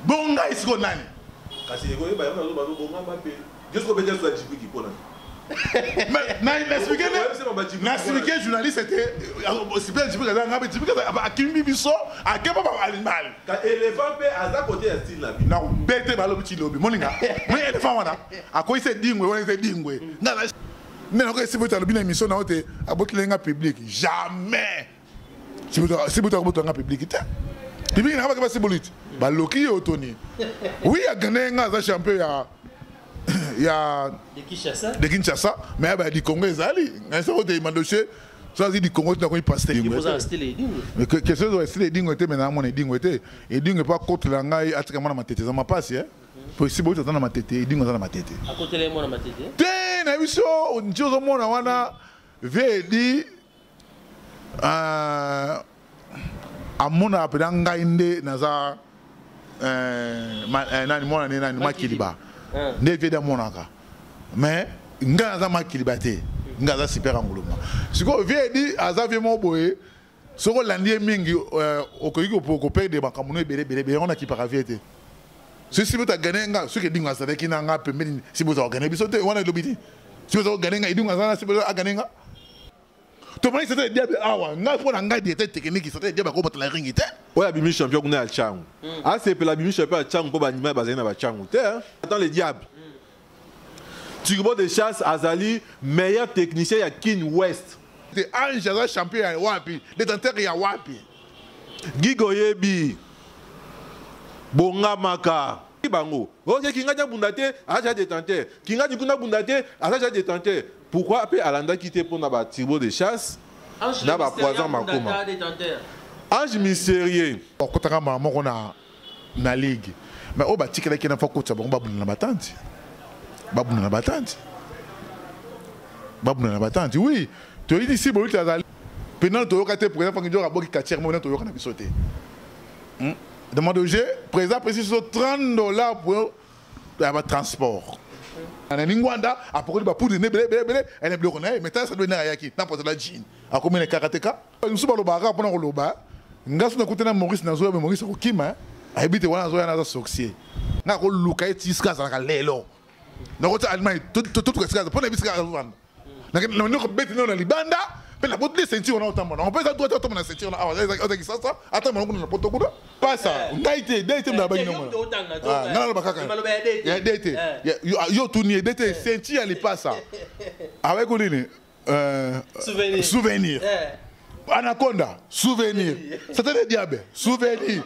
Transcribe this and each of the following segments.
Bonga est-ce qu'on a? Mais journaliste c'était aussi bien Djibril à Kimbi Bisso à Keba animal. Éléphant peut à côté style là. Non, bête balo petit lobby. Moninga. Mais éléphant wana. À quoi c'est dingwe, on est dingwe. Mais non, si vous avez une émission na hote à bokilenga public, jamais. Si vous avez un public, public n'a pas que c'est bolite. Baloki Otoni. Oui, il y a gagné un champion il y a de Kinshasa, mais il y a des Congolais zali. Il y a des dossiers. Ça dit du Congo tu n'as pas passé. Mais quelque chose de style dingue était maintenant mon dingue était et dingue pas contre la ngai atikama na matete ça m'a passé hein. Possible tu dans ma tête et dingue dans ma tête. À côté les mon na matete. Té na biso njozo mona wana vedi amona apela ngai nde naza nani mona ne nani makiliba. Ne veda monaka. Mais nga naza makiliba te. Nga za super anguluma. Siko vedi azavi mo boye soko landie mingi okoyiko poko perde bakamuno bele on a qui para viete. Si vous avez gagné nga ce que dinga sa ki na nga pembeni si vous avez gagné biso te wana lobiti. Si vous avez gagné nga idunga sana si vous avez gagné nga. To mani c'était diable awa nga pour nga des techniques c'était diable ko batla ringi te. Ouais bimi champion kuna al changu. Ah c'est pour la bimi champion al changu pour banima bazena ba changu te. Attends les diables. Turbo de chasse Azali, meilleur technicien il y a Kin West. C'est un champion à Wapi, détenteur il y a Wapi. Gigoyebi. Bonga Maka. Bango. OK Kinga Bundate, aja détenteur. Kinga Dikuna Bundate, aja détenteur. Pourquoi après Alanda quitter pour na turbo de chasse? Na ba poison makoma. Ange mystérieux. Okotaka mama na ligue. Mais o ba tikela kena fa kotsa ba na batante. Babu na batante. Babu na batante. Oui. Tu dis ici bon tu as pendant to yoka te pour exemple que joga boki katière mo na to yoka na bisoté. Demande au jeu, présent précis sur $30 pour le transport. En Ningwanda, après le poudre elle est bloquée, mais ça doit être yaki, n'importe la jean. À combien de karatéka? Nous sommes au bar pour le bar. Nous sommes côté de Maurice Nazoya, mais Maurice Okima, habite wana Nazoya na sorcier. Na ko luka etiska za lelo. Na ko ta Allemagne tout ce pour les biscuits à Rwanda. Na ko beti na libanda. La botte de ceinture on a autant on peut ça doit tomber la ceinture ah ça attends on a poto kuda pas ça ndaite na ba nyoma ah ngala ba kaka ya date yo tourner date ceinture elle pas ça avec nini souvenir anaconda souvenir c'était le diable souvenir.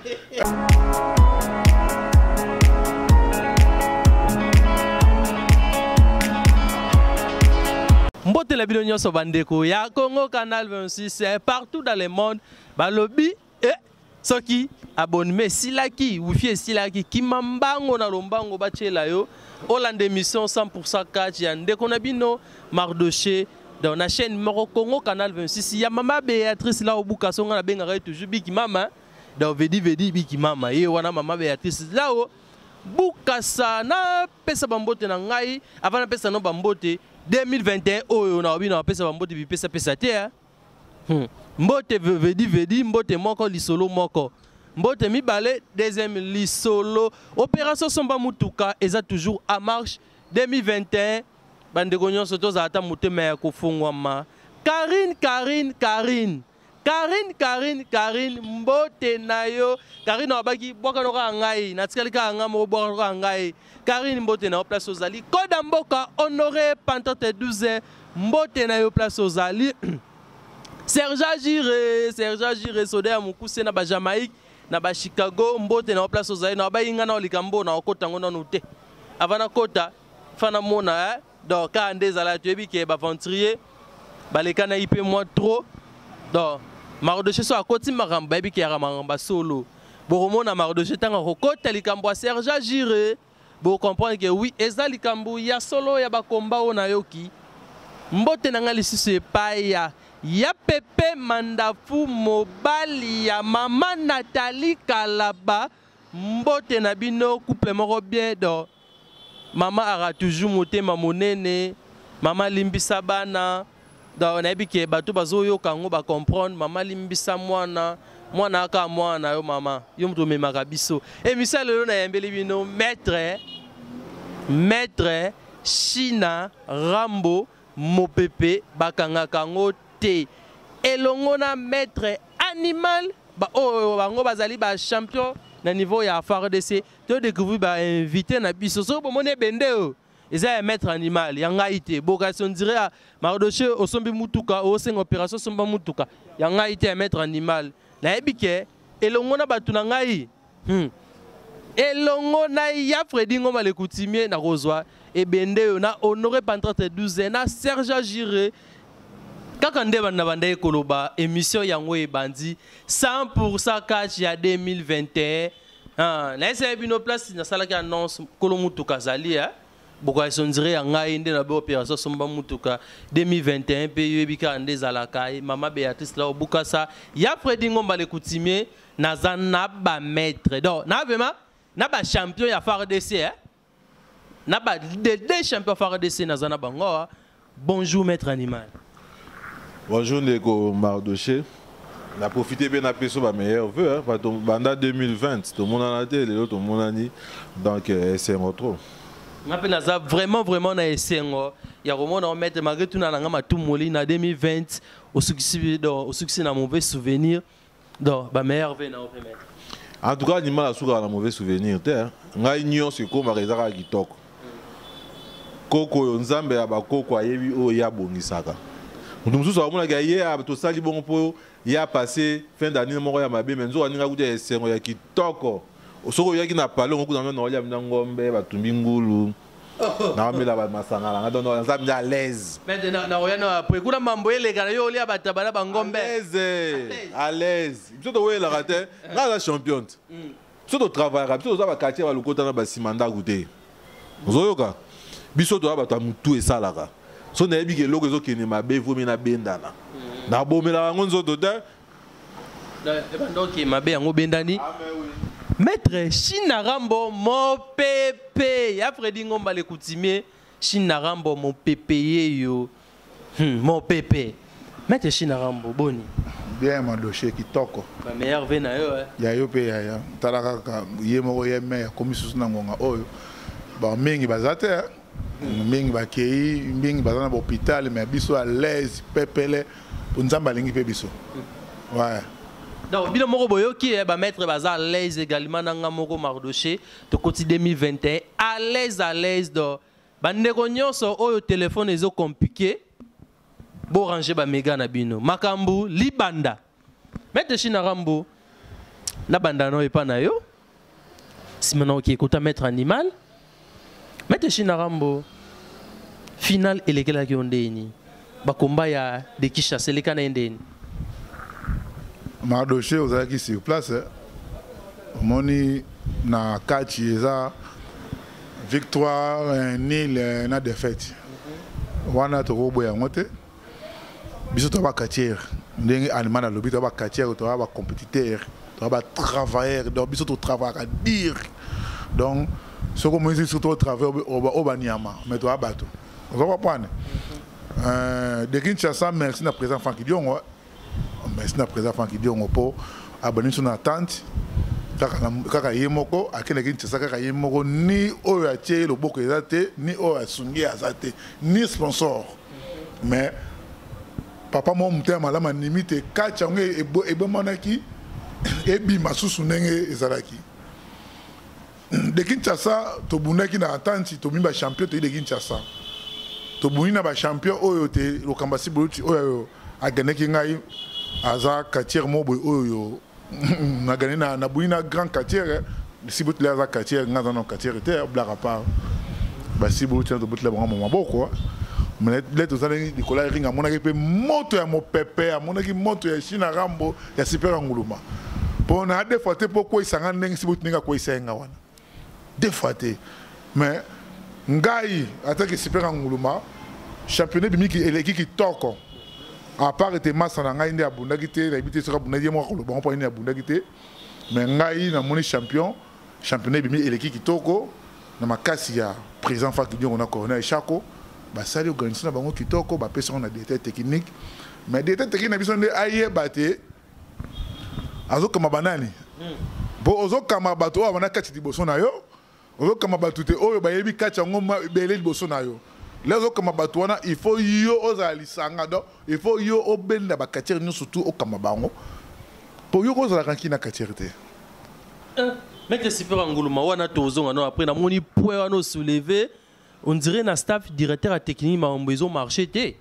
Mbote la bino nyonso bandeko ya Congo Canal 26 partout dans le monde balobi soki abonnement silaki wifi silaki kimambango na lombango bachela yo Hollande émission 100% catch ya ndeko na bino Mardoché dans la chaîne numéro Congo Canal 26 ya mama Béatrice la obuka songa na benga toujours biki mama dans vedi biki mama ye wana mama Béatrice là bukasa na pesa bambote na ngai avant na pesa no bambote 2021 oyo na obi na pesa bambote bi pesa te mbote vedi mbote moko lisolo moko mbote mibale deuxième lisolo opération somba mutuka eza toujours en marche 2021 bandeko nyonso toza ata mutema ya kofungwama Karine mbote na yo Karine abaki boka noka ngai natikali ka ngamo boka ngai Karine mbote na yo place ozali Koda Mboka Honoré Pantate 12 mbote na yo place ozali Serge Agire Soda Mukuse na ba Jamaïque na ba Chicago mbote na yo place ozali na ba inga na likambo na okota ngona nute avana kota fana mona donc ka ndezala tuebi ke ba aventurier baleka na ipe moi trop donc Mardoché so akoti makamba ebi ki ya makamba solo boromona Mardoché tanga kokota likambo ya Serge Agire bo comprendre que oui eza likambo ya solo ya bakomba ona yoki mbote nanga lisusu epaya ya Pepe Mandafu mobali ya mama Nathalie Kalaba mbote na bino couple moko bien donc mama ara toujours motema monene mama limbisa bana donc on a dit que bato bazo yo kango ba comprendre mama limbisa mwana mwana aka mwana yo mama yo muto memaka biso émission lelo na yembeli bino maître China Rambo Mopepe bakangaka ngo te elongo na maître animal ba o bango bazali ba champion na niveau ya FARDC to découvrir ba invité na biso so bomone bende o eza maître animal yanga ite bocation dirait à Mardoché osombi mutuka o seng opération somba mutuka yanga ite maître animal na ebike elongo na batu na ngai elongo na ya Fredi Ngoma le coutumier na rozwa e bende na Honoré Pantrate 12 na Serge Giré kaka nde banda banda ekoloba émission yango e bandi 100% catch ya 2021 na esa bino place na sala ki annonce kolo mutuka zali boko esondire ya ngai nde na be opération somba mutuka 2021 pe yebika nde zalaka mama Béatrice la obukasa ya Fredi Ngoma le coutumier na zana ba maître donc na vraiment na ba champion ya FARDC na ba deux champions FARDC na zana bango. Bonjour maître animal. Bonjour Ndeko Mardoché. On a profité bien d'appeler sur ma meilleure vœu parce que pendant 2020 tout le monde en a été les autres tout le monde a dit donc c'est trop. Vraiment na SNO il y a vraiment on mettre malgré tout na ngama tout moli na 2020 au succès na mauvais souvenir donc ba meilleure vœu na on peut mettre. En tout cas animal a souvent un mauvais souvenir te ngai nyo c'est comme rezaka kitoko. Koko nzambe ya bakoko ayebi o ya bongisaka. Nous sommes tous les gens qui sont bon pour y a passé fin d'année moko ya mabe menzo aninga kuja esengo ya kitoko. Osoko ya ki na parler on kuna na ya ngombe batumbi ngulu. Na mela ba masangala na dono nzambe à l'aise. Maintenant na oya na après kuna mambo elega yo oli abatabana ba ngombe. À l'aise. Biso to wela kate na la championne. Biso to travailler biso to ba quartier ba lokota na ba simanda goûter. Ozoyoka. Biso to ba mutu esalaka. So na ebi ke loko zo kene mabe vomi na bendana na bomela ngo nzoto te donc mabe yango bendani maître China Rambo Mopepe ya Fredi Ngoma le coutumier China Rambo Mopepe yo Mopepe maître China Rambo boni bien Mardoché kitoko ba meilleur vena yo ya yo pe ya talaka ka yemo yeme comme susu na ngonga oyo ba mingi bazate mingi bakei mingi bazana ba hôpital mais biso à l'aise pepele nzamba lingi pe biso ouais donc bino moko boyoki ba maître baza à l'aise également na ngamoko Mardoché to koti 2021 à l'aise do bandeko nyonso oyo téléphone ezo compliqué bo ranger ba méga na bino makambu libanda maître China Rambo na banda no epa na yo simana ki écoute maître animal maître China Rambo final elekela ki ondeni bakomba ya de Kinshasa seleka na endeni Mardoché ozalaki sur place moni na kati eza victoire nil na défaite wana to boya ngote biso to ba quartier ndenge animal lobi to ba quartier to ba compétiteur to ba travailleur donc biso to travailler à dire donc ce que moi je suis au travail au Banyama mais toi bateau on va prendre de Kinshasa merci na président Francky Diongo merci na président Francky Diongo pour abonner son attente kaka yemoko akene Kinshasa kaka yemoko ni oyo atie le boko ezate ni oyo asungi azate ni sponsor mais papa mo mutema la manimite kacha nge ebomanaki ebi masusu ndenge ezalaki de Kinshasa to bunaki na attente to mimba champion to de Kinshasa to bunina ba champion oyo te lokambasi boluti oyo aganeki ngai aza quartier mobo oyo na ganena na bunina grand quartier si botla aza quartier ngaza no quartier te blaga pa ba si boluti to botla bango maboko mais les to zali Nicolas Ringa monaki pe moto ya Mopepe amonaki moto ya China Rambo ya Super Nguluma pona de fois te poko isanga ndenge si botninga ko isenga wana deux fois mais ngai attaque Super Nguluma championnat bimiki eleki kitoko à part te massa na ngai ndi abundaki te na bité soka bundaki mo ko bon point ndi abundaki te mais ngai na moni championnat bimiki eleki kitoko na makasi ya président Francky Diongo na Colonel Chako ba sali organisation na bango kitoko ba pesa na détail technique mais détail technique na biso nde aye baté azokama banani bo ozokama bato oyo abana kati liboso na yo ozokama bato te oyo bayebi kati yango ebele liboso na yo le ozokama bato wana il faut yo ozala lisanga donc il faut yo obenda bakatiere nyonso tu okama bango po yo kozalaka nki na katiere te Maître Super Anguluma wana tozonga no après na moni point wana soulever on dirait na staff directeur technique ma maison marché te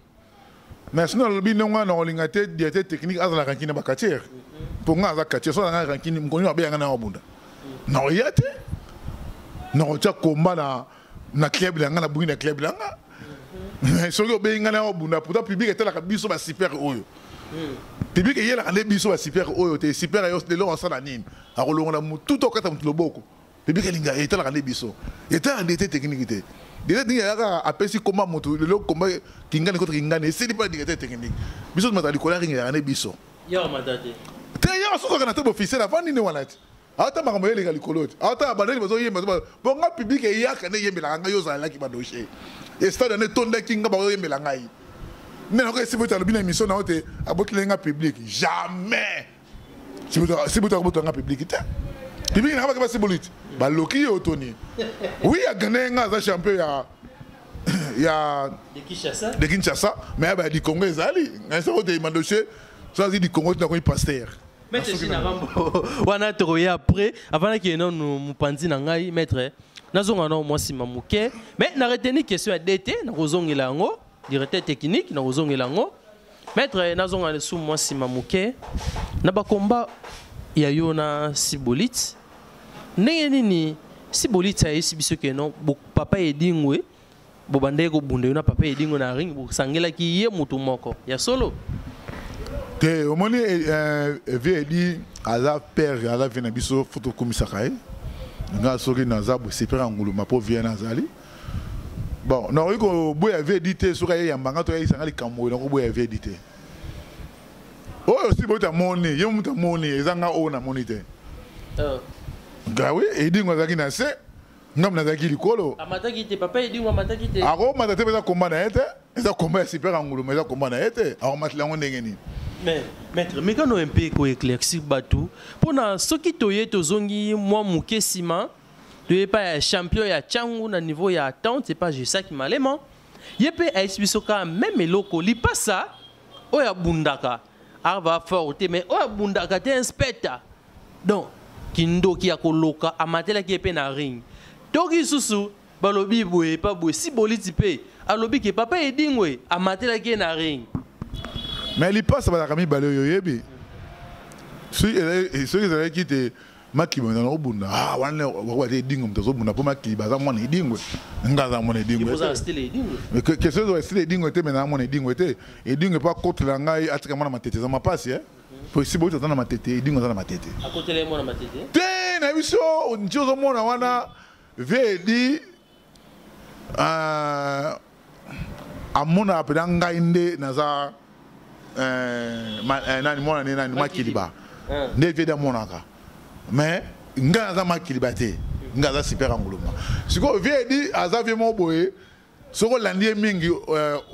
mais sinon le bin nga na olinga te directeur technique azala ranki na bakatiere pour nga azala katiere so nga ranki mkonyo abya na obunda non yate non tia komba na club la nga na bungi na club la nga so yo be nga na obunda pourtant public était la biso ba super oyo public est là en biso ba super oyo te super yo de lo sala nini akolonga na tout okata mutu loboko public linga était là en biso était en directeur technique te déjà il y a apesi comment moto le combat kingane contre kingane c'est pas directeur technique biso matali kola ringa ya biso ya madate te ya so ko na te officiel avant ni wanati ata makambo yele ngali koloti ata bandeli bazo yemba bon nga public ya kana yembela nga yo zala ki badoshe et stade ne tonda kinga ba yembela ngai ne ko esi bota lobina émission na hote abotile nga public jamais si bota ko bota nga public te public na ba ka sibolite ba loki yo toni oui a gagné nga champion ya de Kinshasa mais ba di Congo ezali nga ça hote mandoche ça di Congo na ko pasteur maître Sinarambo wana toya après avant que non nous panzi na ngai maître nazonga no moi sima muke mais na retenir question ya DT na kozongela ngo directeur technique na kozongela ngo maître nazonga sou moi sima muke na ba combat ya yona Sibolit ndenge nini Sibolit ayesi biso ke non papa edingwe bo bande ko bunda yona papa edingwe na ring bo sangela ki ye mutu moko ya solo te omoni VD aza père aza vena biso photo komisaka nga soki naza bo Super Anguluma po vient azali bon non iko boya VD te soka ye yambanga to ye sanga likambo na ko boya VD te oyo si bota moni ye muta moni ezanga ona moni te gawe edi ngazaki na se ngam nazaki likolo amataki te papa edi amataki te ako matate beza komba na ete eza komba ya Super Anguluma eza komba na ete ako matlango ndenge nini mais maître mais quand on un peu ko éclaircir batou pona soki toye tozongi moi muke sima tu pas champion ya changu na niveau ya attente c'est pas juste ça qui malema yepe aispisoka même eloko li pas ça oya bundaka arva forte mais oya bundaka te inspecteur donc kindo ki akoloka amatela ki epe na ring toki susu balobi boye pas boye si boliti pe alobi ke papa edingwe amatela ki na ring mais il passe par la camille baloyo yebi si ils qui te makimo na obunda ah wana wa te dingo mtazo bunda po makili baza mwana edingwe ngaza mwana edingwe vous en style edingwe mais que ce soit style edingwe te mais na mwana edingwe te edingwe pas contre la ngai atika mwana matete za mapasi possible to na matete edingwe za na matete à côté les mwana matete te na biso njozo mwana wana vedi amona apeda ngai nde naza nani mwana ni nani makiliba nde vedi monaka mais nga aza makiliba te nga aza Super Anguluma siko vedi aza vie mo boye soko landi mingi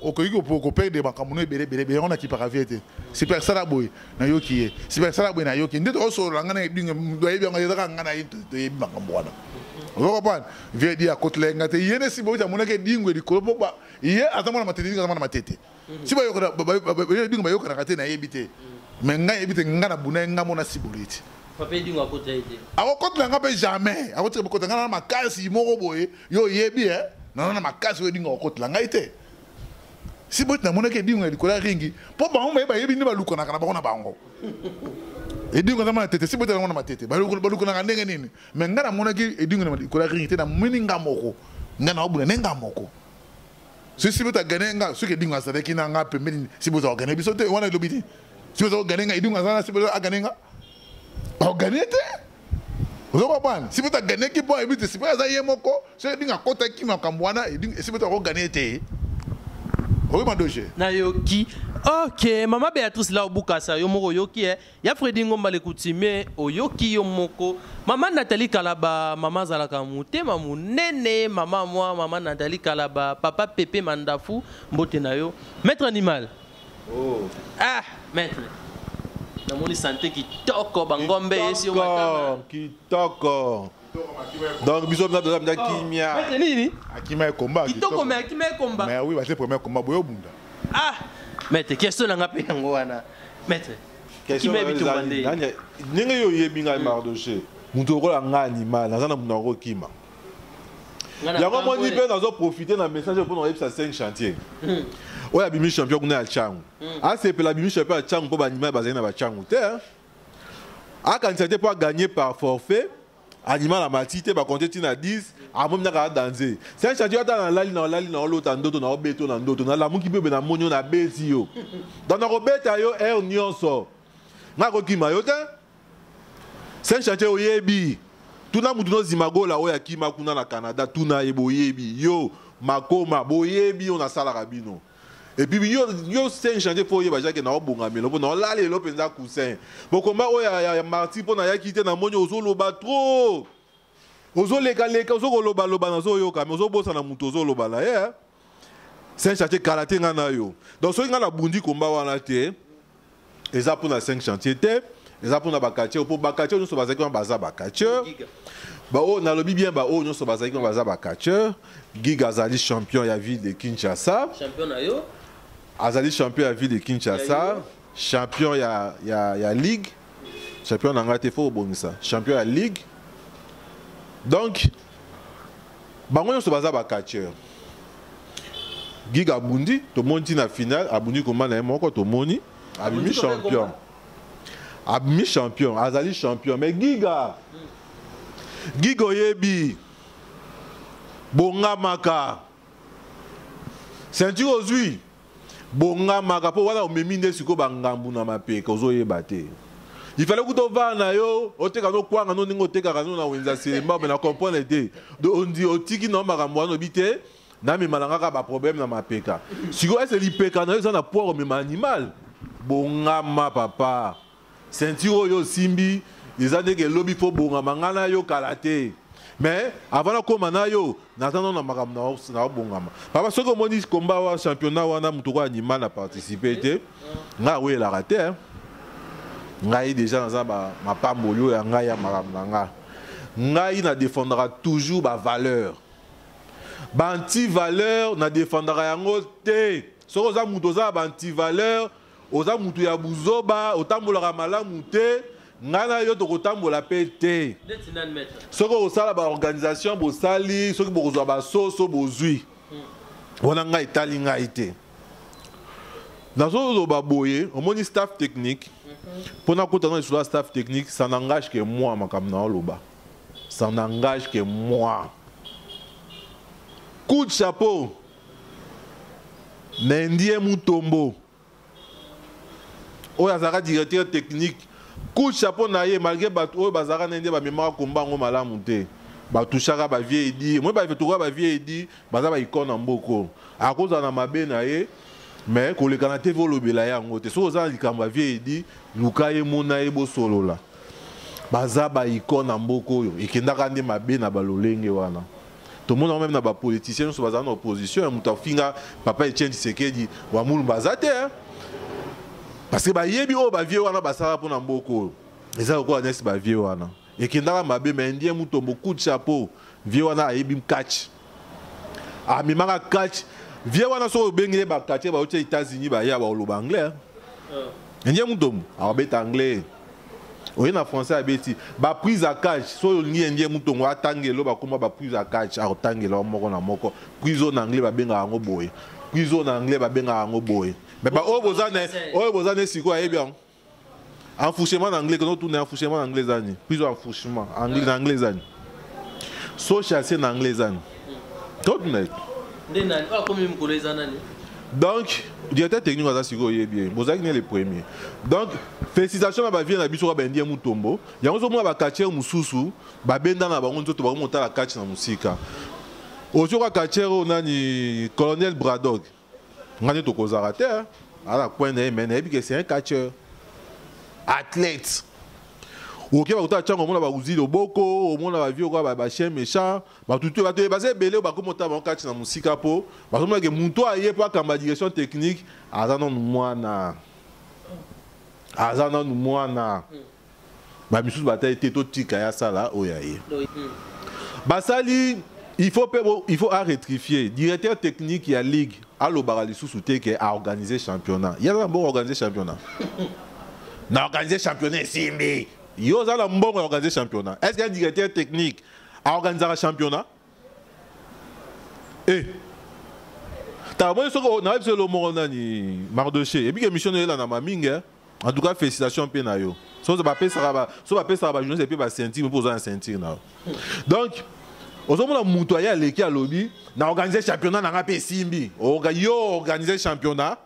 okoyiko ko perde makambo no bele on a ki para viete Super sala boye na yoki Super sala boye na yoki nde to so langa na dinga do yebi nga yaka nga na yito yebi makambo wana oko pan vedi a kotle ngate yene si boye monake dingwe di ko ba ye azamona matete dinga azamona matete si ba yoko ba dinga ba yoko na kate na yebite mais nga yebite nga na buna nga mona siboliti papa dingo akote ite akote nga pe jamais akote ko nga na makasi moko boye yo yebi non na makasi we dingo akote nga ite si boye na monake dingo di ko la ringi po ba mo ba yebi ni ba luko na kana ba na bango edingo na matete si boye na matete ba luko na ndenge nini mais nga na monake edingo na ko la ringi te na mini nga moko nga na obuna nga moko si boye ta gane nga so ke dingo asale kina nga pembeni si boye ta gane biso te wana lobiti si boye ta gane nga edingo asala si boye agane nga gagné vous comprenez si vous avez gagné qui peut éviter si vous avez yemoko c'est dinga kota ki makambwana et si vous avez gagné té oui mandoje na yoki ok mama Béatrice la obukasa yo moko yoki ya Fredi Ngomba le coutumier oyoki yo moko mama Nathalie Kalaba mama zalaka mutema munene mama moi mama Nathalie Kalaba papa Pepe Mandafu mbote na yo maître animal oh ah maître namoni santé kitoko bangombe esi kitoko. Donc biso na doza mda kimia. Mete nini? Akima combat. Kitoko mais akima combat. Mais oui, c'est le premier combat boyo bunda. Ah, mete question na ngapi yango wana. Mete. Question na bitumbande. Ninga yo yebinga mardoché. Mutu ko la nga animal, na zana muna ko kima. Yango moni pe nazo profiter na message pour nous ça 5 chantiers. Oya bimi champion kuna ya changu. Ah c'est pour la bimi champion ya changu pour ba animal bazali na ba changu te. Ah quand c'était pas gagner par forfait. Animal à matite, bah compter tina 10, à même n'a danser. C'est un chantier dans la ligne, dans l'autre, dans béton, dans d'autres, dans la mou qui peut ben ammonio na bézio. Dans la robette ayo air nyonso. Na ko kima yo ta. C'est un chantier oyebi. Tuna mutu no zimago la oya kima kuna na Canada, tuna ebo yebi. Yo makoma boyebi on a sala rabino. Et puis yo c'est un chantier pour yeba jake na obonga melo pour na la le lo penza coussin. Bon combat oya marti pour na ya quitter na monyo ozolo ba trop. Ozo leka ozo loba na zo yo ka mais ozo bosa na mutu ozo loba la eh. C'est un chantier karaté ngana yo. Donc so ngana bundi combat wana te. Eza pour na 5 chantiers te. Eza pour na bakatier pour bakatier nous so bazaki na baza bakatier. Ba o na lobi bien ba o nous so bazaki na baza bakatier. Giga azali champion ya ville de Kinshasa. Champion na yo. Azali champion à ville de Kinshasa, champion ya ligue, champion d'Angleterre faut bonisa, champion à ligue. Donc, bango yo so baza ba catcheur. Giga Bundi, to monti na finale, abundi komba na moko to moni, abimi champion. Abimi champion, azali champion, mais Giga yebi bonga maka. Ceinture ozui. Bonga makapo wala omeminde siko bangambu na mapeka ozoyeba te. Il fallait que tu vas na yo, oteka no kwanga no ningo teka kanu na wenza selemba mais na comprendre te. Do ondi otiki no makambo no bite na me malanga ka ba problème na mapeka. Siko est li peka na yo na poire me animal. Bonga ma papa. Ceinture yo simbi, les années que lobby fo bonga mangana yo kalate. Mais avant de commencer, n'attendons na makamna na bongama. Papa soko moni combat wa championnat wana mutuko animal na participer nga we la raté. Nga déjà dans ma pambolo ya nga ya makamna nga. Nga na défendra toujours ba valeur. Ba anti valeur na défendra yango te. Soko za muto za ba anti valeur, oza mutu ya buzoba, otambola malamu te. Ngana yo to kotambola pete. Soko osala ba organisation bo sali, soki bo kozwa ba soso bozui. Wana nga itali nga ite. Nazo ba boye, omoni staff technique. Pona kotana sur la staff technique, ça n'engage que moi makamna loba. Ça n'engage que moi. Coup de chapeau. Nendie Mutombo. Oya zara directeur technique. Coup de chapeau na ye malgré bato bazara nende ba mémoire combat ngo malamu te ba touchaka ba vie edi moi ba vetuka ba vie edi baza ba icône mboko a cause na mabe na ye mais ko le kanate volo bela yango te so za likamba vie edi luka ye mona ye bo solola baza ba icône mboko yo ekendaka nde mabe na balolenge wana to mona même na ba politicien so baza na opposition muta finga papa Etienne Tshisekedi wa mulu baza te parce que ba yebi o ba vie wana basara pour na mboko eza ko anesi ba vie wana ekendaka mabe mais ndie Mutombo coup de chapeau vie wana yebi catch a mi manga catch vie wana so bengile ba catch ba aux États-Unis ba ya ba oloba anglais ndie Mutombo a beta anglais oye na français abeti ba prise à catch so ndie Mutombo atangelo ba koma ba prise à catch a otangelo moko na moko prise en anglais ba benga ngo boye prise en anglais ba benga ngo boye. Mais bah oh bozane si quoi bien. Enfouchement en anglais que nous tournons enfouchement en anglais ani. Puis enfouchement anglais ani. Social c'est en anglais ani. Tout net. Donc directeur technique ça si quoi bien. Bozaki n'est le premier. Donc félicitations à ba vie na biso ba ndie Mutombo. Yango zo mo ba catcher mususu ba benda na bango nzoto ba monta la catch na musika. Ojo ka catcher onani colonel Bradog. Ngane to kozara te ala point na mais na que c'est un catcheur athlète OK ba kuta chango mona ba uzili oboko omona ba vieux kwa ba chien méchant ba tutu ba te ba se belé ba komota ba catch na musika po ba somona ke muntu aye pa kamba direction technique azana mwana azana nous mwana ba misusu bataille teto tika ya sala oyaye basali il faut rectifier directeur technique ya ligue allo barali sous te a organiser championnat il y a un bon organiser championnat na organiser championnat simbi yo za la bon organiser championnat est-ce qu'il y a un directeur technique a organiser un championnat t'as bon ce qu'on a vu le monde ni Mardoché et puis émission là na maminga en tout cas félicitations pe na yo so ba pesa ba journée et puis ba sentir pour un sentir na donc ozomona mutu aya leki a lobby na organiser championnat na pe simbi yo organiser championnat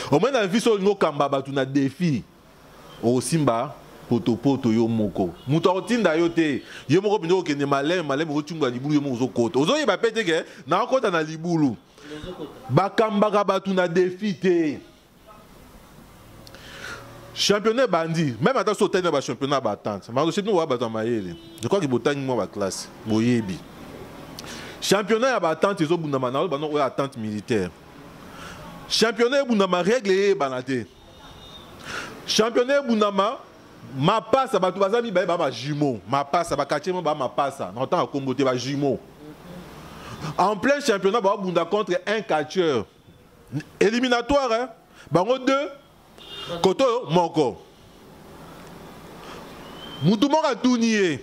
au moins na viso ngo kamba batu na défi o simba poto yo moko mutu otinda yo te yo moko bindo ke ne malem o tunga libulu yo moko kota ozo yeba pete ke na kota na libulu bakamba ka batu na défi te championnat bandi même attends sauter dans le championnat battante mais je nous va battre maïle je crois que botani moi ba classe boyebi championnat ya battante ils ont bundama na ba no attente militaire championnat bundama règle banate championnat bundama ma passe ba tu bazami ba jumeau ma passe ba kachemo ba ma passe na temps à comboter ba jumeau en plein championnat ba bunda contre un catcheur éliminatoire hein bango deux Koto moko mutu moko atuniye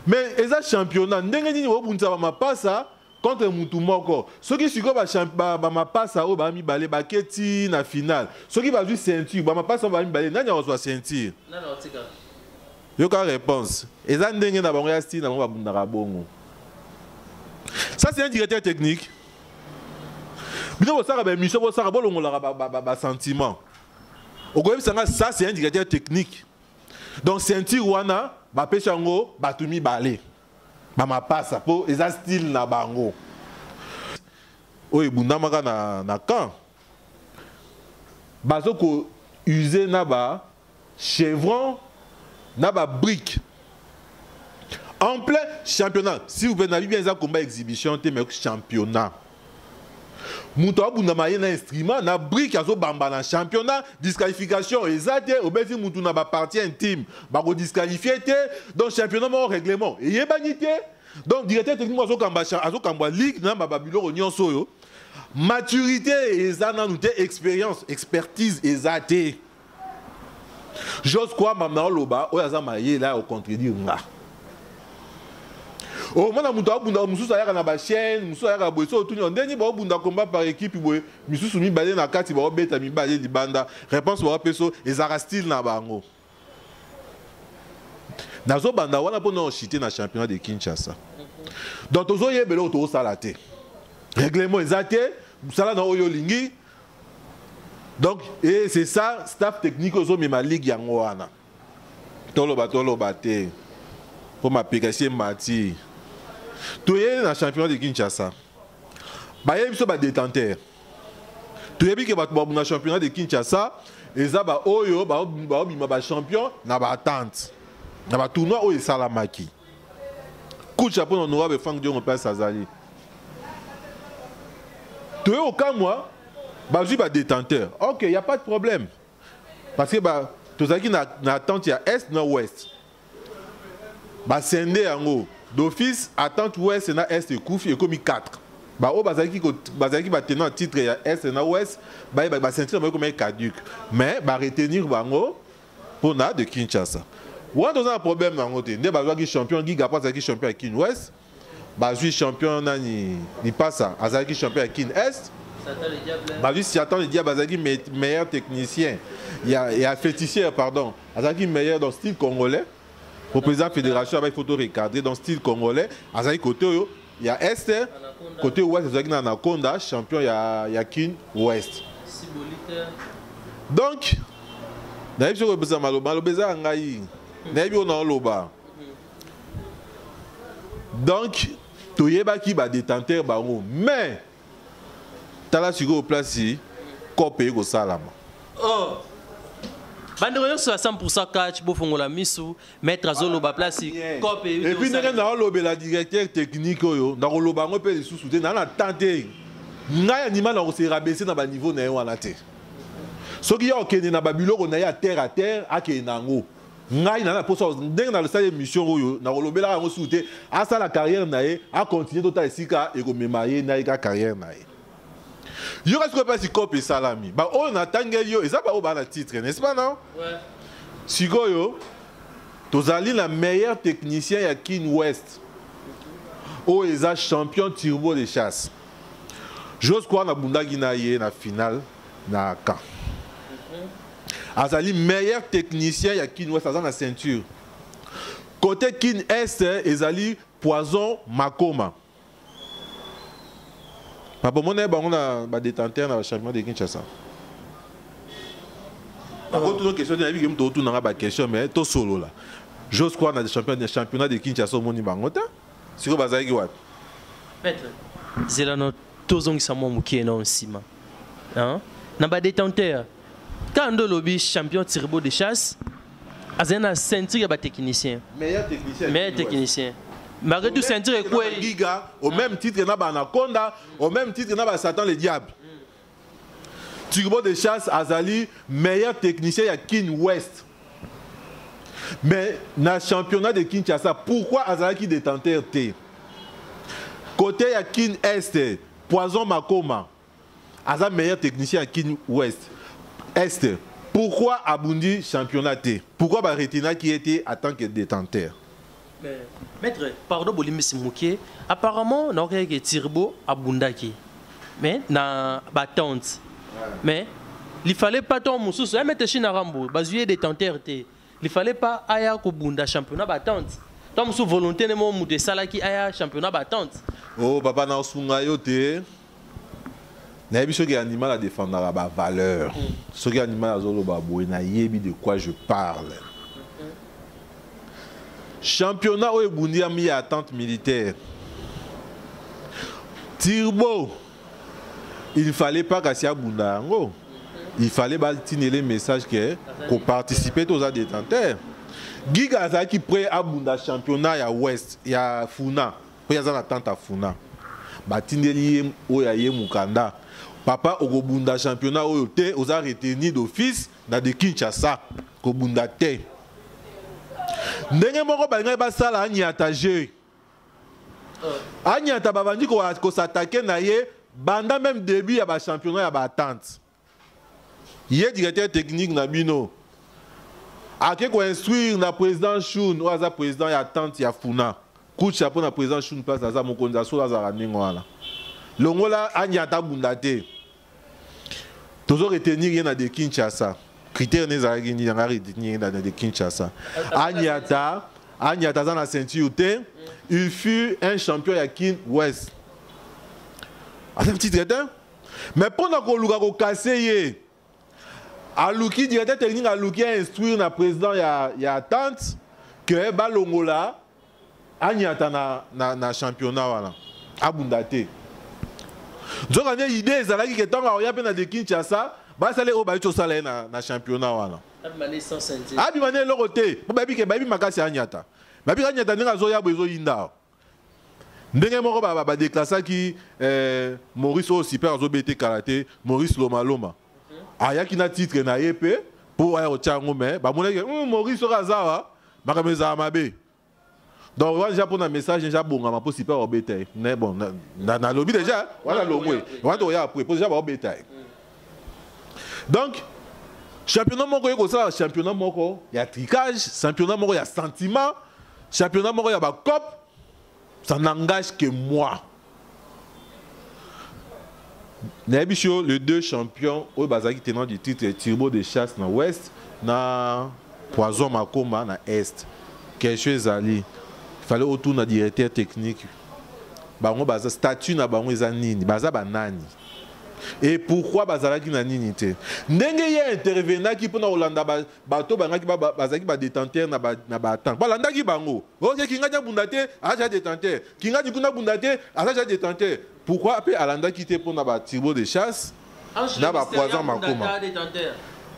mais eza championnat ndenge nini obunza ba mapasa contre mutu moko soki siko ba mapasa o ba mibale baketi na finale soki ba ju ceinture ba mapasa ba mibale nani a ceinture nana otika yo ka réponse eza ndenge na bango ya style na ba bundaka bongo ça c'est un directeur technique bino bosaka ba mission bosaka bolongola ba sentiment. Ça c'est un directeur technique. Donc ceinture wana ba pechango batumi balé. Ba ma passe pour les style na bango. Oye bundamaka na camp. Bazoko user na ba chevron na ba brique. En plein championnat. Si vous venez bien ça combat exhibition mais championnat. Muto abundama ye na instrument na brique azo bamba na championnat disqualification ezate obezi mutu na ba partie intime ba ko disqualifier te donc championnat mo règlement et yebanité donc directeur technique azo kamba ligue na ba babilo nyonso yo maturité ezana nous te expérience expertise ezate j'ose quoi mamna loba o yaza maye là au contredire nga oh mana mutu abunda mususu ayaka na ba chaîne mususu ayaka boiso tuni ndeni ba obunda combat par équipe boy mususu mi balé na kati ba obeta mi balé di banda réponse ba peso ezara style na bango nazo banda wana po na chité na championnat de Kinshasa donc tozo yebelo to salate règlement ezate sala na oyo lingi donc et c'est ça staff technique ozo me ma ligue yango wana tolo ba te pour ma pécassier mati tu es dans le championnat de Kinshasa. Bah il y a un détenteur. Tu es bien que dans le championnat de Kinshasa, et ça bah oyo bah champion na ba attente. Na ba tournoi oyo salamaki. Coup de chapeau on aura be Frank Dion place Azali. Tu es au cas moi, bah je bah détenteur. OK, il y a pas de problème. Parce que bah tous qui na attente il y a est nord ouest. Bah sendé en haut. D'office, attente ouest et est et Koufi et comme 4. Bah au bazaki va tenir titre et est et ouest, bah sentir comme caduc. Mais bah retenir bango pour na de Kinshasa. Ou on a un problème dans côté. Ne bah qui champion qui pas qui champion à Kin ouest. Bah suis champion ni pas ça. Azaki champion à Kin est. Bah lui si attend le diable Azaki meilleur technicien. Il y a féticheur pardon. Azaki meilleur dans le style congolais. Au président de la fédération, il faut tout recadrer dans le style congolais. À côté, il y a Est, côté Ouest, il y a Anaconda, champion, il y a Kin Ouest. Donc, il y a donc, tu y a qui va détenteur, mais tu as sur place, copé au salama. Oh! Bandero sur 100% catch pour fongola misu mettre azolo ba place copé et puis na lobe la directeur technique yo na loba ngo pe sous-souté na tenté ngai animal na se rabaisser na ba niveau na wana te soki yo okende na babiloko na ye à terre akende nango ngai na posa ndenge na losala émission oyo na kolobela yango soute asa la carrière na ye a continuer tota esika e ko memaye na ka carrière na ye yo ka pas si copie salami ba oyo na tangeli yo eza ba o ba na titre n'est-ce pas non ouais sikoyo tozali la meilleur technicien ya Kin West o eza champion turbo de chasse j'ose croire na bundagi na ye na finale na camp azali meilleur technicien ya Kin West aza na ceinture côté Kin Est ezali Poison Makoma papa mona bango na ba détenteur na championnat de Kinshasa par contre une question na vie que tout na ba question mais to solo là j'ose croire na championnat de Kinshasa moni bango ta siko bazali wat maître zela no tozongisa mwa mokie na nsima na ba détenteur quand on lobby champion turbo de chasse azena ceinture ya ba technicien meilleur technicien malgré tout ceinture est quoi giga au même titre na ba anaconda au même titre na ba Satan le diable turbo de chasse azali meilleur technicien ya Kin West mais na championnat de Kinshasa pourquoi azalaki détenteur T côté ya Kin Est Poison Makoma aza meilleur technicien ya Kin West Est pourquoi abundi championnat T pourquoi ba retina qui était en tant que détenteur maître pardon bolimisi moké apparemment na que turbo abundaki mais na batante mais il fallait pas ton mususu mettre china rambo bazuye détenteur T il fallait pas aya ko bunda championnat batante tom sous volonté ne mo mude salaki aya championnat batante oh papa na sunga yo te na yebi soki animal à défendre ba valeur soki animal azolo ba boy na yebi de quoi je parle championnat o ebundi a mis attente militaire turbo il fallait pas qu'Asia bunda ngo il fallait baltiner les messages que qu'on participer aux détenteurs giga azaki prêt à bunda championnat ya West ya Funa po ya za attente à Funa batindeli o ya ye mukanda papa okobunda championnat oyo te oza retenir d'office na de Kinshasa ko bunda te ndenge moko balinga basala anyata je anyata babandi ko s'attaquer na ye banda même début ya ba championnat ya ba attente yé directeur technique na bino ake ko instruire na président Choun ou aza président ya attente ya Funa coup chapeau na président Choun place aza mokonza so aza raningo wala longola anyata bunda te toujours retenir ye na de Kinshasa critère les aragini na retenir na de Kinshasa anyata za na ceinture te il fut un champion ya Kin West un petit traiteur mais pendant qu'on luka ko casser aluki directeur technique aluki a instruire na président ya attente que balongola anyata na championnat wala abunda te donc on a idée ezalaki que tant oya pe na de Kinshasa ba sale o ba sala na championnat wala abimane sans ceinture abimane lokote ba bi ke ba bi makasi anyata ba bi anyata ndinga zo ya bozo yinda ndenge moko ba déclassaki Maurice au super zo BT karaté Maurice Loma ayaki na titre na yepe pour aya ochango mais ba moneke Maurice Okazawa makameza mabe donc on déjà pour un message déjà bon ma pour super au BT mais bon na lobby déjà voilà lomwe on va ya après pour déjà au BT donc championnat moko yeko ça championnat moko ya tricage championnat moko ya sentiment championnat moko ya ba cop ça n'engage que moi. Nebisho, les deux champions, au Bazaki tenant du titre turbo de chasse dans l'ouest, na Poison Makoma dans l'est. Quelque chose ali. Il fallait autour d'un directeur technique. Bango baza statut na bango ezanini, baza banani. Et pourquoi bazalaki na nini te? Ndenge ya intervenant qui pona Olanda bato bangaki bazaki ba détenteur na ba attente. Balanda ki bango. OK kinga ja bundate, aja détenteur. Kinga di kuna bundate, aja détenteur. Pourquoi après Alanda qui te pona ba turbo de chasse na ba Poison Makoma.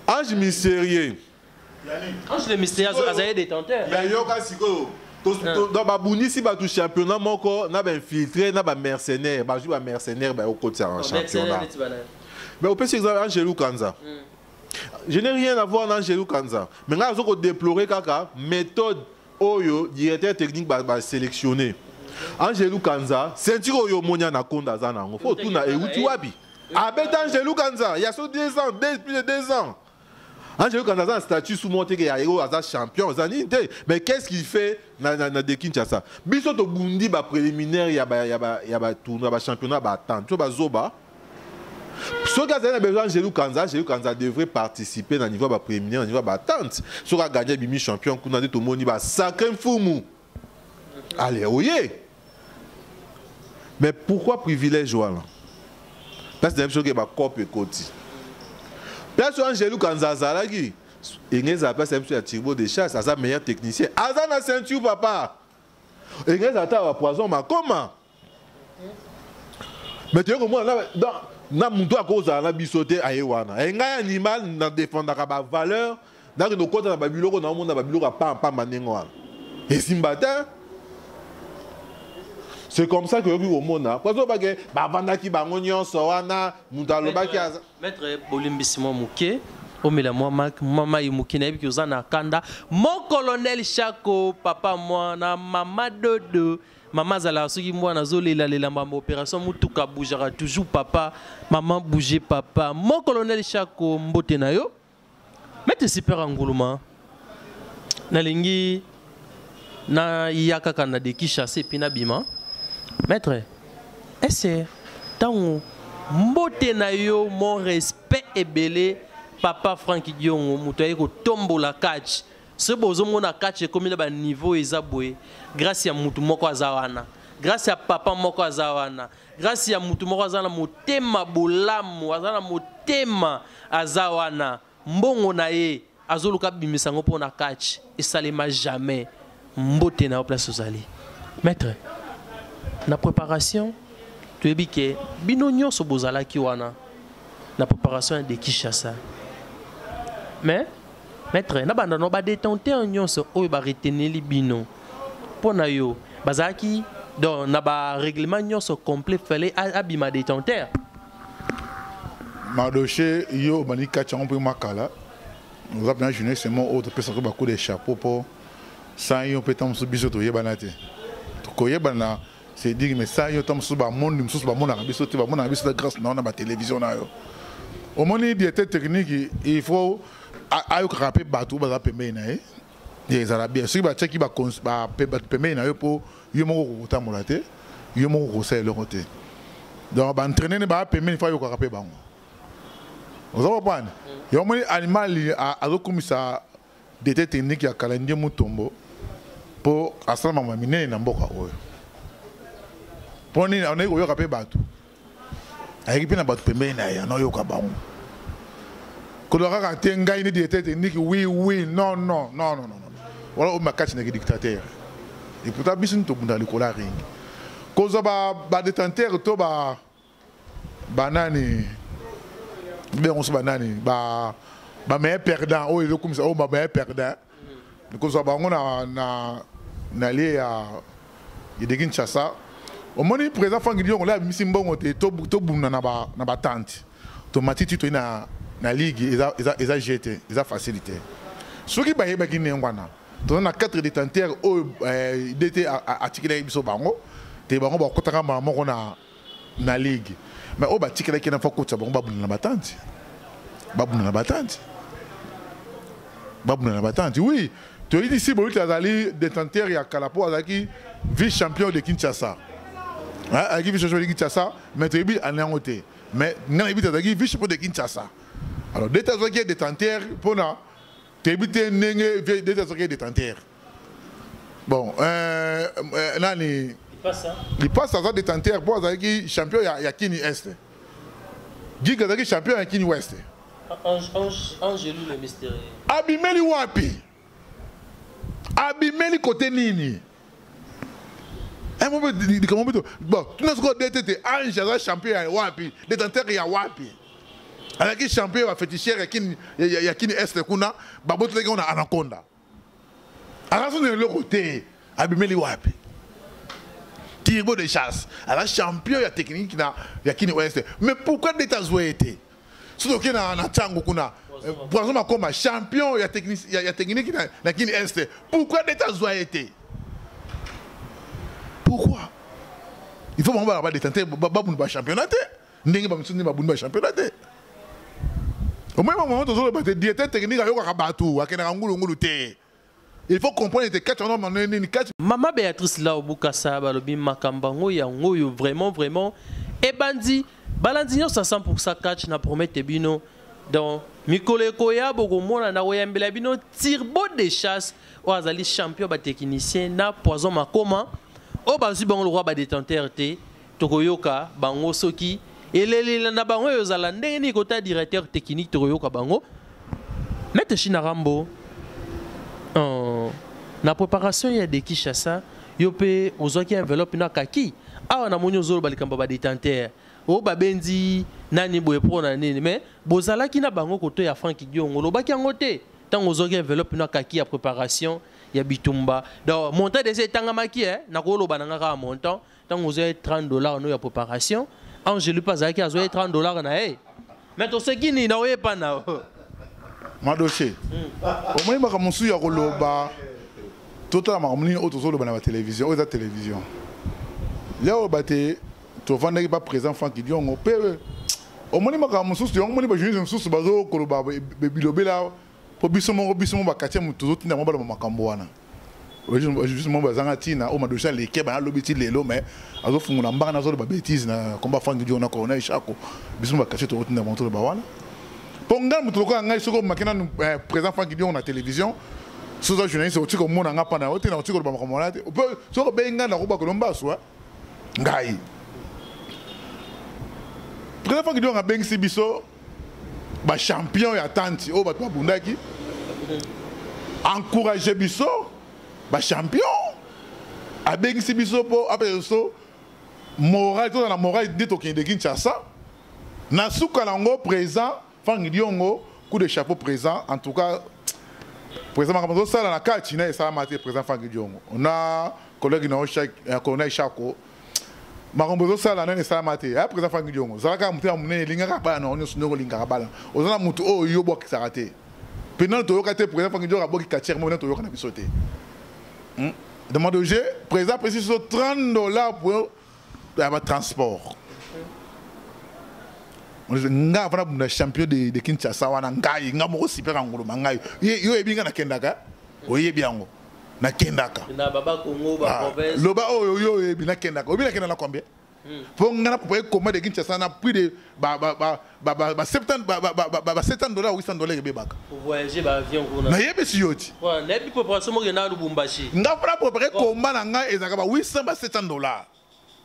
Ange mystérieux. Ange le mystérieux aza détenteur. Ya yoka siko. Dans Babouni, si tu championnat, na ba infiltré, na ba mercenaire, ba joue ba mercenaire, ba au côté en championnat. Mais au petit exemple, Angelou Kanza. Je n'ai rien à voir dans Angelou Kanza. Mais là, je déplorer kaka méthode oyo directeur technique va sélectionner. Angelou Kanza, ceinture oyo monia na konda zana. Faut tout na euti wabi. Abet Angelou Kanza, il y a sur 2 ans, plus de 2 ans. Angelou Kanza a un statut sous monté qu'il y a héros à champion. Mais qu'est-ce qu'il fait dans de Kinshasa? Biso to Bundi ba préliminaire, il y a tournoi, ba championnat ba attendre. Tu vois zoba. Ce qui a besoin Angelou Kanza devrait participer dans le niveau préliminaire, dans le niveau attente. Ce qui a gagné bimi champion, qu'on a dit tout le monde ba sacré foumou. Allez, oui. Mais pourquoi privilège là? Parce que c'est la même chose que ma copie côté. Parce que Angelou Kanza Zalagi, il a passé un Thibaut de chasse, à sa meilleur technicien. Azan a ceinture, papa. Il a un poison, mais comment? Mais tu vois comment dans mon doigt cause à la bisoté à Ewana. Il y a un animal dans défendre la valeur. Dans le côté de la Babylone, on a Babylone pas manengwa. Et Simbata. C'est comme ça que au monde a. Parce que Babandaki Bangonyon Sowana Mundalobaki. Maître Bolimbissimo Mouké, Omela Mama Yumuki Nabi Kyozana Kanda, mon colonel Chako, papa moi na mama Dodo, maman Zala Sugi moi na zole la maman opération Mutuka bougera toujours papa, maman bouger papa, mon colonel Chako Mbote nayo. Maître super Angouluma. Nalingi na yaka kana de Kishase pina bima. Maître, est-ce que tant mbote na yo mon respect est belé papa Franck Diongo mutoye ko tombo la catch ce bozo mona catch comme il ba niveau ezabwe grâce à mutu moko azawana grâce à papa moko azawana grâce à mutu moko azana motema bolamu azana motema azawana mbongo na ye azoluka bimisango pona catch et ça les m'a jamais mbote na place ozali. Maître, na préparation tu es que bino nyonso bozala ki wana na préparation de Kinshasa. Mais maître na banda no ba détenteur nyonso oyo ba retenir li bino pona yo bazaki donc na ba règlement nyonso complet fallait abima détenteur. Ma dossier yo manika champo makala. Nous avons bien jeunesse c'est mon autre personne ko des chapeaux pour ça yo petam su biso to yebanate. To ko yebana c'est dire mais ça yo tam suba monde mususu ba mona biso te ba mona biso de grâce na ba télévision na yo au moni diété technique il faut ayo rapper batou ba pembe na e des arabes ceux ba check ba pembe na yo pour yo moko ko tamola te yo moko ko sel le côté donc ba entraîner ba pembe il faut yo ko rapper bango vous comprenez yo moni animal azokumisa diété technique ya kalendie mutombo pour asala mama minene na mboka oyo. Poni on est au Yoka Batu. Avec bien Batu Pemé, on a Yoka Baon. Colora a tenga une diété technique, oui, non. Voilà, on m'a caché les dictateurs. Et pourtant, bien tout dans le collar ring. Cause ba détenteur, to banani. Bien, on se banani. Ba meilleur perdant, oh, il est comme ça, oh, ma meilleur perdant. Cause on a allé à Kinshasa. Au moment où président Franck Dion là misimbongo te to bunda na ba tante to matiti to na ligue eza jeté eza facilité soki ba yeba ki ngwana to na 4 détenteurs au DT article biso bango te bango ba kotaka moko na ligue mais o ba tikela ki na fa kotsa bango ba bunda na batante oui to ici bo tazali détenteur ya Kalapo azaki vice champion de Kinshasa. Avec le vice-champion de Kinshasa, mais tu es en côté. Mais nous avons dit vice-champion de Kinshasa. Alors, des tas de détenteurs, pour nous, tu es des tas de détenteurs. Bon, il passe à ça détenteur pour être champion à Kini Est. Giga est champion à Kini Ouest. Angelou le mystérieux. Abimeli Wapi. Abimeli côté Nini. Bon, tu n'as pas dit que champion à Wapi, détenteur à Wapi. Avec les champions féticheurs, il y a qui est kuna, babot les gars on a anaconda. Alors on est le côté, abimeli Wapi. Tirbo de chasse. Alors champion il y a technique il y a qui ouest. Mais pourquoi des États-Unis été? Surtout qu'il y a un tango kuna. Poisson Makoma, champion, il y a technique qui n'a qu'une est. Pourquoi l'État a été? Pourquoi? Il faut vraiment détenter le championnat. Il faut le championnat. Au même moment, il faut comprendre que Maman Béatrice Laobukasa, Balobi Makambango, Yango, vraiment. Et Bandi, Balandino, ça 100% catch, na promette Bino. Donc, Mikole Koya, Bogomona, na Wayambela Bino, tirbo de chasse, ou Azali champion, technicien, na Poison Makoma, ou Basu Bango, le roi, détenteur, Tokoyoka, Bango Soki. Et les Nabango, ils ont un côté directeur technique de Bango. Maître Chinarambo, la préparation, il y a des Kishasa, il y a des enveloppes na kaki. Ah, on a mon yozol balikamba détenteur. Oh, babendi, nani boye pro nani. Mais, bozala qui na bango côté ya Franck Diongo, lo baki angote. Tant aux enveloppes na kaki à préparation, il y a bitumba. Donc, montant de ces tangamaki, na kolo bananga montant. Tant aux $30 no ya préparation. Je ne pas à $30 na eh. Mais tu sais qui n'y n'a pas na. Ma dossier. Au moins ma kamusu ya koloba. Total ma kamuni autozo loba na télévision, au télévision. Là au baté, tu vendre pas présent Franck Diongo pe. Au moins ma kamusu tu au moins ba jeune sous bazo koloba bilobe là. Po biso ba katia mutozo tina mo ba makambo wana. Justement bazanga tina o madosha leke ba lobiti lelo mais azo fungula mbanga nazo ba bêtise na combat Franck Diongo na corona ishako biso ba kache to tina monto ba wana ponga mutu ko ngai soko makina présent Franck Diongo na télévision sous un journaliste o tiko mona nga pana o tina o tiko ba makamona te soko benga na ko ba kolomba so ngai présent Franck Diongo benga si biso ba champion ya tanti o ba to bundaki encourager biso ba champion avec si biso po après so moral to na moral dit au Kinshasa na suka nango présent Franck Diongo coup de chapeau présent en tout cas présent comme ça la carte na ça maté présent Franck Diongo on a collègue na chaque corona chako makombozo sala na ça maté a présent Franck Diongo zalaka mutu amune linga ka bala na on sunoko linga ka bala ozana mutu o yobo ki sarate pendant to yokate présent Franck Diongo aboki katière mo na to yokana bisoté. Demande au jeu, présent précis sur $30 pour le transport. On est champion de Kinshasa, on a super angolo mangai. Yo e binga na kendaka. Oye biango. Na kendaka. Na baba Congo ba province. Loba yo e bina kendaka. Obina kendaka combien? Pour ngana pour comment de Kinshasa na prix de $70 ou $800 bebaka. Pour voyager ba avion kuna. Na yebe si yoti. Ouais, na bi préparation mo na Lubumbashi. Nga fera préparer comment na nga ezaka ba $800 ba $700.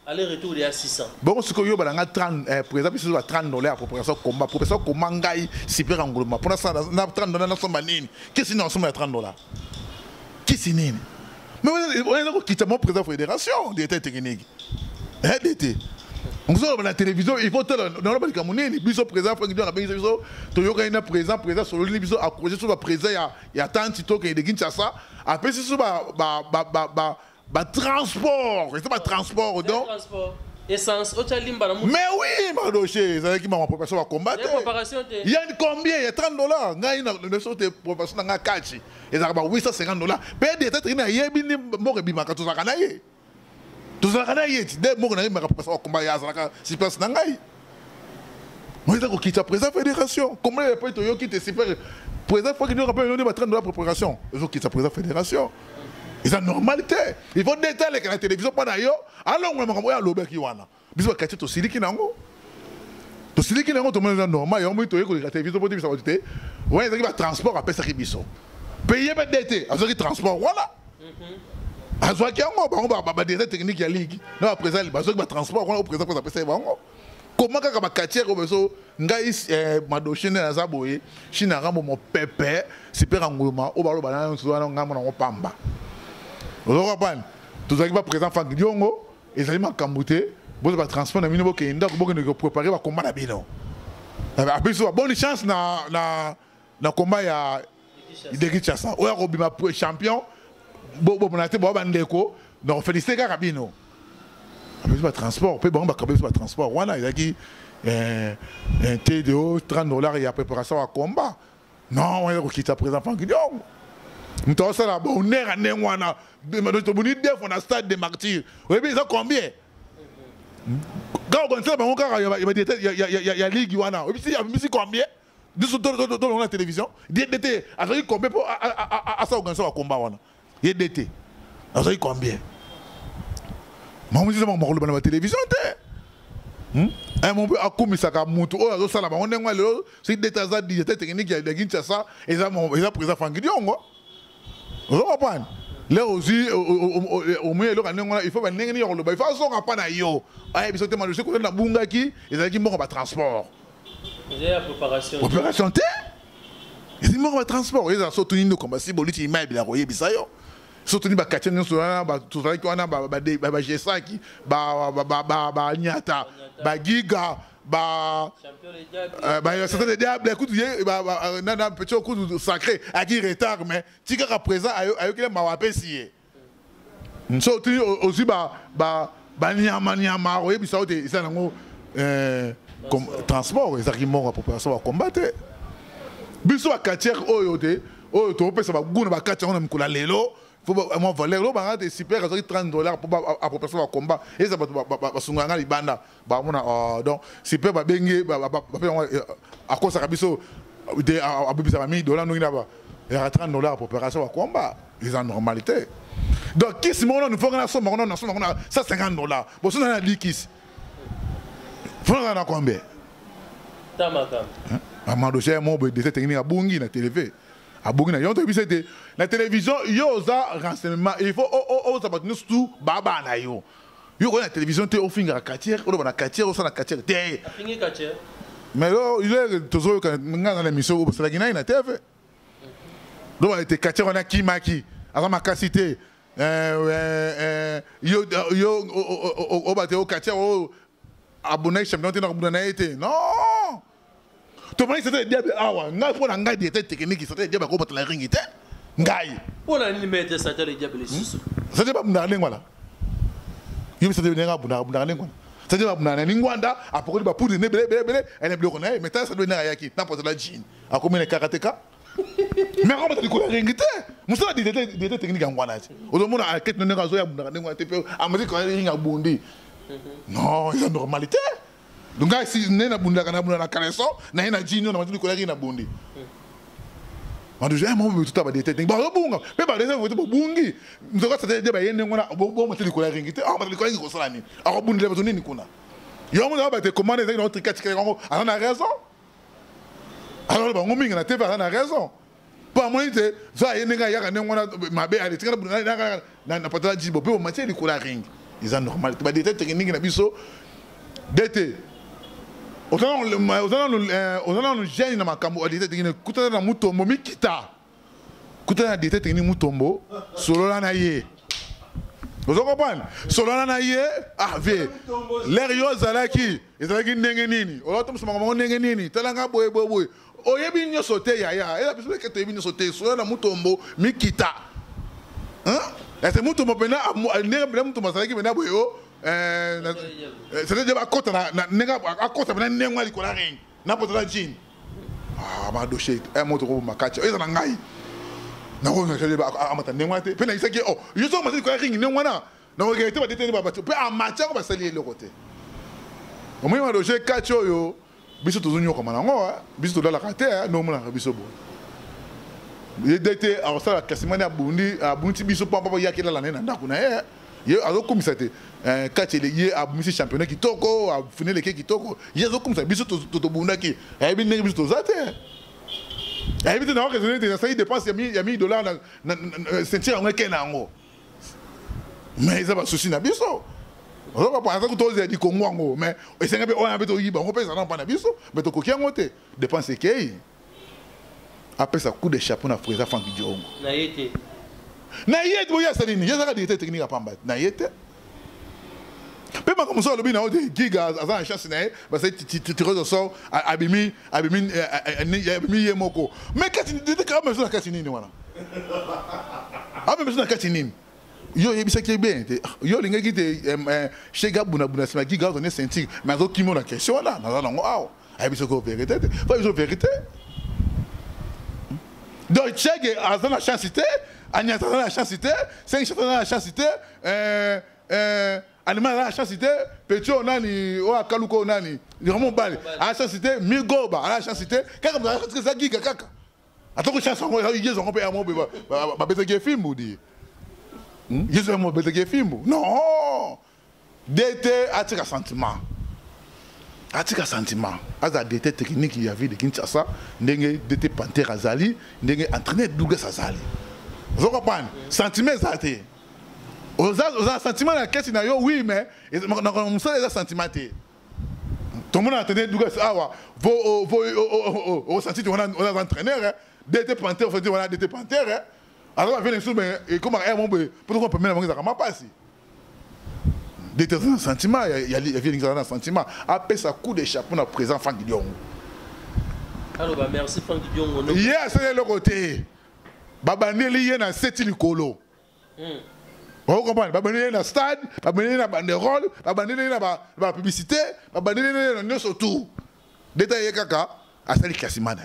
Aller retour de 600. Bon ce que yo ba nga 30 par exemple si $30 à préparation combat préparation comment ngai super engouement. Pour ça na $30 na somba nini. Qu'est-ce que c'est na $30? Qu'est-ce que nini? Mais on est encore quitter mon président fédération d'état technique. D'été. On sort la télévision, il faut dans le Cameroun, biso présent Franck Diongo ben biso to yoka ina présent sur le biso accroché sur le présent il y a tant tito que de Kinshasa après c'est sur transport, c'est pas transport donc transport essence au chalimba na. Mais oui ma dossier, c'est qui m'a préparation à combattre. Il y a combien? Il y a $30. Ngai na ne sorte préparation na kachi. Et ça va $850. Mais des têtes ina yebini mo rebima ka to zakana ye. Tout ça, des mots qu'on a préparation combat ya zalaka si place nangai. Moi je quitte la président fédération. Comment les pas yo quitte super président faut qu'il nous rappelle on est $30 préparation. Ils quitte la président fédération. C'est une normalité. Il faut détailler que la télévision pas d'ailleurs. Alors on va voir l'obé qui wana. Biso ka to siliki nango. To siliki nango to monde normal yo mo to yo la télévision pour dire ça va dire. Ouais, ça qui va transport après ça qui biso. Payer pas d'été, ça qui transport voilà. Azwa ki yango ba des techniques ya ligue na présent bazo ba transport on au présent pour ça bango comment kaka ba katière ko beso ngai madoshine na zaboye china rambo mo pepe super engouement o ba lo bana nso na ngamo na pamba oloka pan tout ça qui va présent Franck Diongo ezali makambuté bozo ba transport na mino boke ndako boke ne préparer ba combat na bino après so bonne chance na combat ya de Kinshasa o ya ko bima champion bon on a été bon bandeko donc féliciter Carabino avec le transport peut bon ba transport voilà il a dit un TDO $30 et à préparation à combat Non, on quitte à présent Franck Dion. Nous avons ça là, on est à Néwana. Nous avons un stade de martyrs. Vous savez, ça combien? Quand on sait, il y a Ligue Wana. Vous savez, combien? Dans la télévision. Il y a combien pour ça organiser un combat? Il y a d'été. Il y a combien? Mais on dit que je suis la télévision. Mon peu à comme ça a monté oh ça là on est moi le c'est des tas de techniques il y a des Kinshasa et ça ils ont présent Franck Dion vous comprenez là aussi au moins il faut venir il faut ça pas na yo ah biso te malheureux ko na bunga ki ezaki moko ba transport j'ai opération te ezaki moko ba transport ils ont soutenu nos combats si boliti mai bila ko yebisa yo surtout ba quartier nous ba tout ça qui on a ba gesa qui ba nyata ba giga ba c'était des diables écoute na petit coup sacré à qui retard mais tika ka présent ayo que ma wape si surtout aussi ba nyama oye bisa o te ça nango comme transport les arguments pour population combattre biso ba quartier oyo te oyo to pesa ba guna ba quartier on amikola lelo faut moi voler là bah des super $30 pour appropriation au combat et ça va sunganga libanda bah on donc super bah bengue bah à cause ça biso de à bibisa $1000 nous là-bas il y a $30 pour opération au combat ils en normalité donc qui si nous faut qu'on somme on a ça $50 bon ça on a dit qui faut on a combien tamaka maman dossier mon de cette technique à bungi na télé à Bourguina, la télévision, il y a renseignement. Il faut ça va nous tout baba na yo. Yo la télévision te offrir à quartier, on va na quartier, on na quartier. Mais là, il est toujours quand dans l'émission c'est la Guinée na TV. Donc on était quartier on a Kimaki, avant ma cité yo au bateau au quartier au abonné champion na abonné été. Non. Tu vois, c'était diable. Ah ouais, n'a pas un gars d'été technique, c'était diable pour battre la ring était. Ngai. Pour la limite, c'était le diable ici. C'était pas bunda lingwala. Il me c'était venir bunda lingwala. C'était pas bunda lingwanda, après il va pour ne bele, elle est bloquée, mais ça doit venir à yaki, n'importe la jean. À combien les karatéka? Mais comment tu connais ring était? Moussa dit d'été technique en wana. Au monde à quête ne pas zoya bunda lingwala, tu peux à me dire quand ring a bondi. Non, c'est une normalité. Donc si nena bunda kana bunda na kareso na ina jino na matuli kolari na bundi on dit moi tout aba des techniques ba bunga pe ba des vote bungi nzoka tete de ba yene ngona bo matuli kolari ngite ah matuli kolari ko sala ni a bundi le batoni ni kuna yo mo ba te commander avec notre catch on a raison alors ba ngomi na te ba na raison pas moi te za yene nga yaka ngona mabe ali tika bunda na patala jibo pe matuli kolari ils ont normal ba des techniques na biso d'été on a gêné dans ma cambo d'été technique kuta na mutombo mikita kuta na d'été technique mutombo solo la naie vous comprenez solo la naie ah ve l'air yo zalaki ezalaki ndenge nini oloto msoma ngo ndenge nini talanga boye oyebi nyo sauter ya ela biso ke tebi nyo sauter solo na mutombo mikita hein c'est mutombo pena ndenge mutombo zalaki pena boye c'est-à-dire à côté à côté na nengo ali kola ring na poto la jean ah ma dossier un moto ko makacha eza na ngai na ko na tele ba amata nengo te pe na isaki oh yo so ma te kola ring nengo na ko ke te ba te ba pe a macha ko ba sali le côté o mo ma dossier kacho yo biso to zunyo ko manango biso to la kate no mo na biso bo d'été alors ça la classement na bundi biso papa yakela la nena ndako na ye azokumisa te kati ye abumisi championnat kitoko afinele ke kitoko ye azokumisa biso to bundaki ebi ndenge biso tozate ebi te na raisonner te ça dépense ya $1000 na sentir en ke nango mais ça va souci na biso on va pas ça to di Congo ngo mais esenga be on a beto yiba on pesa na pa na biso beto ko kiango te dépense ke après ça coup de chapeau na frère Franck Dion na yete na yete boya salini ya zaka d'été technique à pamba na yete pe ma comme ça le bina de giga azan chance na ba c'est tu ressort abimi yemoko mais quand tu dis que même ça quand nini wana ah même ça quand nini yo yebisa ki bien yo linga ki te chega buna sima giga on est sentir mais zo kimo la question là na non ah ayebisa ko vérité pas besoin vérité Donc, Tchèque a la chance, Agnès a la chance, Saint a la chance, Allemand a la chance, Petit Onani, Oa Kaluko Onani, Ramon Bale, a la chance, Migoba, a la chance, Kaka, ça giga, Kaka. Attends que chance, ils ont payé à mon bébé, bébé film, ou dit. Ils ont bébé film. Non! D'été, attire un sentiment. Attire un sentiment. Aza d'été technique, il y avait de Kinshasa, n'engé d'été Panther Azali, n'engé entraîné Douglas Azali. Vous comprenez? Sentiment, ça a été. Aux sentiments, la question, oui, mais on sait les sentiments. Tout le monde a entraîné Douglas. Ah, vos sentiments, on a entraîné, d'été Panther, on a d'été Panther. Alors, on va venir mais comment on peut mettre les passer. D'été dans le sentiment, il y a dans le sentiment. Après, ça coup de chapeau dans présent Franck Diongo. Alors, merci Franck Diongo. Hier, c'est le côté. Babandeli est dans 7 Licolo. Vous comprenez? Babandeli est dans le stade, Babandeli est dans la banderole, Babandeli est dans la publicité, Babandeli est dans le surtout. Détail kaka, à celle qui a simana.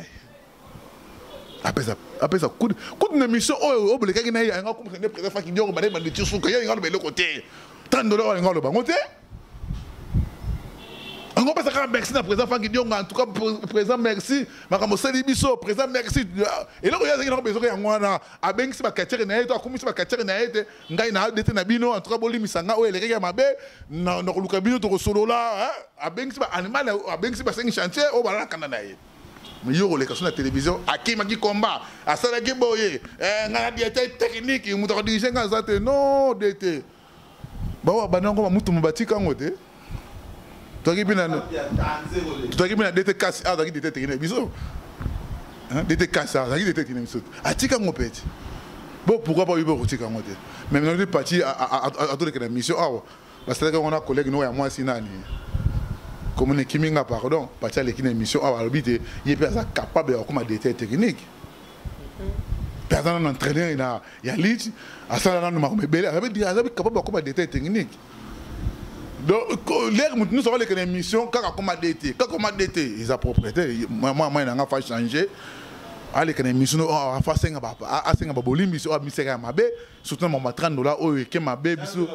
Après ça, coup de mission, oh, le gars qui n'a pas compris le président Franck Diongo, il m'a dit que il y a un autre côté. $30 en le bangote. On va passer à merci à président Franck Diongo, en tout cas président merci, Makamo Sali Bisso, président merci. Et là il y a besoin de ngwana abengi si ba kachere na yeto akumisi ba kachere na yete ngai na dete na bino en tout cas boli misanga o eleke ya mabe na koluka bino to solola abengi si ba animal abengi si ba sengi chantier o bala kana na ye. Mais yo le sur la télévision akima ki combat asala ki boye ngana diete technique muto dirige ngazate non dete. Bah banango ba mutu mubatika ngote. Tu as dit que tu as dit que biso. Hein, des cassas, ça dit que tu biso. Atika ngopeti. Bon, pourquoi pas uber atika ngote. Même dans les parties à toutes les missions parce que on a collègue nous et moi sinani. Comme on est kiminga pardon, partie à l'équipe d'émission albité, il est pas capable de comme détail technique. Personne entraîneur il y a lit à ça là nous m'a belé, avec dire capable comme détail technique. Donc, l'air, nous avons les émissions, quand on a d'été, ils ont propriété. Moi, il n'a pas changé. Les émissions, on a fait un peu de mission, surtout $30, qui m'a bé, biso,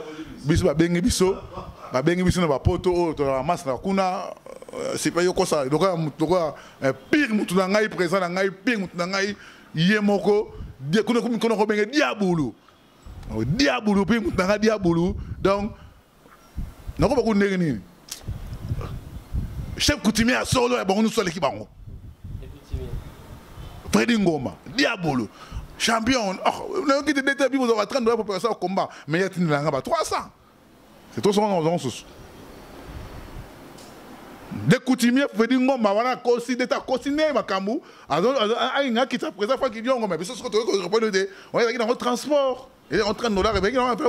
bengi biso, na poto, la masse na kuna, c'est pas yo ça. Donc, pire, mutu na ngai présent na ngai, pire mutu na ngai, yemoko, kuna ko bengi diabulu. Diabulu, pire mutu na ngai diabulu. Donc, non, pas beaucoup de chef coutumier à solo et bon nous sommes l'équipe bango. Freddy Ngoma, Diabolo, champion. Oh, on a quitté des tables, vous avez 30 $ pour passer au combat, mais il y a une langue à 300. C'est tout ça on sous. Des coutumiers Freddy Ngoma, voilà, aussi d'état cosiné makambu. Alors, il y a qui t'a présent fois qui dit Ngoma, mais c'est ce que tu veux on est dans le transport. Et en $30,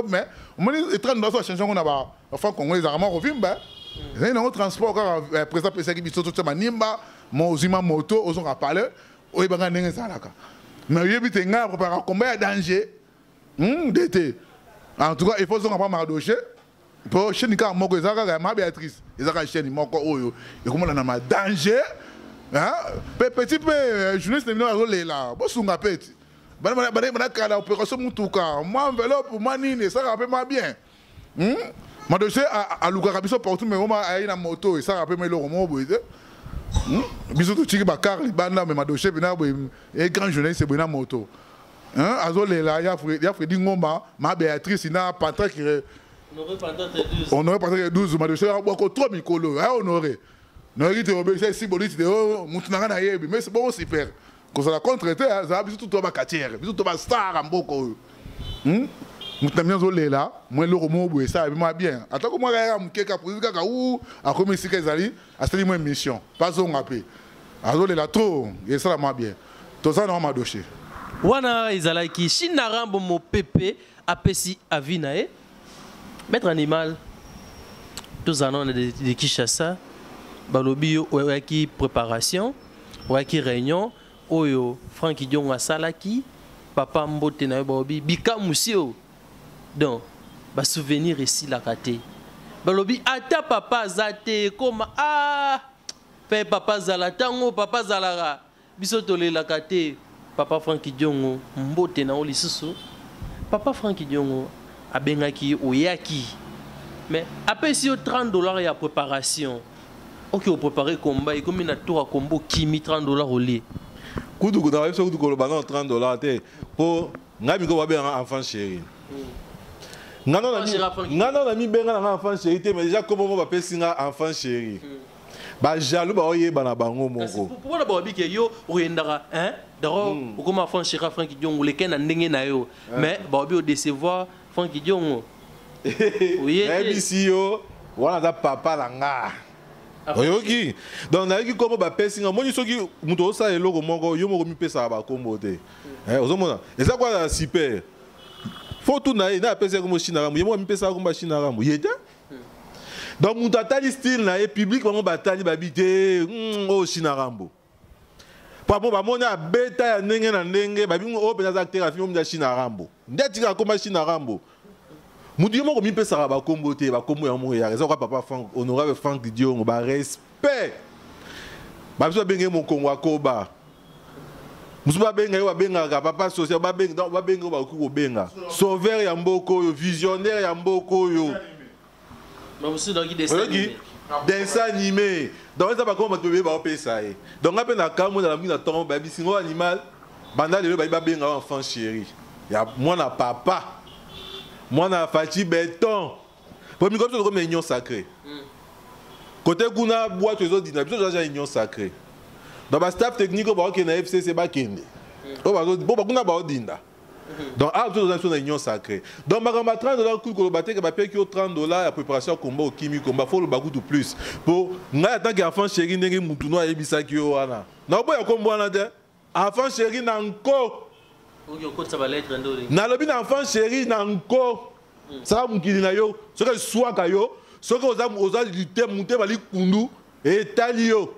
mais on dit 30 $, ça change on a pas. Enfin, Congolais les Arabes reviennent ben. Ils ont un transport quand président PC qui biso tout manimba, mon zima moto, aux on a parlé, au ibanga n'engé ça là. Mais il y a bien nga préparer combat danger. D'été. En tout cas, il faut qu'on pas mardocher. Pour chez ka moko ezaka ma Béatrice, ezaka chez moko oyo. Et comment on a danger? Hein? Petit peu journaliste n'est pas là. Bo sunga petit. Bana opération mutuka moi enveloppe moi nini ça rappelle moi bien ma dossier à Lugara biso partout mais moi ayi na moto et ça rappelle moi le romo boise biso to tiki bakar libanda mais ma dossier bina et grand journaliste c'est bina moto hein azole là ya Freddy Ngoma ma Béatrice na Patrick honoré Patrick 12 ma dossier beaucoup trop mikolo hein honoré non il te obéissait si bonite de mutunanga na yebi mais c'est bon super. Quand ça la contre-traité, ça a besoin de tout le quartier, besoin de tout le star en beaucoup. Nous sommes là, moi le roman et ça va bien. Attends que moi je suis pour dire ou à comme si qu'ils allaient à cette mission. Pas on appelle. Alors là trop et ça va bien. Tout ça non m'a doché. Wana izalaki shinarambo mo pepe apesi avinae. Maître animal. Tous en on de Kinshasa. Balobi oyaki préparation, oyaki réunion. Oyo Franck Diongo asalaki papa mbote na bobi bika musio donc ba souvenir ici la kate balobi ata papa zate comme pe papa zala tango papa zalara biso tole la kate Papa Frankie Diongo mbote na olisusu. Papa Frankie Diongo abengaki oyaki. Mais après si $30 ya préparation. OK, au préparer combat et comme na tour à combo kimi $30 au lit. Kudu kuna webso kudu ko bana $30 te po ngami ko babe enfant chéri. Ngana na mi benga na enfant chéri te mais déjà comment on va pesi nga enfant chéri. Ba jaloux ba oye bana bango moko. Pour na ba biki yo oyendaka hein d'abord comme enfant chéri Frankie Diongo le ken na ndenge na yo mais ba obi o décevoir Frankie Diongo. Oui. ABC yo wana za papa la nga. Oyoki donc na yiki comme ba pesi nga moni soki muto osa eloko moko yo moko mi pesa ba kombo te. Ozomona eza kwa la super. Faut tout na pesa comme Chinarambo yo mi pesa comme Chinarambo yeta. Donc mon tata style na et public vraiment batali babité oh Chinarambo. Pas bon ba mona beta ya ndenge na ndenge babi o pesa acteur a film de Chinarambo. Ndeti ka comme Chinarambo. Mutu mo mi pesa ba kombo te ba kombo ya mo ya raison quoi papa Frank honorable Frank Diongo ba respect. Ba biso benge mon Kongo akoba. Musu ba benga yo ba benga ka papa social ba benga ba benga ba ku benga. Sauveur ya mboko yo visionnaire ya mboko yo. Mais aussi dans qui dessin animé. Donc ça va comment tu veux ba pesa e. Donc après na kamo na la tombe ba bisingo animal banda le ba benga enfant chéri. Ya moi na papa. Moi na Fati béton. Pour mi comme ça comme union sacrée. Côté kuna boîte les autres dynamiques déjà union sacrée. Dans ba staff technique ba OK na FCC ba kende. Bon ba kuna ba odinda. Donc à tout dans une union sacrée. Donc ma $30 coût ko baté que ba paye $30 la préparation combat au kimi combat faut le bagu de plus. Pour nga tant qu'enfant chéri ndenge mutu no ayebisa ki yo wana. Na boya combat wana de enfant chéri na nko. Na lobi na enfant chéri na nko. Ça va mukili na yo. Ce que soit ka yo, ce que oza lutter monter bali kundu et tali yo.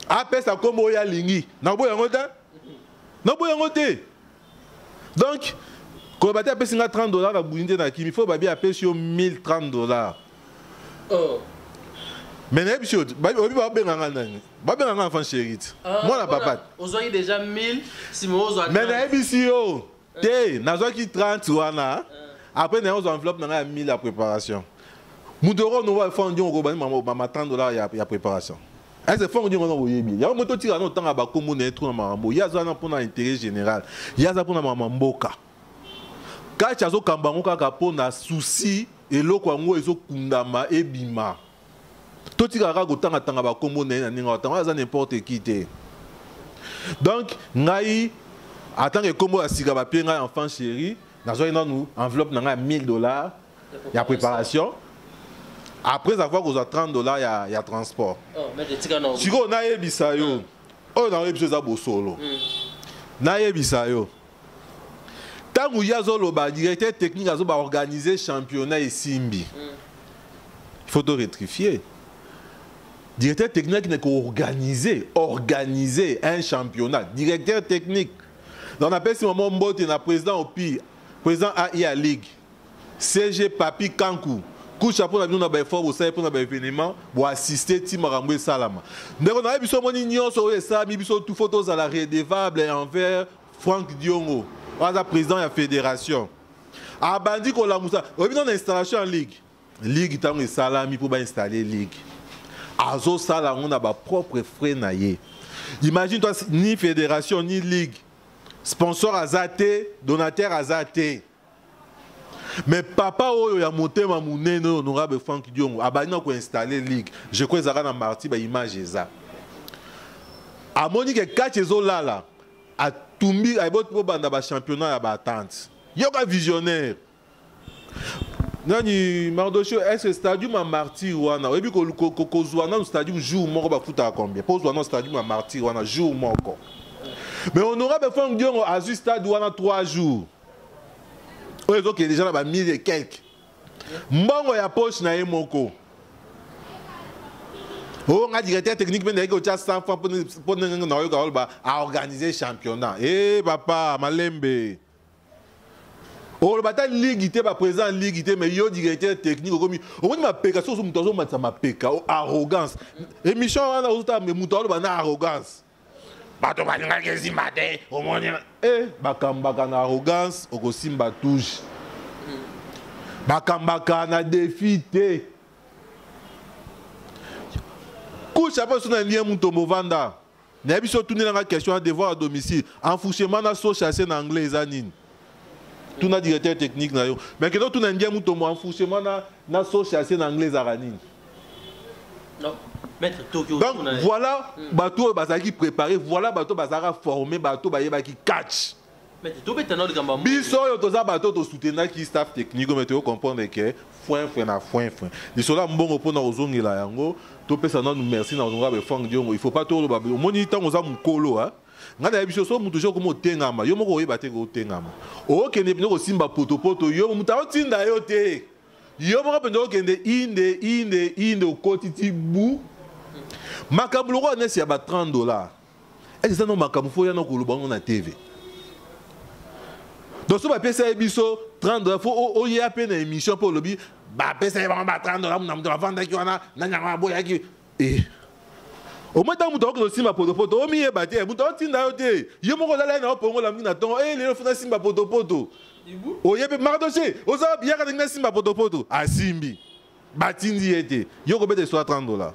Après ça comme oya lingi. Na boya ngote? Na boya ngote. Donc, quand on a payé $30 à Bounité, il faut payer $1,030. Oh. Mais il y a un enfant chéri. Moi, la papa. Vous avez déjà 1000, si vous avez. Mais il y a 30 après, il y a une enveloppe dans 1000 la préparation. Nous devons faire $30 la préparation. Est-ce que il y a un moto qui a un temps à Bakomo, il y a un pour l'intérêt général, il y a un pour la Mboka. Quand il y a un Kambango qui a un souci, et l'eau qui a un et bima. Tout ce qui a un temps à Bakomo, il y a n'importe qui. Donc, en tant que Kombo à Sigabapé, enfant chéri, nous avons une enveloppe de $1,000, il y a préparation. Après avoir que $30, il y a transport. Si on a un bisayo, on a un bisayo solo. Na bisayo. Tant que y a un directeur technique qui a organisé championnat et Simbi, il faut te rectifier. Directeur technique qui n'a organiser un championnat. Directeur technique. On appelle ce moment Mbote, le président au pire, président AIA Ligue, CG Papi Kankou. Chapeau na bino na ba effort pour na ba événement pour assister Tim Rambo Salama. Ndeko na biso moni nyonso esa mi biso tout photos à la redevable envers Frank Diongo, le président de la fédération. A bandi ko la musa, obi na installation en ligue. Ligue tango salami pour ba installer ligue. Azo sala on a ba propre frais na ye. Imagine toi ni fédération ni ligue. Sponsor azate, donateur azate. Mais papa oyo ya motema munene honorable Frank Diongo abana ko installer ligue. Je crois ezaka na marti ba image eza. Amoni ke kachezo lala atumbi aibot po banda ba championnat ya ba attente. Yoka visionnaire. Nani Mardocho est ce stadium à martyr wana oyebi ko zwana no stadium jour moko ba futa combien? Pose wana stadium à martyr wana jour moko. Mais honorable Frank Diongo a juste stade wana 3 jours. Les autres qui déjà là 1000 et quelques. Mbongo ya poche na emoko. Oh, on a directeur technique mais il y a 100 francs pour organiser championnat. Eh papa Malembe. Oh le bataille ligue était pas présent ligue était mais yo directeur technique comme on m'a péka sur son mutozo m'a péka arrogance. Émission on a autant mais mutozo ba na arrogance. bato balingaki simba te omoni bakambaka na arrogance okosimba touche bakambaka na défi te couche après son lien mutombo vanda na biso tourner la question à devoir à domicile enfourchement na so chasser en anglais zanine tout na directeur technique na yo mais que tout na lien mutombo enfourchement na so chasser en anglais aranine non maître Tokyo donc voilà bateau bazaki préparé voilà bateau bazara formé bateau bayeba qui catch maître to betana de gamba biso yo toza bateau to soutenir qui staff technique mais tu comprendre que foin les soldats mbongo pona ozongela yango to pesa na nous merci na ozonga be fang diongo il faut pas to ba moni tant oza mukolo hein ngana ya biso so mutu jo komo tengama yo moko oyeba te ko tengama o kende bino ko simba poto yo mutu otinda yo te yo moko pendo kende inde o kotiti bu makambo ko nesi ya ba $30 et ça non makambo fo ya na ko lubango na TV donc so ba pesa ya biso $30 faut o ya pe na émission pour lobby ba pesa ya ba $30 mu na mu vanda ki wana na nyanga boya ki au moins mutu ko simba poto o mi e ba te mutu otinda yo te yo moko la na pongo la mi na tongo le funa simba poto o ye pe mardoché o za bien ka na simba poto asimbi batindi ete yo ko bete soit $30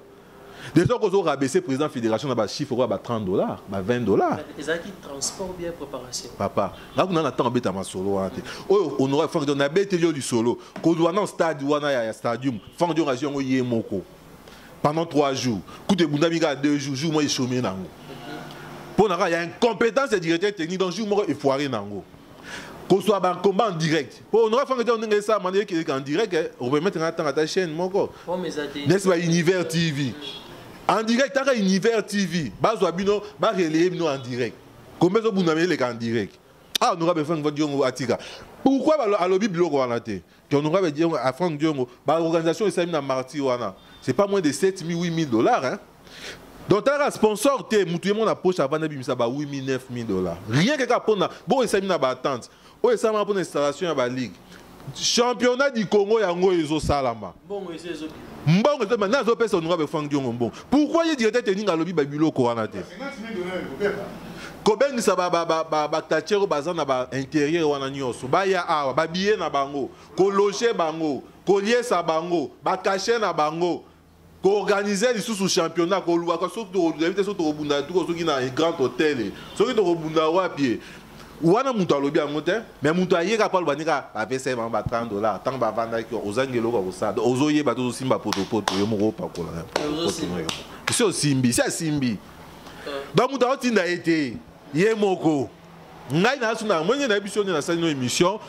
déjà qu'on a rabaissé président fédération na chiffre quoi $30 $20 ezaki transport bien préparation papa là on a temps beta ma solo ante on aurait fait on a bêté du solo ko doit dans stade wana ya stadium fang de ration o yemoko pendant 3 jours coup de bundamiga 2 jours moi il chômé nango pour na il y a incompétence de directeur technique dans jour moi il foiré nango qu'on soit en combat en direct pour on aurait fait on ngi ça manier qui en direct on peut mettre en temps à ta chaîne moko n'est-ce pas Univers TV en direct, tu as Univers TV. Bazo abino, ba relayer bino en direct. Combien de buna mele en direct? Ah, on aura besoin de dire atika. Pourquoi à lobby biloko wana te? On aura dire à Franck Diongo, ba organisation esa na marti wana. C'est pas moins de $7,000 $8,000 hein. Donc tu as un sponsor te mutu mon approche avant na bimisa ba $8,000 $9,000. Rien que ka pona, bon esa na ba attente. O esa ma pour installation ya ba ligue. Championnat du Congo yango ezo salama. Bongo ezo mbongo te maintenant zo pesa on va faire diongo mbongo. Pourquoi il directeur technique à lobby ba biloko wana te? Kobengi sa ba tachero bazana ba intérieur wana nyoso. Ba ya awa ba billet na bango, ko loger bango, ko liesa bango, ba cacher na bango. Ko organiser les sous championnat ko luwa ko surtout inviter surtout bunda tout ko na un grand hôtel. Soki to bunda wapi. Wana mutu alobi yango te mais mutu ayeka pa lobanika apesa ba $30 tant ba vanda ki ozangelo ko osada ozoyeba to simba poto yo moko pakola c'est osimbi c'est simbi donc mutu otinda ete ye moko ngai na suna mwenye na biso na sali no émission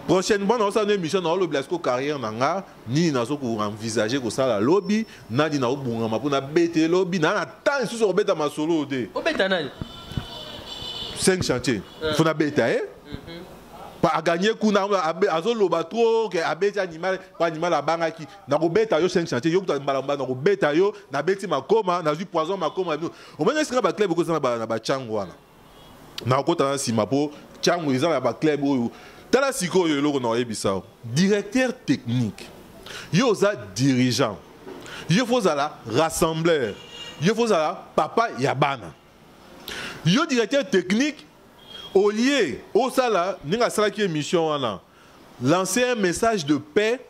prochainement na sali no émission na lo blasco carrière nanga ni na so ko envisager ko sala lobby na di na obunga mapona bete lobby na temps sous obeta masolo te obeta nani 5 chantiers. Il faut bêta pas gagner kuna azoloba trop que abeti animal pas animal la bangaki na ko beta yo 5 chantiers yo malamba na ko beta yo na beti makoma na ju poison makoma au moins est-ce que ba club ko na ba chango wana na ko tana sima po chango ils ont ba club oyo tala siko yo loko na yebisa directeur technique yo za dirigeant yo faut la rassembleur yo faut la papa yabana yo directeur technique au lieu au sala ninga sala qui émission wana lancer un message de paix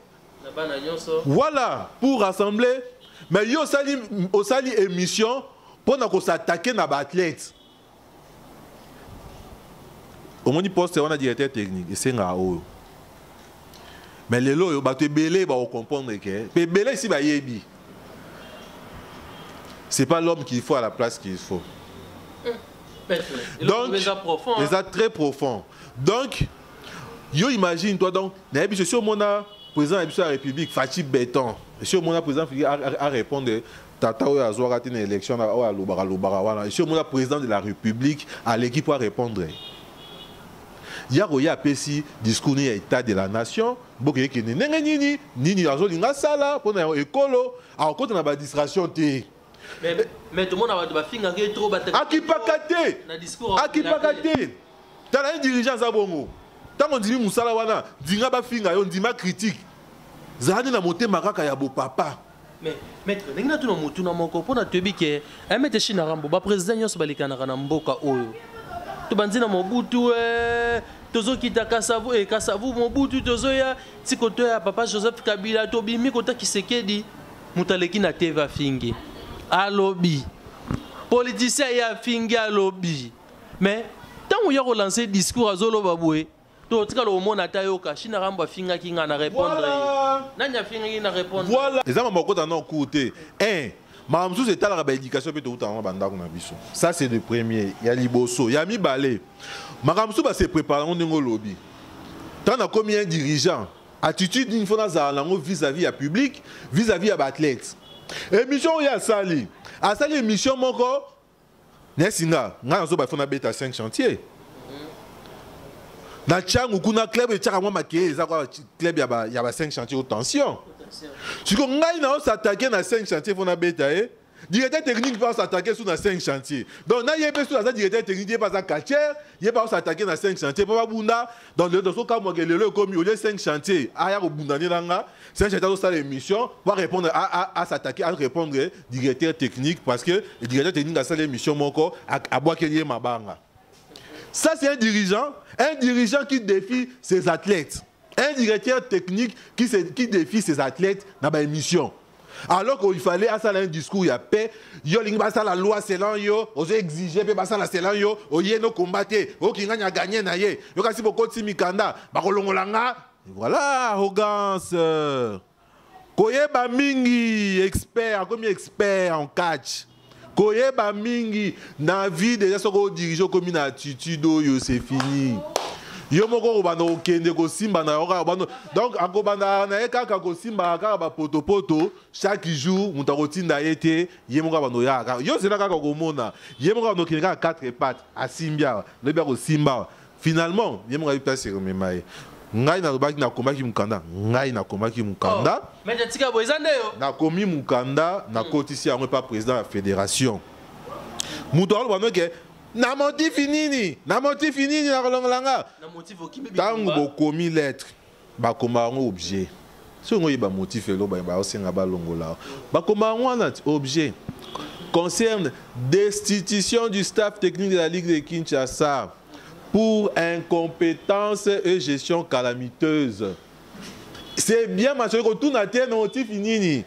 voilà pour rassembler mais yo sali émission pour na ko s'attaquer na ba athlète au moins poste wana directeur technique et c'est nga o mais les loyo ba te belé ba comprendre que pe belé ici ba yebi c'est pas l'homme qu'il faut à la place qu'il faut. Donc, c'est très profond. Donc, yo imagine toi donc, je suis au président de la République, Fatih Béton. Je suis au président à répondre. Tata ou Azora une élection à Lubara. Je suis au président de la République à l'équipe à répondre. Il y a un petit discours à l'état de la nation. Beaucoup de gens ni azolinga sala pour na écolo. À côté na ba distraction té. Mais tout le monde a des filles qui sont trop battues. Akipakate. Tu as un dirigeant Zabongo. Tant qu'on dit Moussala wana, dinga ba finga yo ndima critique. Zahani na moté maraka ya bo papa. Mais maître, ndenge na tuna mutu na moko pona toyebi ke maître China Rambo ba président nyonso balikanaka na mboka oyo. To banzina Mobutu tozo kita Kasavu Mobutu tozo ya tikoto ya papa Joseph Kabila to bimi kota Kisekedi mutaleki na TV fingi. Alobi. Politicien ya fingi alobi. Mais tant on y a relancé discours à Zolo Baboué, to tika lo mona tayoka China Rambo finga kinga na répondre. Nanya finga na répondre. Voilà. Les hommes beaucoup dans nos côtés. Mamzou c'est à la éducation peut tout en banda na biso. Ça c'est le premier. Il y a Liboso, il y a mi balé. Mamzou va se préparer on ngo lobby. Tant na combien dirigeants attitude d'une fois dans vis-à-vis à public, vis-à-vis à athlète. Émission il y a sali. À sali émission moko Nesinga, nga zo ba fona beta 5 chantiers. Na changu kuna club et chaka moi maké za kwa club ya ba 5 chantiers haute tension. Si on a s'attaquer à 5 chantiers, on a bêta, directeur technique va s'attaquer sur 5 chantiers. Donc, il y a un directeur technique qui est pas à 4 il va s'attaquer à 5 chantiers. Dans ce cas, moi, le comme il y a 5 chantiers, il y a 5 chantiers dans l'émission, va répondre à s'attaquer, à répondre directeur technique, parce que le directeur technique a sa l'émission, à boire qu'il y ait ma banga. Ça, c'est un dirigeant qui défie ses athlètes. Un directeur technique qui défie ses athlètes dans l'émission. Alors qu'il fallait avoir un discours, il y a paix, il y a la loi, c'est là, il y a exigé, il y a la loi, il y a combattre, il y a gagné, il y a beaucoup de Mikanda, voilà, arrogance. Koyeba mingi, expert, comme expert en catch. Koyeba mingi, dans la vie, déjà, ce qu'on dirige comme une attitude, c'est fini. Yo moko bano kende ko simba na yoka bano donc akobanda na ekaka ko simba kaka ba poto chaque jour mutako tinda yete ye moko bano yaka yo zela kaka ko mona ye moko bano kende kaka 4 pattes asimbia le bia ko simba finalement ye moko yipta se rememaye ngai na lobaki na komaki mukanda ngai na komaki mukanda mais tika boizande yo na komi mukanda na kotisi yango pas président de la fédération mutalo bano ke na motif finini na kolongolanga na motif okimbi tango bokomi lettre bakoma ngo objet songo yeba motif elo ba osenga balongola bakoma ngo objet concerne destitution du staff technique de la Ligue de Kinshasa pour incompétence et gestion calamiteuse. C'est bien monsieur que tout na té motif finini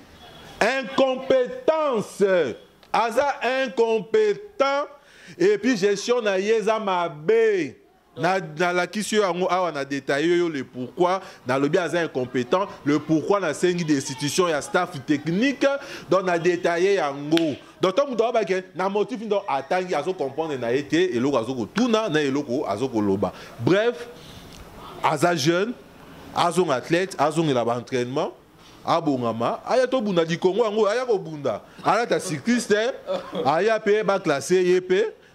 incompétence asa incompétent. Et puis gestion na yeza mabe na la question awa na détaillé le pourquoi na le bien incompétent le pourquoi na sengi destitution ya staff technique donc na détaillé yango donc tout mundo ba ke na motif donc atangi azo comprendre na été et loko azo ko tuna na eloko azo ko loba bref aza jeune azo athlète azo na ba entraînement abongama aya to bunda di Congo yango aya ko bunda ala ta cycliste aya pe ba classé yep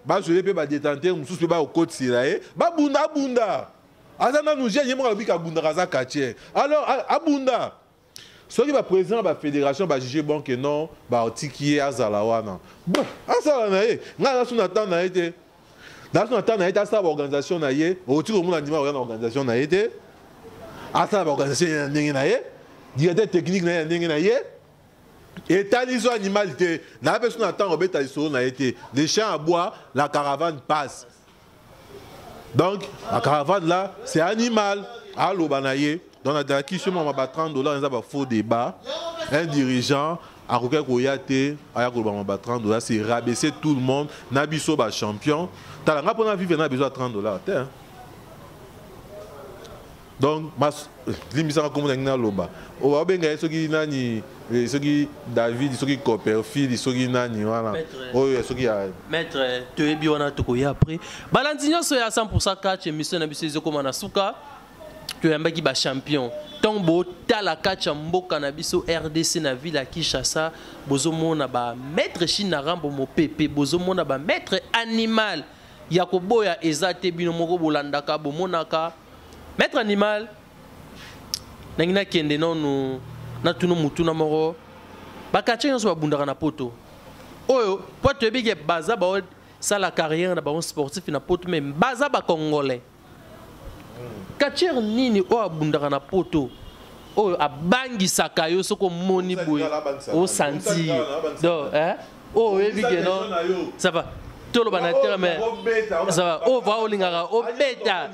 ba je peux pas détenter mususu pe ba au côté siraé ba bunda azana nous j'ai yemo ka bunda kaza quartier alors abunda soki ba président ba fédération ba juger bon que non ba otiki azala wana bon azala na ye nga suna tana été dans son temps na été sa organisation na ye otiki mo na ndima organisation na été asa ba organisation na ye directeur technique na ndenge na ye état des animalités na besoin d'attendre beta iso na été les champs à bois la caravane passe donc la caravane là c'est animal à l'obanaye dans la question on va $30 on va faux débat un dirigeant a koka koyate aya ko ba $30 c'est rabaisser tout le monde na biso ba champion talanga pona vivre na besoin $30 hein. Donc limisa comme na loba o ba benga soki nani soki David soki Copperfield soki nani voilà o soki maître toyebi wana tokoya après balandinyo so ya 100% catch émission na biso ezoko na suka toyambaki ba champion tombo tala catch mboka na biso RDC na ville ya Kinshasa bozomona ba maître China Rambo mopepe bozomona ba maître animal ya koboya ezate bino moko bolandaka bomonaka maître animal nangina kende nonu na tuno mutuna moko bakache nyonso babundaka na poto oyo poto ebike baza ba sala carrière na ba sportif na poto mais baza ba congolais kacher nini o abundaka na poto oyo abangisaka yo soko moni boye o senti donc oh yebi que non ça va tout le banateur mais ça va oh va olingaka o beta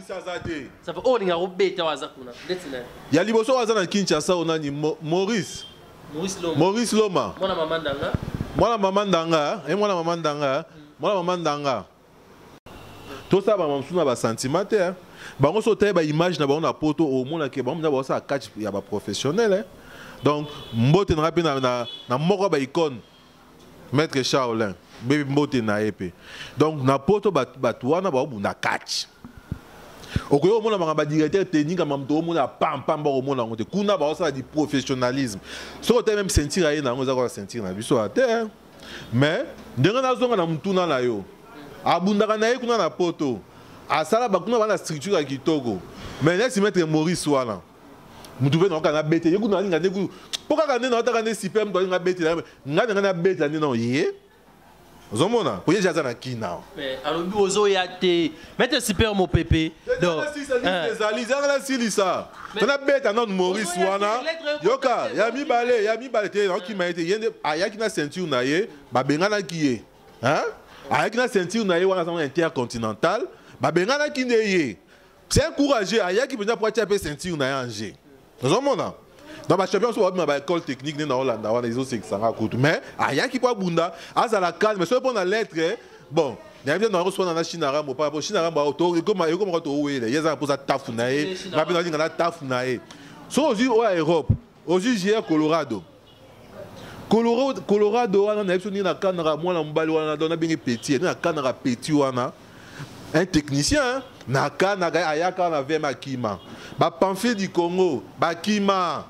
ça va olingaka o beta wazakuna ndetina ya liboso wazana Kinshasa onani Maurice Loma mwana mama ndanga mwana mama ndanga tout ça ba mamsuna ba sentiment te bango so te ba image na bango na poto au mona ke bango na ba sa catch ya ba professionnel donc mbote na rapi na moko ba icône maître Shaolin bébé mbote na épée donc na poto ba wana ba bunda catch okoyo mona ba directeur technique mamto mona pam ba mona ngote kuna ba sa di professionnalisme so te même sentir aye na ngoza ko sentir na biso ate mais ndenge na zonga na mutuna na yo abundaka na ye kuna na poto asala bakuna bana structure ya kitoko mais nesi maître Maurice wana mutu pe na kana bete yeku na linga neku poka kana na otaka ne super mto linga bete ngana na bete na no ye ozomona po ye jaza na kina mais alobi ozo ya te maître super mo pepe donc zala silisa tana bete na Maurice wana yoka ya mibale te oki maite yende ayaki na ceinture na ye babengana ki ye hein ayaki na ceinture na ye wana sama intercontinental babengana ki ne ye c'est encouragé ayaki penza pour acheter ceinture na ye Angers ozomona dans ba champion so ba école technique na Hollande wana izo 500 kutu mais ayaki kwa bunda azala calme mais so pour na lettre bon na bien na reçoit na Chine Rambo par rapport Chine Rambo auto comme to wele yeza pour ça tafu na ye ngapi na linga tafu na ye so ozi o Europe ozi JR Colorado wana na episode na kanara mwana mbali wana dona bingi petit na kanara petit wana un technicien na kanara ayaka na vema kima ba pamphlet du Congo ba kima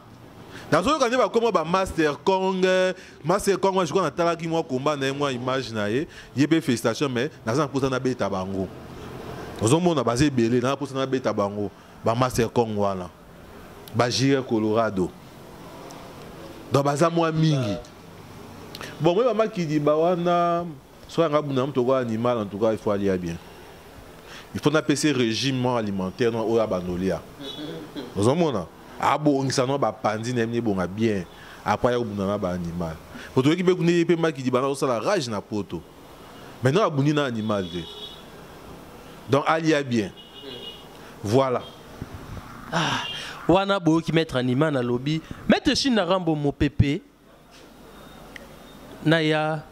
na zo ka ne ba komo ba Master Kong je crois na talaki moi combat na moi image na ye yebe félicitations mais na za pour na beta bango ozomona bazé belé na pour na beta bango ba Master Kong wana ba JR Colorado dans baza moi mingi bon moi maman qui dit ba wana soit ngabuna mtoko animal en tout cas il faut aller bien il faut appeler ce régime alimentaire non oya banolia ozomona abo ngisano ba pandi nemni bonga bien après obuna ba animal poto ki be kuni pe ma qui dit ba na sala rage na poto maintenant abuni na animal de donc aller bien voilà wana bo ki mettre animal na lobby mettre Chine Rambo mo pepe na ya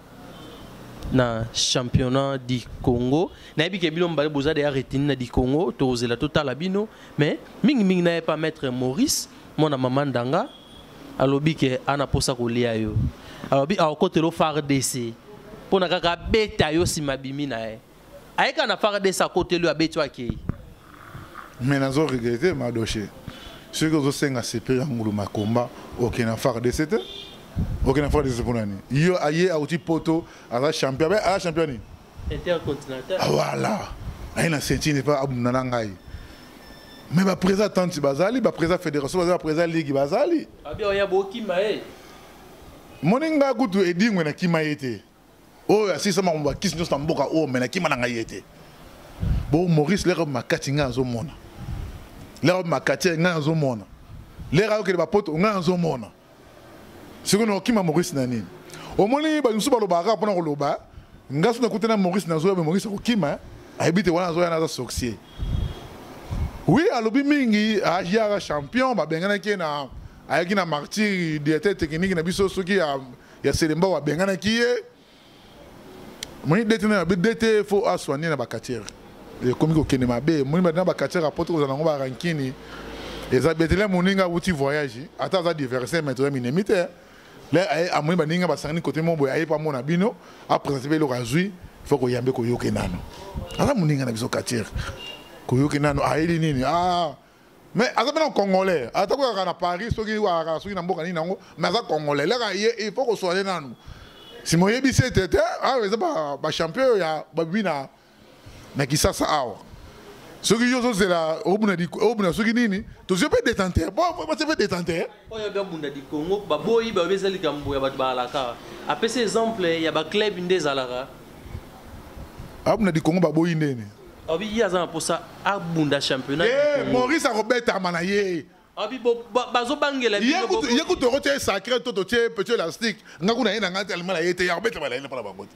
na championnat du Congo na yebi ke bilo mbale boza de arrêter na du Congo tozela total abino mais mingi na pas mettre Maurice mona mama ndanga alobi ke ana posa kolia yo alobi a côté lo FARDC pona kaka beta yo si mabimi na e ayeka na FARDC à côté lui abeto akei mais nazo regretter ma dossier ce que zo senga CP ya ngulu makomba OK na FARDC te OK na FARDC pour nani yo aye a outil poto à la champion intercontinental voilà ay na ceinture n'est pas abunana ngai mais ba président tanti bazali ba président fédération ba président ligue bazali abi oya boki mae moninga kutu edingwe na kimayete oh asisa ma kisi nyo stamboka oh mais na kimana ngai ete bon Maurice lero makati nga zo mona lero makati nga zo mona lero ke ba poto nga zo mona sikono kima Maurice na nini omoni ba yusu ba lobaka pona ko loba nga suna kutena Maurice na zo be Maurice ko kima ayibite wana zo yana za sorcier oui alobi mingi ajara champion ba bengana ke na ayaki na martyr directeur technique na biso soki ya Selemba wa bengana kiye moni detena be dete fo aswani na bakatiere et comme ko kene mabe moni ba na bakatiere apotre ko zanango ba rankini eza betele moninga wuti voyage ata za diverser maintenant minemite là amoni ba ninga ba sangani côté mombo aye pa mona bino a présenter le razui faut ko yambe ko yoke nano ala moninga na biso katiere ko yoke nano aye nini mais azabena congolais atakoka na Paris soki wa soki na mboka nini nango mais aza congolais là il faut ko soigner nano si moyebi c'était eza ba champion ya babina na kisasa awa soki yo zozela obuna soki nini tozo pe détenteur bon va se faire détenteur oyo ba bunda di Congo ba boyi ba bezali kambo ya ba alaka apese exemple ya ba club ndezalaka abuna di Congo ba boyi ndene obi yaza pour ça abunda championnat Maurice a Robert Amanaye Abi bazo bangela. Yécoute rotier sacré toto petit élastique. Ngakuna ina ngati alimala yete ya beta bala ina pala bangote.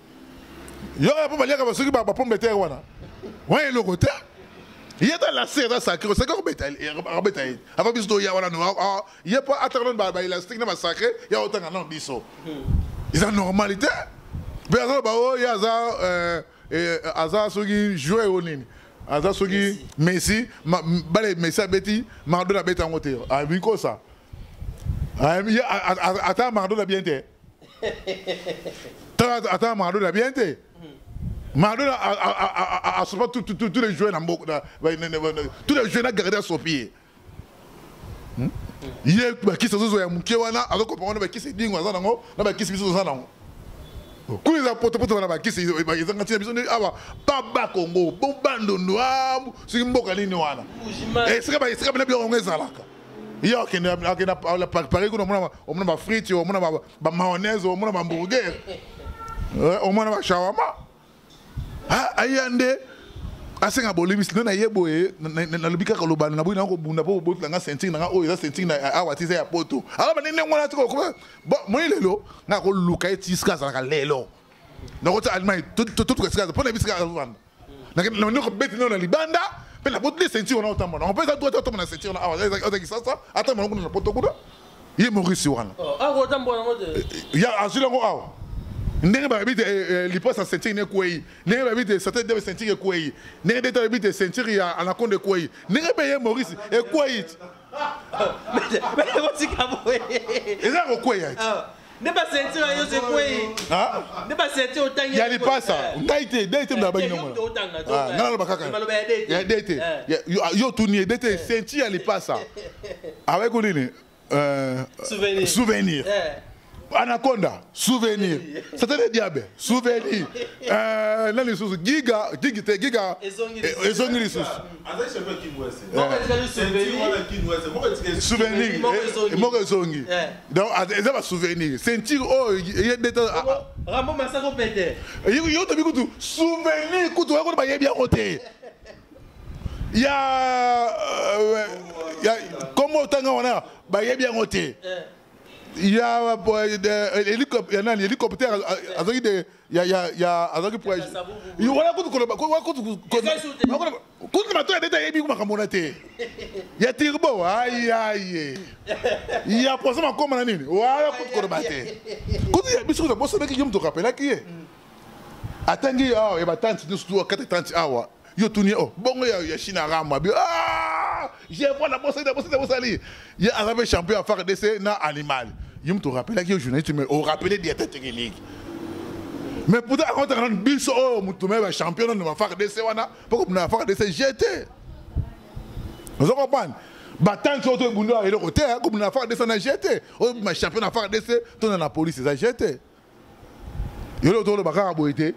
Yo pas balia ka basoki ba pombe terre wana. Ouais le côté. Yeta la serre sacré, c'est que beta beta. Ava biso ya wana no. Yé pas attendre ba élastique na sacré, ya otanga non biso. Ils en normalité. Bezo ba o ya za aza soki jouer au nini. Aza soki Messi bale Messi abeti Maradona beta ngote a biko ça ata Maradona bien te ata Maradona bien te Maradona a souvent tous les joueurs tous les joueurs na gardé à son pied il est qui se zo ya muke wana azo comprendre ba qui se dingo za nango na ba qui se biso za nango Quand ils apportent pour la vague, ils ont awa papa Congo, bon bando noir, c'est une boca ligne wana. Et c'est comme bien on est zalaka. Il y a qui n'a la pareil que on a frites, on a mayonnaise, on a hamburger, on a shawarma. Ah ayande. Ase nga bolimi sino na yeboye na lubika ka lobana na bwina ko bunda po botla nga senting na o eza senting na awatize ya poto ala ba nene ngwana tiko ko bo moilelo nga ko luka etiska za ka lelo na ko ta almai tout ko ska po na biska azwana na ko beti na libanda pe la botle senting ona otamba na on peut ça doit tomber na senting na awa eza kisasa ata mo na poto kuda ye Maurice wana ko tambo na ngode ya azula ngo awa ndenge ba bite lipo sa sentir ne kwei ndenge ba bite certains debe sentir kwei ndenge deta bite sentir ya anakonde kwei ndenge be ye Maurice e kwei mais aussi kaboye eza ko kwei ne pas sentir yo se kwei ne pas sentir autant ya lipa sa ndaite dete mna ba nyongo ngala ba kaka ya dete yo tournier dete sentir ya lipa sa avec nini souvenir Anaconda, souvenir. C'était le diable, souvenir. Là, les sous, giga, ezongi sous. Souvenir, moi ezongi. Donc, ça va souvenir. Sentir, oh, il y a des temps. Rambo Massako Pété. Yo te bigout, souvenir, écoute, on va bien côté. Il y a, comment t'as gagné, bah il bien côté. Il y a l'hélicoptère, il y a azaki pour il voilà il y a turbo aïe aïe il y a pour ça comme on nini voilà quand il y a biso de boss mec qui me te rappelle qui est atangi ah et ba tante nous tout 4 30 hours yo tourner oh bongo ya china rama ah j'ai voilà boss ali il y a arabe champion à faire d'essai na animal il me te rappelle qui est journaliste mais au rappeler des techniques mais pourtant quand on rentre biso oh mutume ba champion na faire d'essai wana pour que na faire d'essai j'étais vous comprenez battant sur tout bundo et le côté comme na faire d'essai na j'étais oh ma champion na faire d'essai ton na police ça j'étais yo le tolo bakara boité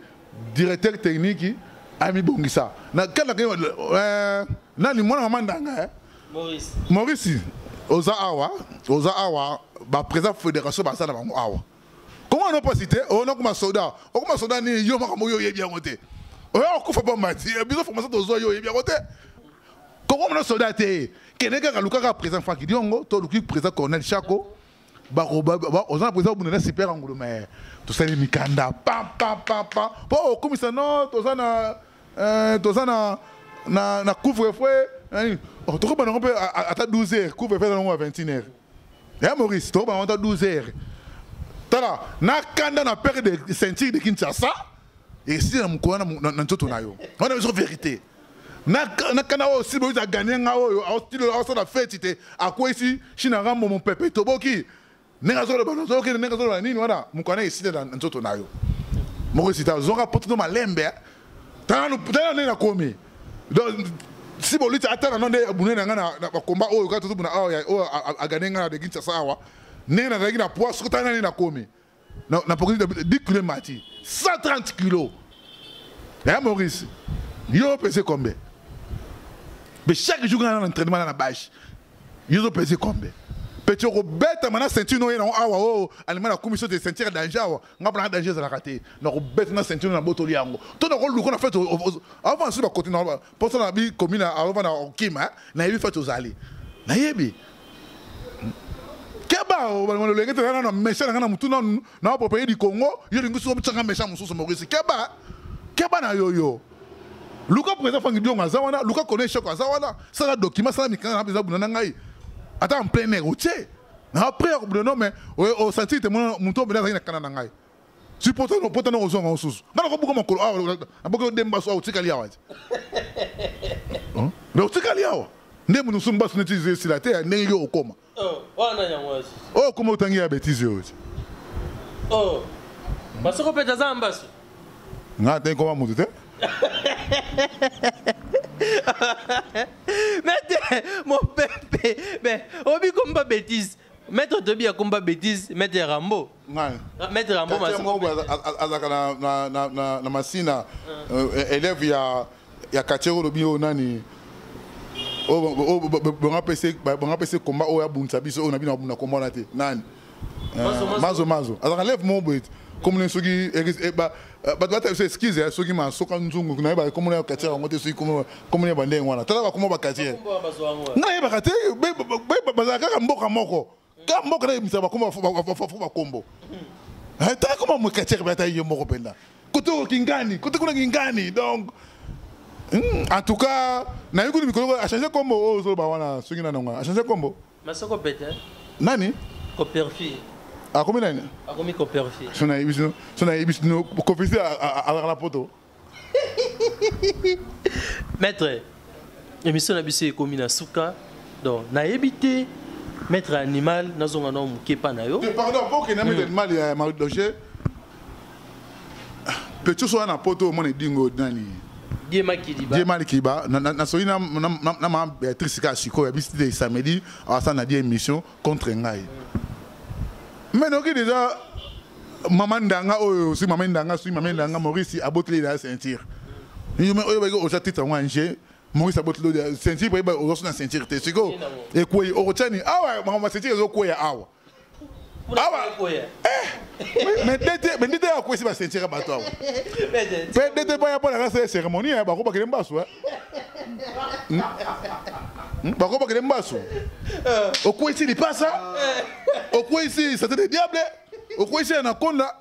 directeur technique Ami Bongisa. Na kala nani mwana mandanga Maurice Oza Awa ba président fédération ba ça na bango awa. Comment on peut citer on a comme soldat ni yo makambo yo bien côté. On ko fa ba mati biso formation to zo yo bien côté. Comment on soldat té keneka ka luka ka président Franck Diongo to luki président colonel Chako ba oza président bunela super anguluma to sali mikanda pam po komisa no to sana na couvre-feu on to ba ngombe ata 12h couvre-feu na 21h ya Maurice to ba ata 12h tala na kanda na père de ceinture de Kinshasa et si na mukona na ntoto na yo on a besoin de vérité na kanda aussi bo za gagner nga oyo au style au na fête te akwa ici china rambo mon pépé toboki nenga zo le banozo ke nenga zo la nini wana mukona ici na ntoto na yo Maurice ta zonga poto malembe tana na komi donc si bo lita atana non de bunena nga na combat oyo ka tutu buna o agane nga de Kinshasa awa nena na gina poids ko tana na komi na pokoni de 10 kg mati 130 kg ya Maurice yo pèse combien mais chaque jour dans l'entraînement na bâche yo pèse combien petit robeta mana ceinture no na awa o alima na commission de ceinture danger awa nga prendre danger za la raté na robeta na ceinture na botoli yango to na ko luko na fait avant sur ba côté na pour ça na bi commune avant na okima na yebi fait aux ali na yebi Keba o le ngete na méchant na mutu na propre du Congo, yo lingi so tsanga méchant mususu Maurice. Keba na yo. Luka président Fangidio Mazawana, Luka connaît Choko Azawana, ça la document ça mikana na besoin buna ngai. Attends en plein air routier. Après au bout de non mais au senti te mon to bena na kana ngai. Supporter no potano ozo ngosusu. Ngana ko buko makolo ah buko demba so utikali yawa. Le utikali yawa. Ndemu nusumba sunetize silate ne yo okoma. Wana nyamwazi. Oh comment utangi ya bêtise yo. Oh. Basoko peta zambaso. Ngata ngoma mutu te. Mettez mon pépé, mais on dit combat bêtise. Maître Tobi a combat bêtise, Maître Rambo. Maître Rambo, na masina élève ya Kachero Lobio nani. On a passé combat au Abunsa biso on a bien na combat na te. Nani. Mazo. Alors enlève mon but. Comme les sogi bah excuse sogi ma soka nzungu na ba comme les Kachero ngote sogi comme les bandé ngwana. Tala ba comment ba Kachero. Na ba kate ba ka mboka moko. Mboka na misaba comment fa combo. Tala comment mo Kachero ba ta yemo ko penda. Koto kingani, koto kuna kingani. Donc en tout cas, na yuko mikolo a changer combo o zo ba wana sogi na nonga. A changer combo. Masoko pete. Nani? Coperfi. A combien d'années? A combien Coperfi? Son a eu confessé à la poto. Maître, l'émission a été commis à Souka. Donc, na évité maître animal, na zonga na mukepa na yo. Pardon, pour que na mettre mal ya Marie Doger. Petit soit na poto mon dingo dani. Diema Kidiba. Diema Kidiba na so ina na ma Béatrice Kashiko ya bisité samedi à ça na di émission contre ngai. Mais donc déjà maman ndanga oyo si maman ndanga Maurice aboteli la ceinture. Ni me oyo ba go oja titre wanje Maurice aboteli la ceinture ba ozo na ceinture te siko. E ko o chani awa maman ceinture zo ko ya awa. Awa. Mais dete a ko si ba ceinture ba to awa. Mais dete ba ya pour la cérémonie ba ko ba kele mbaso. Ba ko ba kele mbaso. Au quoi ici il passe au quoi ici ça te diable au quoi ici anaconda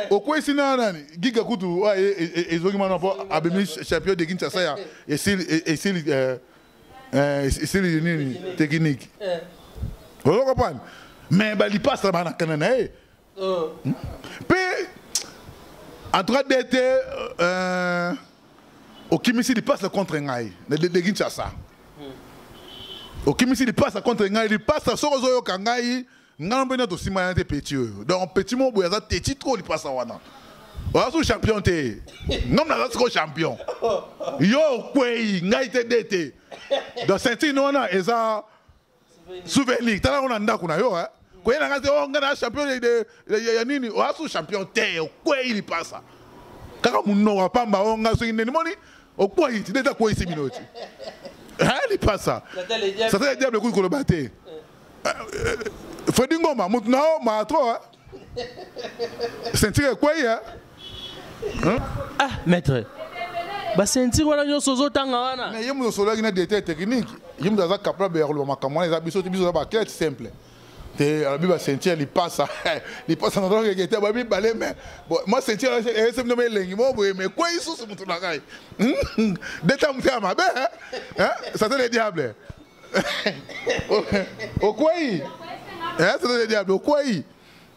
au quoi ici nani giga kutu et zogi mana po abemi champion de Kinshasa ya et c'est nini technique on comprend mais bah il passe là bas kanana pe en droit d'être au Kimisi il passe contre ngai de Kinshasa. Ok, mais s'il passe contre Ngai, il passe à Sorozo Kangai, Ngambe na to sima te petit. Donc petit mo boyaza petit trop il passe à wana. Oya sou champion te. Ngam na sou champion. Yo kwei Ngai te dete. Donc senti no na eza souvenir. Tala on anda kuna yo hein. Kwei na ngate o ngana champion de ya nini? Oya sou champion te. Kwei il passe. Kaka munno wa pamba o nga sou nini moni? O kwei ti deta kwei 6 minutes. Ah, il passe ça. Ça fait le diable qu'on le battait. Freddy Ngoma, maintenant, ma trop. Sentir quoi, hein? Ah, maître. Bah, sentir voilà, nous sommes autant wana. Mais il y a des choses qui sont des techniques. Il y a des choses capables de faire le macamon. Les habits sont simples. La Bible sentir, il passe. Il passe dans le regard. La Bible balai, mais moi sentir, c'est me nommer l'engagement. Mais quoi, ils sont sur mon travail. D'état mon terme, hein? Ça c'est le diable. Au quoi il? Hein? C'est le diable. Au quoi il?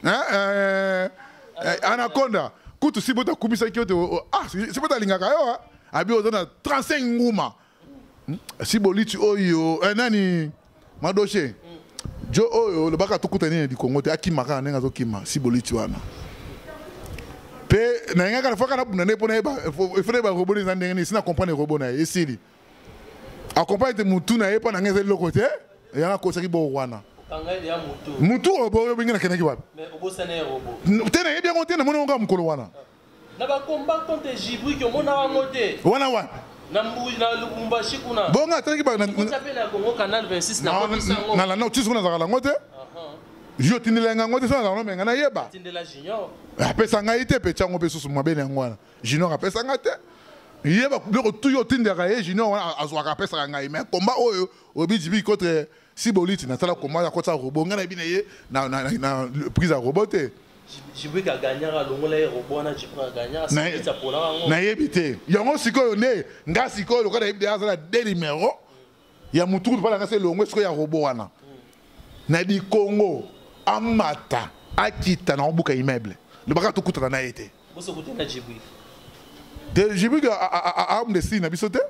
Hein? Anaconda. Kutu si bota kumisa kyoto. Ah, si bota lingaka yo. Abi ozana 35 nguma. Si boliti oyo, nani? Madoche. Jo oyo le baka tukutani di Congo te akimaka nenga zo kima si boliti wana. Pe na nga ka foka na buna ne pona ba il faut ba robot na ndenge ni sina comprendre robot na esili. Accompagne mutu na ye pona ngeze lokote ya na kosa ki bo wana. Kanga ya mutu. Mutu obo yo binga keneki wapi? Mais obo sana robot. Tena ye bien ngote na mona nga mukolo wana. Na ba combat contre Jibri ki mona wa ngote. Wana wapi? Na mbuji na Lubumbashi kuna. Bonga teki ba na Congo Canal 26 na ko na la no tisu na za la ngote. Jo tinilenga ngote sana na menga na yeba. Tindela Junior. Apesa ngai te pe chango pe susu mabele ngwana. Junior apesa ngai te. Yeba biloko tu yo tindela ye Junior wana azwaka apesa ngai mais combat oyo obijibi contre si boliti na tala comment ya kota robot ngana bina ye na prise à robot te Djibril a gagné à l'ongolais robot na Djibril a gagné à ça pour la rango na yebite yango sikoyo ne nga sikoyo lokola yebite azala de numéro ya mutu pala ngase longo sikoyo ya robot wana na di Congo amata akita na obuka immeuble le baka to kuta na été boso kuta na Djibril de Djibril a am de sina bisote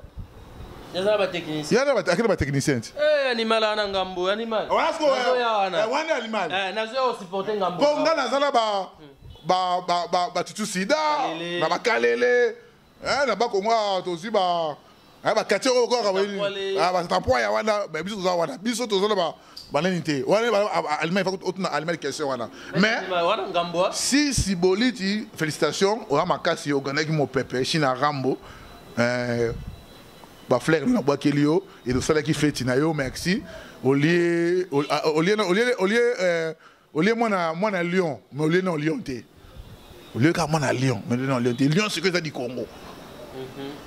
yaza ba technicien yana ba akela ba technicien animal ana ngambo animal wasko wana animal nazo supporter ngambo bonga nazala ba tutu sida na bakalele na bakongwa tozi ba quartier ko ka ba tampoa ya wana biso toza wana biso toza ba lenite wana allemand fa otuna allemand question wana mais wana ngambo si boliti félicitations o makasi organique mo pepe china rambo ba fleur na bois kelio et de cela qui fait na yo merci au lieu moi na Lyon mais au lieu na Lyon té au lieu ka moi na Lyon mais na Lyon té Lyon c'est que ça du Congo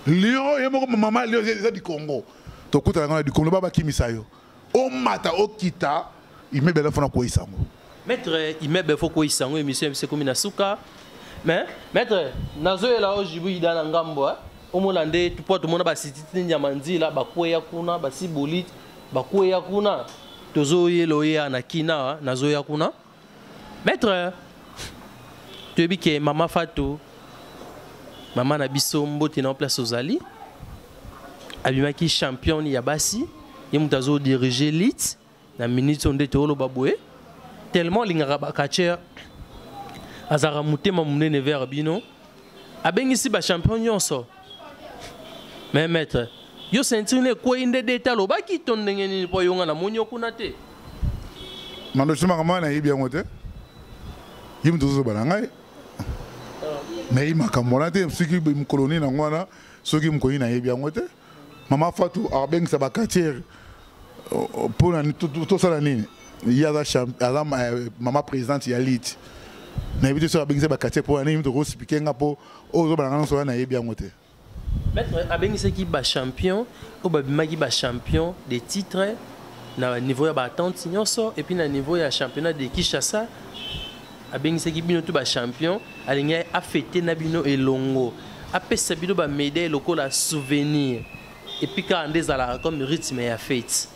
Lyon et mon maman Lyon c'est du Congo to kuta na du Congo baba kimisa yo o mata o kita il met bela fona ko isango maître il met bela foko isango émission c'est comme na suka mais maître nazo ela o jibu idana ngambo omolande tupo tumona ba sititi nyamanzila bakweya kuna basibolit bakweya kuna tozoyelo ya na kina nazoya kuna maître tu que mama Fatou mama na biso mbote na place ozali abimaki champion ya basi yemutazo diriger lit na minute onde tolo babwe tellement lingaka bakacher azara mutema munene vers bino abengisi ba champion nyonso. Mais maître, yo sentir ko inde deta lo ba ki ton ndenge po yo ngana monyo kuna te. Mando chuma kama na yibi yangote. Yim tuzo balanga. Mais il m'a kamona te siki bi koloni na ngwana soki mkoyi na yibi yangote. Mama Fatou abeng sa bakatier pour na tout ça la nini. Il y a la maman présidente ya lit. Na yibi so abeng sa bakatier pour na yim to ko speaker ngapo ozo balanga so na yibi yangote. Maître Abengise qui bat champion, ou babimaki bat champion des titres na niveau ya batante nyonso et puis na niveau ya championnat de Kinshasa Abengise qui bino tout bat champion alinga a fêté na bino elongo apesa bino ba médaille lokola souvenir et puis quand ndezala comme rythme ya fête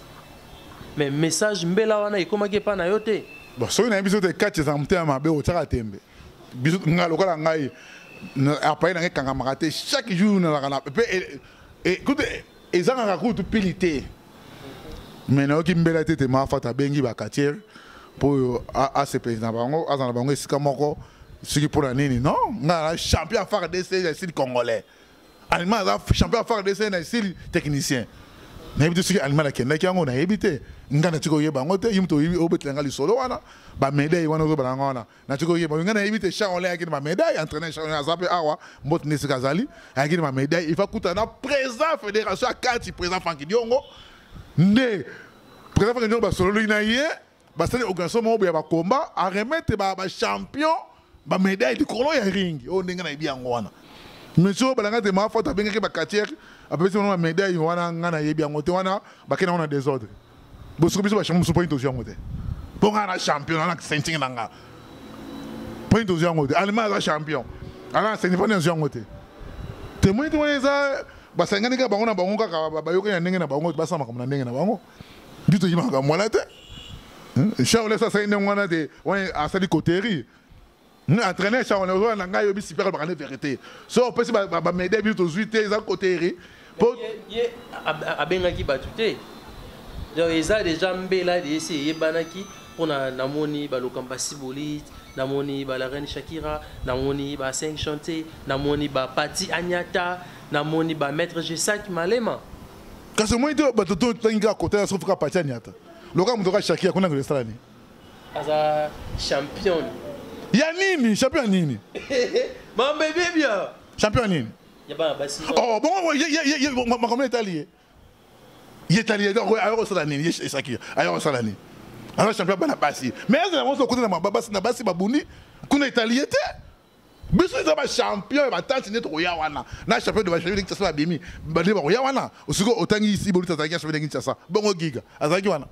mais message mbela wana ekomaki pa na yote bon so na biso te katche za mtema mabe o tsaka tembe biso nga lokola ngai après na kanga makate chaque jour na la écoute ezanga ka kutu pilité mais na okimbela tete ma fata bengi ba quartier pour à ce président bango azana bango esika moko siki pour la nini non na champion phare de ces style congolais allemand champion phare de ces style technicien na ebite siki allemand la kenda kiango na ebite ngana tiko yeba ngote yimto yibi obetlanga lisolo wana ba médaille wana zo balanga wana na tiko yeba ngana ebite Charolais akini ba médaille entraîneur Charolais azape awa mbot nesika zali akini ba médaille il va kuta na président fédération akati président Franck Diongo ne président Franck Diongo ba solo ina ye ba sali organisation mo ba combat a remettre ba champion ba médaille de kolo ya ring o ndinga na ibi yango wana monsieur balanga te ma faute abengaki ba quartier après c'est une médaille wana ngana yebi yango te wana ba kena wana désordre bosuku biso ba champion so point to yango te pour un champion na senting nanga point to yango te allemand za champion ala senting point to yango te te moi to eza ba sangani ka bango na bango ka ba yoka ya ndenge na bango ba sama kama ndenge na bango bito yima ka mwana te Charles ça c'est ndenge wana te wana asali koteri entraîneur Charles on na ngayo bi super ba vérité so peut ba médaille bito zuite za koteri pour abengaki batute donc ils ont déjà mbela d'essayer banaki pour namoni ba lokamba sibolit namoni ba la reine Shakira namoni ba 5 chanter namoni ba Pati Anyata namoni ba maître G5 Malema parce que moi to ba to tinga côté sauf ka Pati Anyata loka mutoka Shakira kuna ngwe salani aza champion ya nini champion nini mon bébé bien champion nini ya ba basi oh bon ma comme italien il est allé ayo salani ye Shakira ayo salani alors champion bana basi mais on se côté na basi na basi babuni kuna italien te biso za ba champion ba tante net roya wana na champion de ba champion de Kinshasa bimi ba le ba roya wana osiko otangi ici bolita za champion de Kinshasa bongo giga azaki wana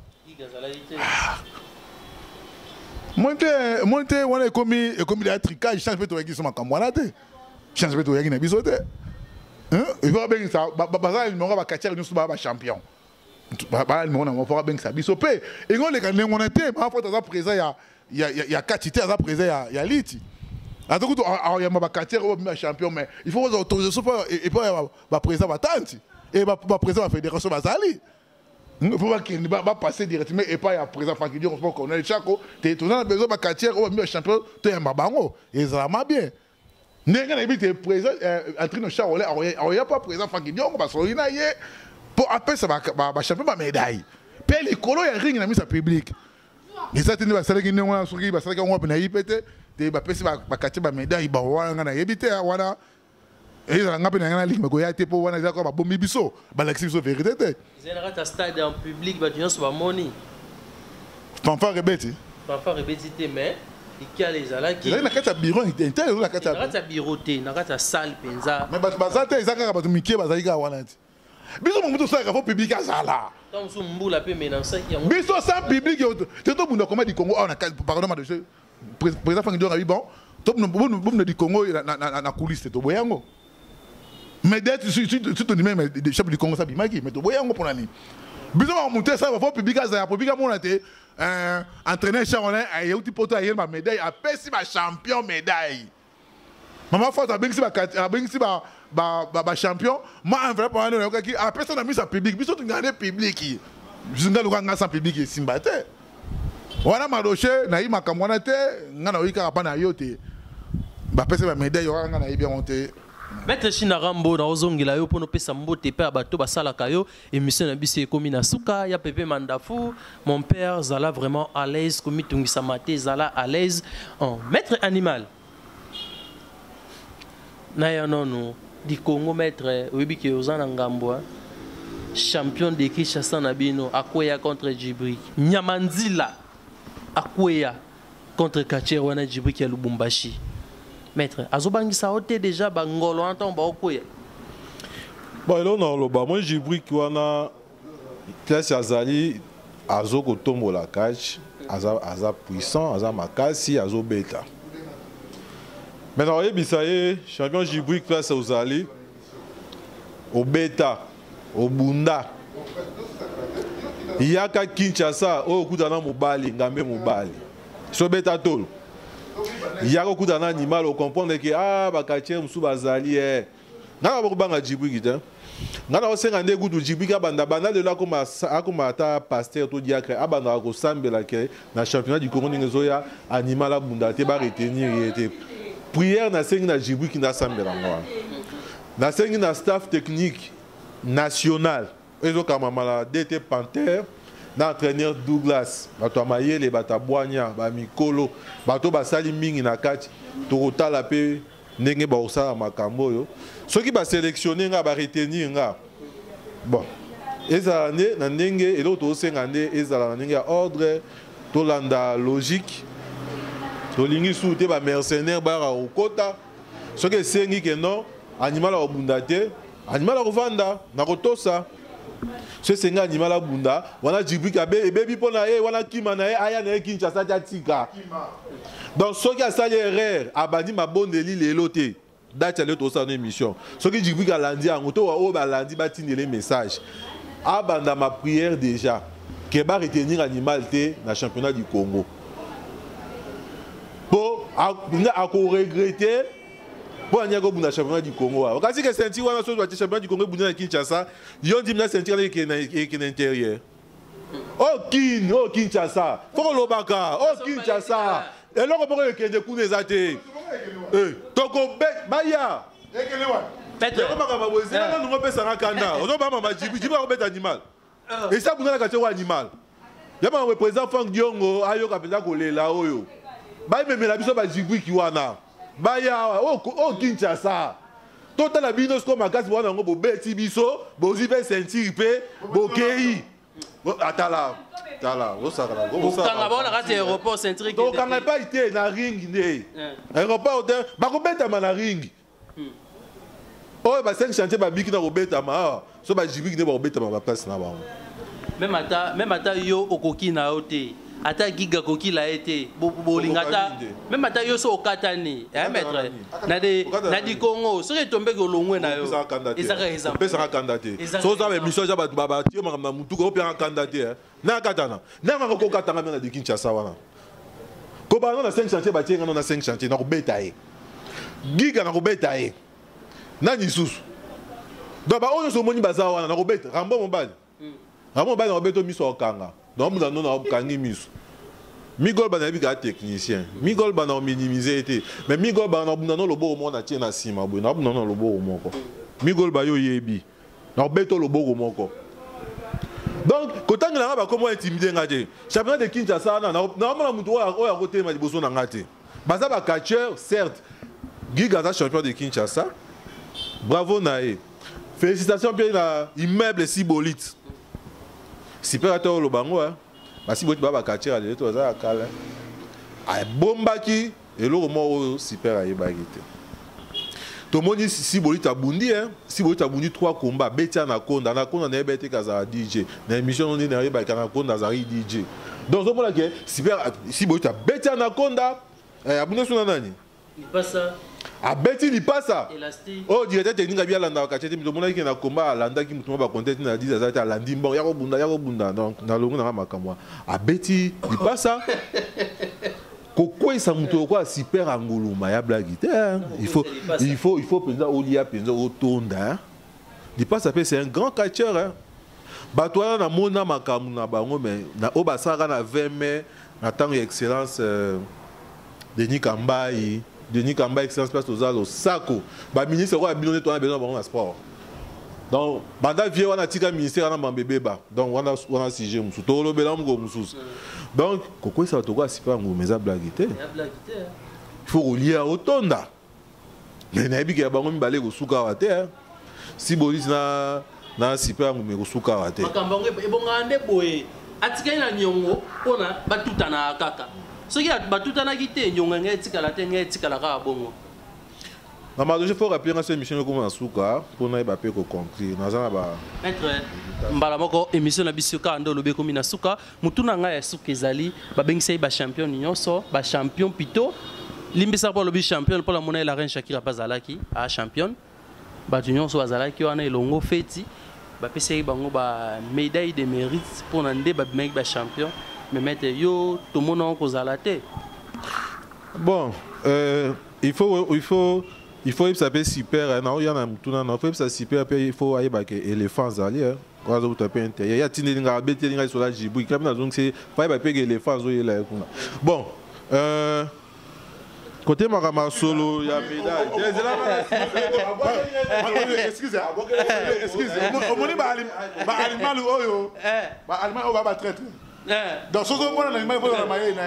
Monte on est commis des tricage change peut to sur ma camarade change peut to yaki na bisote hein il va bien ça bazar il m'aura ba katia nous ba champion ba il m'aura on va bien ça bisope et on les quand on était ma fois ça présent il y a quantité ça présent il y a liti à tout il y a ma katia on ba champion mais il faut autoriser et pas ba présent ba tante et ba présent la fédération bazali. Il ne faut pas qu'il va passer directement et pas à présent. Il faut qu'on ait le chaco. Tu as besoin de quartier, on va champion, tu es un babango. Et ça va bien. Tu es présent, entraîneur Charolais, il n'y a pas présent, on va se pour après ça va champion, ma médaille. Puis les colos, il y a rien qui est public. Et ça, tu vas saluer, on va sourire, parce qu'on va venir péter, tu vas passer ma quartier, ma médaille, on va éviter, voilà. Et ça n'a pas de ligue, mais il y a des gens qui ont bombi biso, balaxi biso vérité. Ils ont un stade en public, bah tu n'as pas money. Fanfare rébété. Fanfare rébété, mais il y a les ala qui. Il y a un bureau, il y a un bureau, il y a un salle, penza. Mais bazate, ils ont un Mickey, bazaliga wanati. Biso mon ça il public à Zala. Tant que vous la paix maintenant ça qui. Biso ça public, tu tout monde comment du Congo, on a pardon ma de président Fangidor a dit bon, tout monde du Congo na coulisse to boyango. Mais d'être sur ton même des chefs du Congo ça bimaki mais to boyango pour nani. Biso on monter ça va public à Zala, public à mon até entraîneur Charolais a eu poto ayer ma médaille a persi ma champion médaille. Maman faut a bengsi ba champion moi en vrai pour un qui a personne a mis ça public biso tu garder public je nga luka sans public simbate wana maroche na yi makamwana te nga na wika pa na yote ba pesa ba médaille wana nga na yi bien monter. Maître China Rambo na ozongela yo pono pesa mbote pe bato basalaka yo émission na biso ekomi na suka ya Pepe Mandafu mon père zala vraiment à l'aise komi tungisa maté zala à l'aise en maître animal na ya nono di Congo maître oyebi ke ozana ngambo champion de Kinshasa na bino akwea contre Djibri Nyamanzila akwea contre Kacher wana Djibri ya Lubumbashi. Maître, azobangisa ote déjà bangolo anton ba okoya. Bon, là on a ba moi Djibri qui wana classe azali azoko tombo la cage, aza puissant, aza makasi, azo beta. Maintenant yebisaye champion Djibri classe azali au beta, au bunda. Yaka Kinshasa o kutana mobali, ngambe mobali. So beta tolo. Il y a beaucoup d'animaux au comprendre que ah bakatier musu bazali na ba banga Djibri gita na na osenga ndegu du Djibri ka banda de la comme ta pasteur to diacre abanda ko sambela ke na championnat du Congo ngezoya animal la bunda te ba retenir yete prière na sengi na Djibri ki na sambela ngwa na sengi na staff technique national ezo kama mala DT Panther l'entraîneur Douglas, bato mayele bata boanya ba mikolo bato basali mingi na kati to la pe ndenge ba osala makambo yo soki ba sélectionner nga ba retenir nga bon ezala ne na ndenge elo to senga nde ezala na ndenge ordre to landa logique to lingi soute ba mercenaire ba okota soki sengi ke non animal obundate animal ovanda na kotosa. Ce c'est un animal à bunda. Wana Djibri kabe et baby pona e wana kima na e aya na Kinshasa tika. Donc ce qui a ça erreur abadi ma bonne li lelote. Date le to sa émission. Ce qui Djibri ka landi en auto o ba landi ba tine les messages. Abanda ma prière déjà que ba retenir animal te na championnat du Congo. Pour a ko regretter pour aller au championnat du Congo. Quand c'est que c'est un championnat du Congo à Kinshasa, ils ont dit que c'est un intérieur. Oh Kinshasa, faut le baka, oh Kinshasa. Et là on peut que des coups des athées. Toko bet Maya. Peut-être on peut ça kanda. On va mama Djibri on bet animal. Et ça vous na ka twa animal. Ya ma représente Frank Diongo ayo ka penda ko lela oyo. Ba me la biso ba Djibri ki wana. Baya oh Kinshasa tota la bino sko makasi wana ngo bo beti biso bo zibe sentir pe bo kei atala o sakala go kanga bona ka aéroport centrique donc kanga pas été na ring ne aéroport ba ko beta na ring oh ba 5 chantier ba biki na ko beta ma so ba Djibri ne ba beta ma place na ba même ata yo okoki na yo te ata giga koki la été bolingata même ata yo so okatani maître na di Congo so ke tombe ko longwe na yo ezaka exemple pesa candidaté so za émission ja ba tie makamba mutu ko pia candidaté na katana na ngako katanga na de Kinshasa wana ko ba na 5 chantier ba tie na 5 chantier na ko betaye giga na ko betaye na ni susu donc ba oyo so moni baza wana na ko beta rambo mobali na ko beto miso okanga donc nous avons gagné miso Migol bana bika technicien Migol bana minimiser été mais Migol bana buna lobo o mona tie na sima bo na buna lobo o moko Migol ba yo yebi na beto lobo o moko donc kotanga na ba comment intimider ngate championnat de Kinshasa na mona mutu o ya côté ma liboso na ngate baza ba catcheur certes Giga za champion de Kinshasa bravo nae félicitations bien na immeuble Sibolite Siperateur lo bango basi boti baba catcheur ale to za kala ay bombaki eloko mo super ayebaki te to moni Sibolite abundi Sibolite abundi 3 combats betia na konda na ebete kaza DJ na émission ni na yebaki na konda za DJ donc zo mona ke Sibolite betia na konda abundi suna nani Lipasa abeti Lipasa Elastique oh directeur technique abi alanda kachete mito mona ki na combat alanda ki mutu ba contest na 10 azata alandi bon yako bunda donc na longo na makamwa abeti Lipasa kokoi sa mutu ko super anguluma ya blague il faut penza olia penza otonda Lipasa pe c'est un grand catcheur batwana na mona makamu na bango mais na obasaka na 20 mai na tango excellence Denis Kamba excellence place aux allo sako ba ministre ko abino to na besoin ba sport donc banda vie wana tika ministère na mbebe ba donc wana sujet musu to lo bela ngo musu donc koko ça to ko asipa ngo meza blaguité il faut relier otonda mais na bi ke bango mbale ko suka wate Sibolite na sipa ngo me ko suka wate makamba ngo ebonga boye atika na nyongo pona batutana kaka soki batutana kite nyonga ngetikala te ngetikala ka bongo na ma je faut rappeler cette émission comme na suka pona ba pe ko conclure na za ba maître mbala moko émission na biso ka ndo lobe komi na suka mutuna nga ya suka ezali babengisa ba champion nyonso ba champion pito limbisa po lobi champion pour la mona la reine Shakira bazalaki a champion ba nyonso bazalaki wana elongo feti ba pesa bango ba médaille de mérite pour nande ba mec ba champion. Mais mettre yo tout le monde kozalate. Bon, il faut s'appeler super. Non, il y en a tout non, il faut ça super. Il faut aller baquer éléphant zali. Quand vous tapez intérieur, il y a tine linga bete linga sur la jibu. Quand on donc c'est pas baquer éléphant zo là. Bon, côté Marama solo, il y a médaille. Excusez. Au moment ba aliment oyo. Ba aliment o ba traite. Donc, ce que vous avez dit, vous avez dit,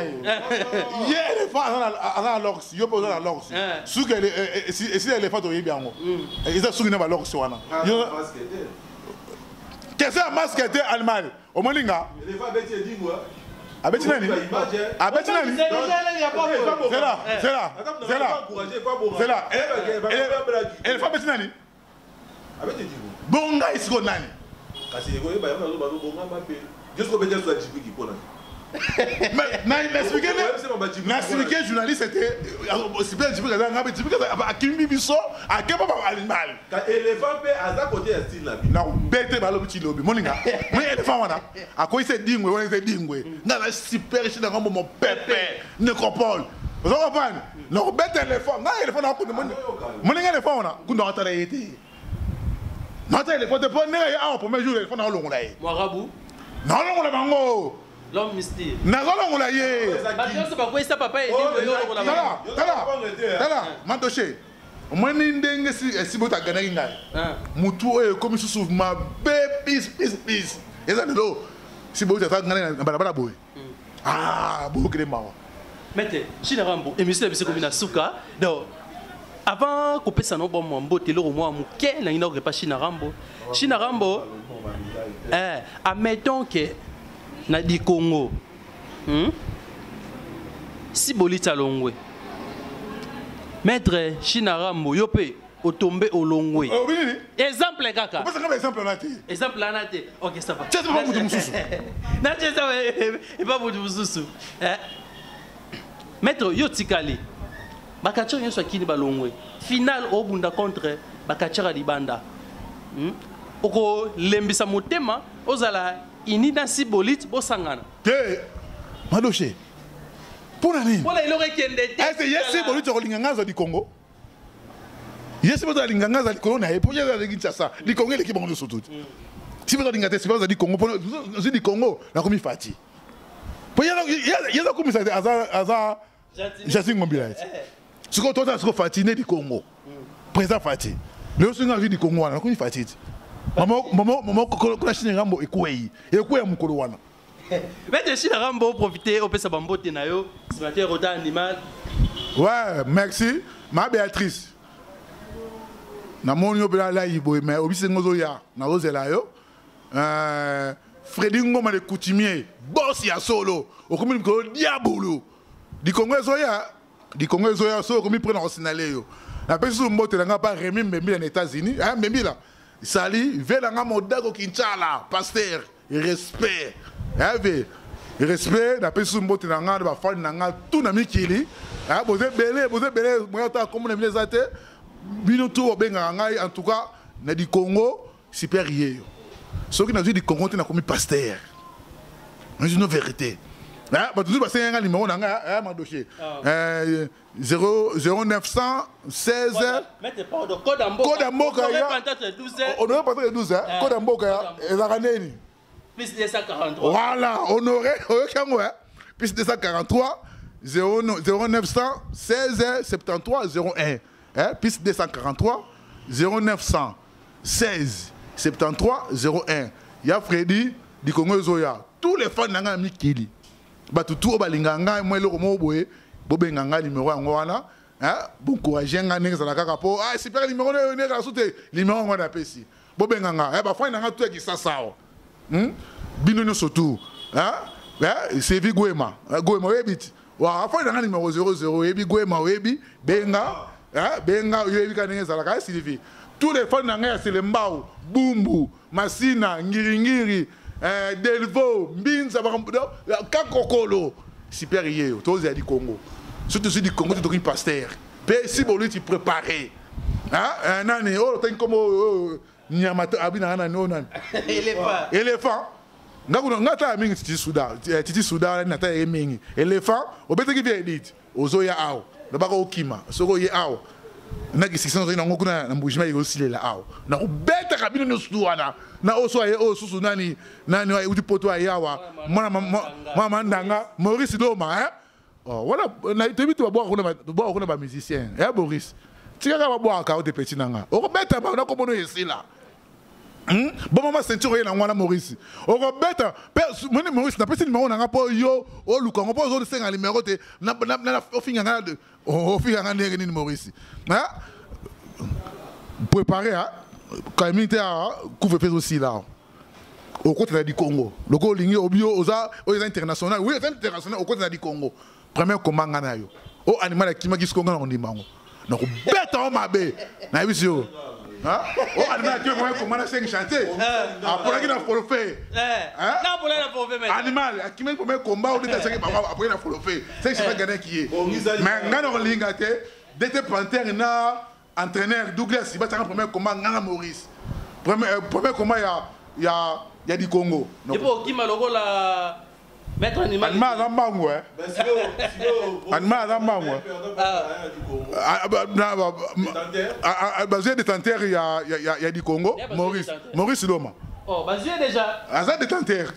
il y a des femmes à l'ox, il y a des femmes à l'ox. Si l'éléphant est bien, ils ont souvent à l'ox. Qu'est-ce que masque était allemand? Au moins, il y a jusqu'au bénéfice de la Djibouti qui pose. Mais l'expliquer journaliste c'était super Djibouti à Kimbi Bisso à Kebaba animal. Quand éléphant peut à sa côté style là. Non, bête balo petit lobby moninga. Mais éléphant wana à quoi c'est dingwe on est dingwe. Na la super chez dans mon pépé nécropole. Vous comprenez? Non, bête éléphant, na éléphant na ko moninga éléphant wana ku ndo atala été. Nata éléphant de bonne ya au premier jour éléphant na longo là. Mwarabu non, non, on bango. L'homme mystère. Non, on l'a yé. C'est pas quoi ça, papa. Tala, Mantoché. Moi, n'indenge si vous avez gagné. Moutou est comme si vous m'avez peace. Et ça, si vous avez gagné, vous ah, vous avez gagné. Mettez, Chinarambo, émission de comme Nasuka. Donc, avant qu'on puisse nous bon mambo, t'es là au moins mouké, n'a pas pas Chinarambo. Chinarambo. Admettons que na di Congo Sibolite alongwe maître Chinarambo yope otombe olongwe. Oh, oui. Exemple kaka. Parce que exemple on a été. Exemple là nate. OK, ça va. C'est pas beaucoup de mususu. Nate ça et pas beaucoup de mususu. Maître yo tikali. Bakachara yo swakini balongwe. Final obunda contre bakachara libanda. Oko lembisa motema ozala inida sibolit bosangana. Te Madoché. Pour nani? Pour il aurait kende. Est-ce que yesi bolit olinganga du Congo? Yesi bolit olinganga du Congo na epoje za Kinshasa. Du Congo l'équipe bango sotout. Si vous olingate c'est pas du Congo pour du Congo na komi fati. Pour yeza komi ça aza Jacin Ngombilait. Ce qu'on toi ce fatiné du Congo. Président Fati. Le sunga du Congo na komi fati. Maman ko Chine ngambo ekuei mukolo wana. Mais de Chine ngambo profiter au pesa bambote na yo, c'est rota animal. Ouais, merci. Ma Béatrice. Na moni yo bela la ibo mais obise ngozo ya na rozela yo. Freddy Ngoma de coutumier, boss ya solo, o komi ko diabolo. Di Congo zoya so komi prendre au signalé yo. Na pesi mbote nga pas Rémi Mbembi en États-Unis, hein Mbembi là. Sali, velanga modago kinchala, pasteur, respect. Respect, na pesu mbote na nga ba fali na nga tout na mikili. Ah boze belé, moi ta comme les zate. Bino tout benga nga en tout cas na di Congo supérieur. Ce qui n'a dit di Congo na comme pasteur. C'est une vérité. Ah ba toujours passer un numéro na nga ma dossier. 0916 mettez pas de code en boca. Code en boca. On aurait pas 12 hein. Code en boca et la raneni. Plus 243. Voilà, honoré, plus 243 0916 73 01. Hein? Plus 243 0916 73 01. Il y a Freddy du Congo Zoya. Tous les fans n'ont Mikili. Tout au balinganga, moi le romo boye, bobenganga numéro wana. Bon courage, ah super numéro ne la soute numéro on a pesi. Bobenganga, ba fa nanga tout qui ça. Binono surtout, c'est Vigouema, Gouema Webit. Wa fa nanga numéro 00 ebi Gouema Webi, benga, benga yebi kanenge zalaka Sylvie. Tous les fans nanga c'est le mbao, Bumbu, Masina, Ngiri, Delvo, Mbinza, Kakokolo, super yéo, tous les du Congo. Surtout ceux du Congo, tu dois pasteur. Si bon lui tu préparer. Nani, oh, t'es comme Nyamato abina nani. Éléphant. Ngata mingi titi Souda nata mingi. Éléphant, obete ki vie dit. Ozoya ao. Le bako okima. Soko ye ao. Na ki sikson na ngokuna na mbujima ye osile la ao. Na obeta kabino no suwana. Na oso ye osusu nani wa uti poto ayawa. Mama ndanga Maurice Doma hein. Oh voilà, na tebi to boire on ba musicien. Eh Boris. Tika ka boire ka o te petit nanga. O beta ba na ko bono yesi la. Bon maman ceinture na ngwana Maurice. O ko beta, moni Maurice na pesi numéro na po yo o luka ngo po zo de 5 numéro te na o finga nga de o finga nga ndenge ni Maurice. Hein? Préparer hein. Quand militaire couvre fait aussi là. Au côté du Congo. Le Congo lingi obio aux international. Oui, international au côté du Congo. Premier combat ngana yo. O animal akima ki skonga na ndimango. Na ko beta o mabe. Na bisio. Hein? O animal qui moi comment na sing chanter. Après qui na forfait. Hein? Na pour la forfait mais. Animal akima premier combat o de sing papa après na forfait. C'est que c'est gagner qui est. Mais ngana o lingate d'être panthère na entraîneur Douglas il va faire un premier combat ngana Maurice. Premier combat il y a du Congo. Et pour qui maloko la mettre animal. Animal zambango hein. Animal zambango. Basé détenteur il y a du Congo. Maurice Loma. Oh, basé déjà. Azad détenteur.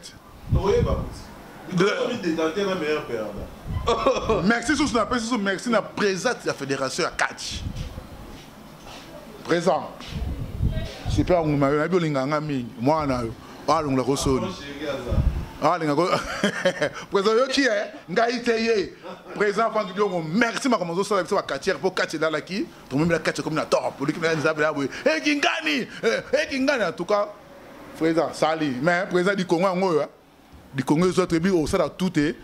Détenteur la meilleure perdant. Merci sous na pesi merci na président de la fédération à catch. Présent. Super nguma na bilinganga mingi. Mwana yo. Alunga ko soni. Alinga ko. Présent yo qui est ngai teye. Présent fan kidongo merci ma komozo so la catcher pour catcher dans la qui. Tout même la catcher comme na top. Pour l'équipe na zabela boy. Kingani. Kingani en tout cas. Présent sali. Mais présent du Congo ngoyo. Du Congo les autres bi au ça tout est.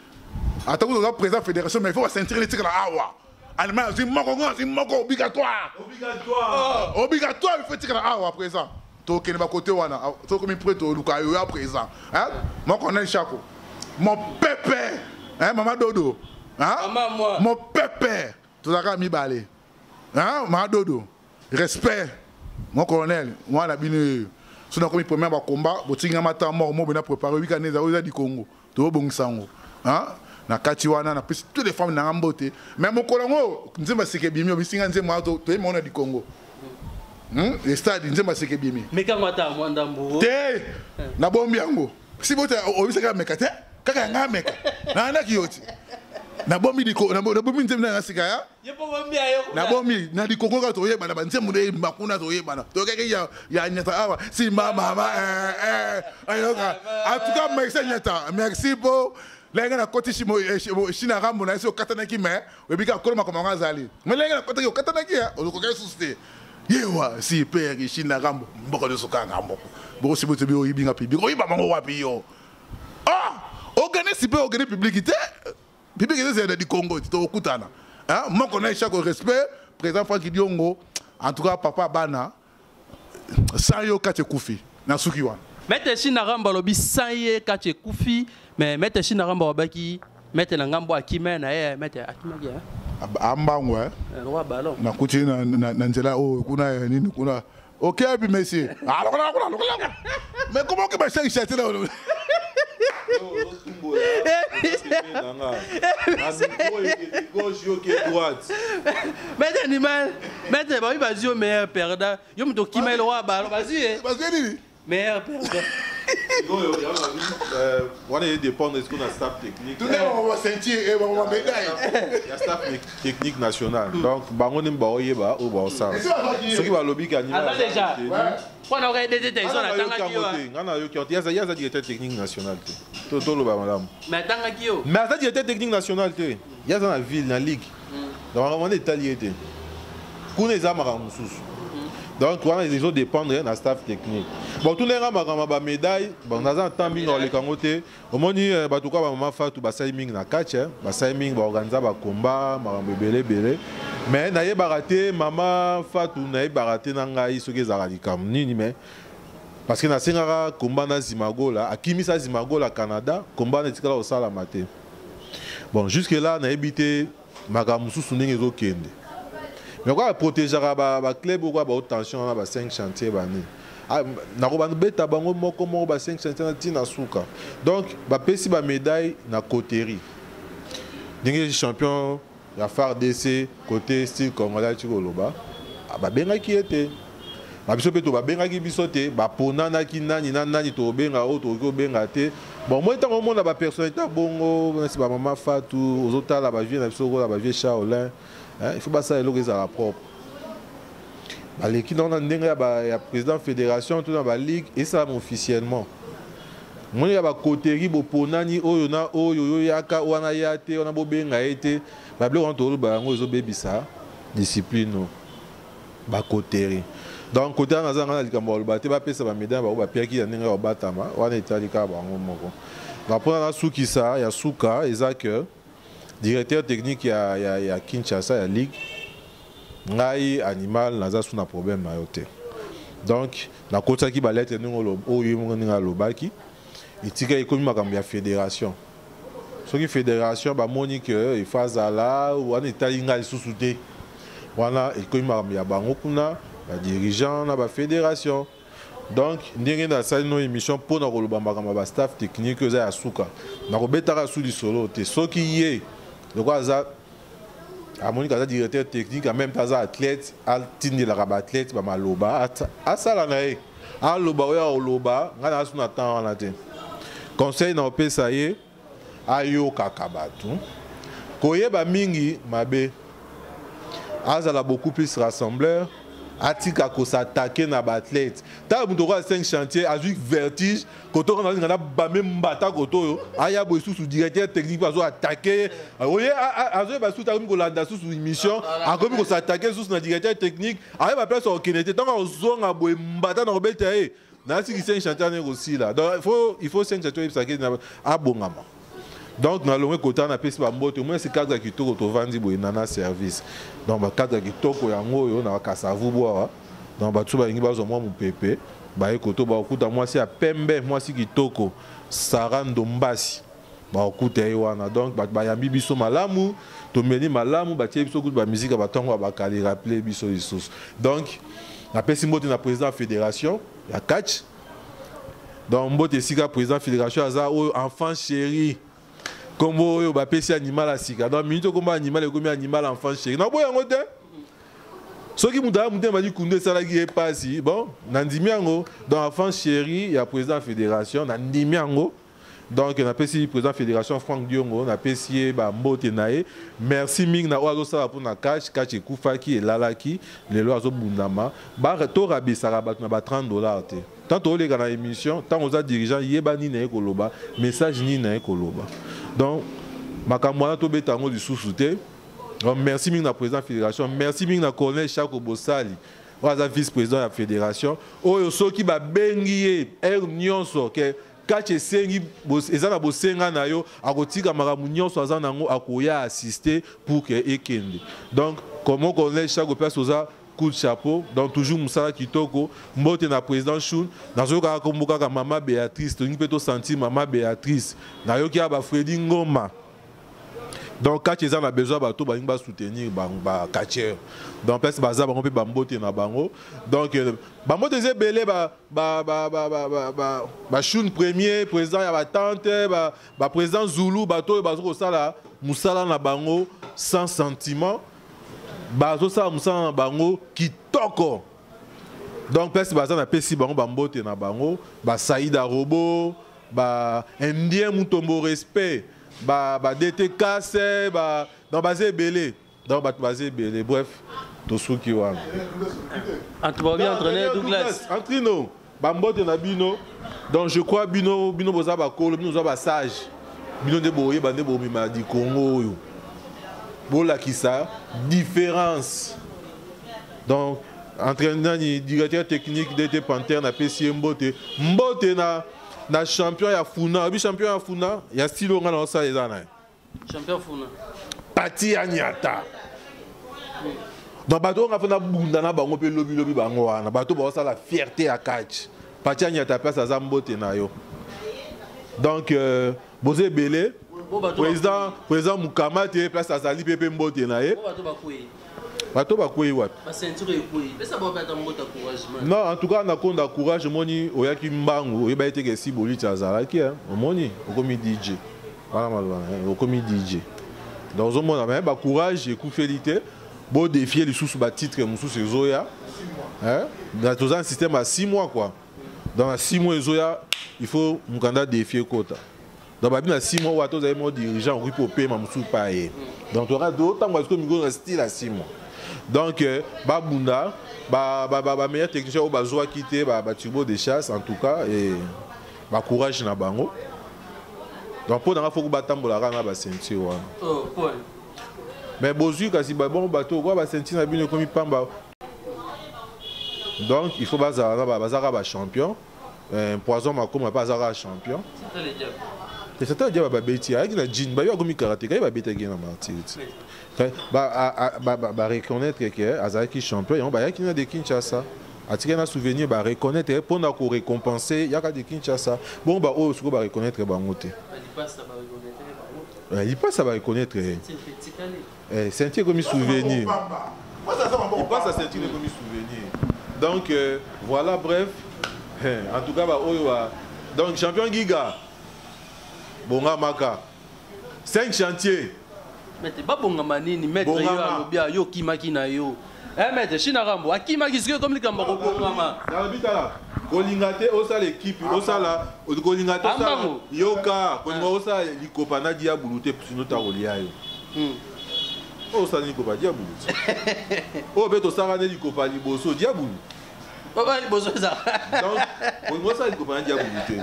Attends que présent fédération mais il faut ceinture les tigres awa. Allemagne, c'est obligatoire. Obligatoire, il faut tirer à présent. Tu es côté wana, tu es prêt à présent. Hein? Moi, je connais Chaco. Mon pépé, hein, maman Dodo. Hein? Mon pépé, tu as mis balé. Hein, maman Dodo. Respect, mon colonel. Moi, on a bien. Si on a commis le premier combat, on a matin mort, on a préparé 8 années du Congo. Tu as bon sang. Hein? Na Katiwana, na plus toutes les femmes na amboté. Mais mon colonel, nous sommes c'est que bien, mais si on est moi, tu es mon du Congo. Les stades, nous sommes c'est que bien. Mais quand on a un ndambo. Té, na bombi yango. Si vous êtes au visage mekate, kaka nga meka. Na na kiyoti. Na bombi diko, na bombi nzemna na sikaya. Yepo bombi ayo. Na bombi na diko ko to yeba na banzemu de makuna to yeba na. To keke ya nyata awa. Si mama ayoka. En tout cas, merci nyata. Merci pour lenga na koti shina rambo na ese okatana ki me. Webika koloma komanga zali. Mais lenga na koti okatana ki ya. Olukoka suste. Yewa si père shina rambo mboko de sokanga mboko. Boko si bote bi oyibinga public. Oyiba mango wapi yo. Ah, organiser si peu organiser publicité. Publicité c'est du Congo, tu okutana. Hein, moi connais chaque respect, président Franck Diongo. En tout cas papa bana sans yo kate kufi na sukiwa. Mette shina rambo lobi sans ye kate kufi, mais mette shina rambo baki mette na ngambo akime na ye mette akimagi hein. Ambango hein. Roi ballon. Na kuti na nzela oh kuna nini kuna. OK puis merci. Alors là. Mais comment que ma chérie chate là? Mettez animal, mettez bah oui vas-y au meilleur perdant. Yo me to qui met le roi ballon, vas-y. Vas-y. Meilleur perdant. On est dépend de ce qu'on a staff technique. Tout le monde va sentir et on va médaille. Il y a staff technique national. Donc bango nem ba oyeba ou ba ça. Ce qui va lobby animal. Attends déjà. On aurait des détails sur la tanga qui on a eu qui il y a directeur technique national. Tout le ba madame. Mais tanga qui yo. Mais ça directeur technique national il y a dans la ville, dans la ligue. Donc on est italien. Kuna za mara mususu. Donc, les autres dépendent de la staff technique. Bon, tous les gens qui ont médaille, bon, dans un temps, ils ont les cangotés. Au moins, ils ont tout cas, maman Fatou, Basaiming na catch, Basaiming, organiser un combat, belé. Mais, naïe baraté, maman Fatou, naïe baraté, nangaï, ce qui est zaradikam, ni mais. Parce que na sengara combat na Zimagola, à Kimisa Zimagola, Canada, combat na tikala au Salamate. Bon, jusque-là, naïe bité, Magamusu Suning et Zokende. Mais quoi protéger le club ou quoi attention à 5 chantiers bani na ko beta bango moko mo ba 5 chantiers na suka donc ba pesi ba médaille na coterie dingue champion ya phare DC côté style congolais tu koloba ba benga ki était ba biso peto ba benga ki bisote ba ponana ki nani to benga o to ko benga te bon moi tant au monde ba personnalité bongo c'est ba maman Fatou aux autres là ba vie na biso ko ba vie Shaolin. Il faut pas ça les à la propre. L'équipe dans le président de la fédération, tout dans la ligue, et ça officiellement. Moi, il y a des côtés pour nani, oyona, oyoyaka, oanayate, on a bobenga été. Bah, bleu, on tourne, bah, on a baby ça, discipline, bah, côté. Donc, côté, on a un cambo, bah, tu vas payer ça, médaille, bah, pierre qui a n'engagé au batama, on est allé à Bango. Bah, pour la souki ça, il y a Souka, Isaac. Directeur technique il y a Kinshasa, il y a Ligue. Ngai animal naza sous un problème na yote. Donc na kota ki balete ningo o yimo ninga lobaki. Itika ikomi makambo ya fédération. Ce qui fédération ba monique il faza là ou on etali ngai sous te. Wana ikomi makambo ya bango kuna ba dirigeant na ba fédération. Donc ndenge na sali no émission pour na koloba makambo ba staff technique za ya suka. Na ko betaka sous du solo te. Ce qui yé le quoi ça à mon directeur technique en même temps athlète altine la rabathlète ba maloba à ça là naé à loba ya loba ngana suna temps na te conseil na opesa ye ayo kakabatu koyeba mingi mabe azala beaucoup plus rassembleur atika ko s'attaquer na athlète ta muto ko 5 chantiers a vu vertige koto on a ba même bata koto aya bo sous directeur technique pas attaquer oye azo ba sous ta ko landa sous émission a comme ko s'attaquer sous na directeur technique aya ba place au kinete tant on zonga bo mbata na robeta e na si 5 chantiers aussi là donc il faut 5 chantiers ça qui a bongama Donc na longue côté na pesi ba mbote moi c'est cadre qui toko to vandi boy nana service. Donc ba cadre qui toko yango yo na kasavu boa. Donc ba tu ba ngi ba zo moi mon pépé. Ba ekoto ba okuta moi c'est à pembe moi si qui toko Sarando Mbasi. Ba okuta wana donc ba yambi biso malamu to meni malamu ba tie biso ba musique ba tongo ba kali rappeler biso les sources. Donc na pesi mbote na président fédération ya catch. Donc mbote sika président fédération aza o enfant chéri. Comme on va passer animal à sika. Donc minute comme animal comme animal enfant chéri. Na boya ngote. Ce qui m'a dit que ça est passé. Bon, Nandimiango, dans enfant chéri, il y a président fédération, Nandimiango. Donc on a passé président fédération Franck Diongo, on a passé Mbote Nae. Merci ming na oazo ça pour na cash Koufaki et Lalaki, les lois au Bundama. Ba to rabi sarabat na ba $30 te. Tant on les gars émission, tant on a dirigeant yeba ni na koloba, message ni na koloba. Donc makamwana to betango du sous-souté. Merci ming na président fédération, merci ming na colonel Chako Bossali. Oaza vice-président de la fédération. Oyo soki ba bengiye nyonso ke kache sengi ezana bosenga na yo akotika maramu nyonso azana ngo akoya assister pour que ekende. Donc comment colonel Chako place oza coup de chapeau, donc toujours Moussala Kitoko, Mbote na président Choun, nazoka komboka ka maman Béatrice, toni peto senti maman Béatrice, na yo ki aba Freddy Ngoma. Donc quand ils ont besoin bateau ba ngba soutenir ba catcher. Donc place baza bango pe ba Mbote na bango. Donc ba Mbote ze belé ba Choun premier président ya ba tante ba président Zulu bateau bazo sala Moussala na bango sans sentiment. Bazo sa musana bango kitoko. Donc place baza na pesi bango Mbote na bango ba Saïda Robo ba Indien Mutombo respect ba DTK c'est ba dans basé belé dans basé belé bref to souki wana Antoine bien entraîné Douglas entraîno ba Mbote na bino. Donc je crois bino boza ba kolo bino ba sage bino de boye bande bo mi ma di Congo yo. Bola qui ça différence. Donc entraîneur directeur technique d'été Panther na PC Mbote na champion ya Funa bi champion ya Funa ya stilo ngana ça les ana champion Funa Pati Anyata. Donc bato nga fona bunda na bango pe lobi bango wana bato ba ça la fierté à catch Pati Anyata place à Mbote na yo. Donc Bozé Belé président Mukama te place à Zali Pepe Mbote na ye. Bato bakoué wat. Non, en tout cas on a compte courage moni oyaki mbangu oyeba été que si boli tazalaki hein. Moni okomi DJ. Voilà malwana, okomi DJ. Dans un monde ba courage et félité, beau défier les sous ba titre musu Zoya. Hein? Dans un système à 6 mois quoi. Dans 6 mois Zoya, il faut mukanda défier quota. Dans la 6 mois, vous avez un dirigeant qui peut payer ma paye. Donc, il y aura d'autres temps où rester à 6 mois. Donc, Babunda, meilleur technicien qui va quitter le turbo de chasse, en tout cas, et courage na bango. Donc, pour il faut que vous la ceinture. Mais Bozu, quand il bon bateau, la ceinture est comme pamba. Donc, il faut que vous champion. Poison, je ne pas champion. C'est un diable bêti avec la jean ba yo gomi karatéka ba bêta gena martyr ba reconnaître que azaki champion on ba yaki na de Kinshasa atika na souvenir ba reconnaître pour na ko récompenser yaka de Kinshasa bon ba o suko ba reconnaître bango te il passe à ba reconnaître c'est un comme souvenir il passe à sentir comme souvenir donc voilà bref en tout cas ba oyo donc champion Giga Bonga Maka 5 chantiers. Mete ba bonga manini maître yo alobia yo kimaki na yo. Maître China Rambo akimaki sike comme likamba ko bonga ma. Na bitala kolingate osa l'équipe osala kolingate osala yoka kongo osa likopa na dia bulute sino ta kolia yo. Osa likopa dia bulute. O beto sara ne likopa liboso dia bulute. Papa liboso ça. Donc kongo osa likopa na dia bulute.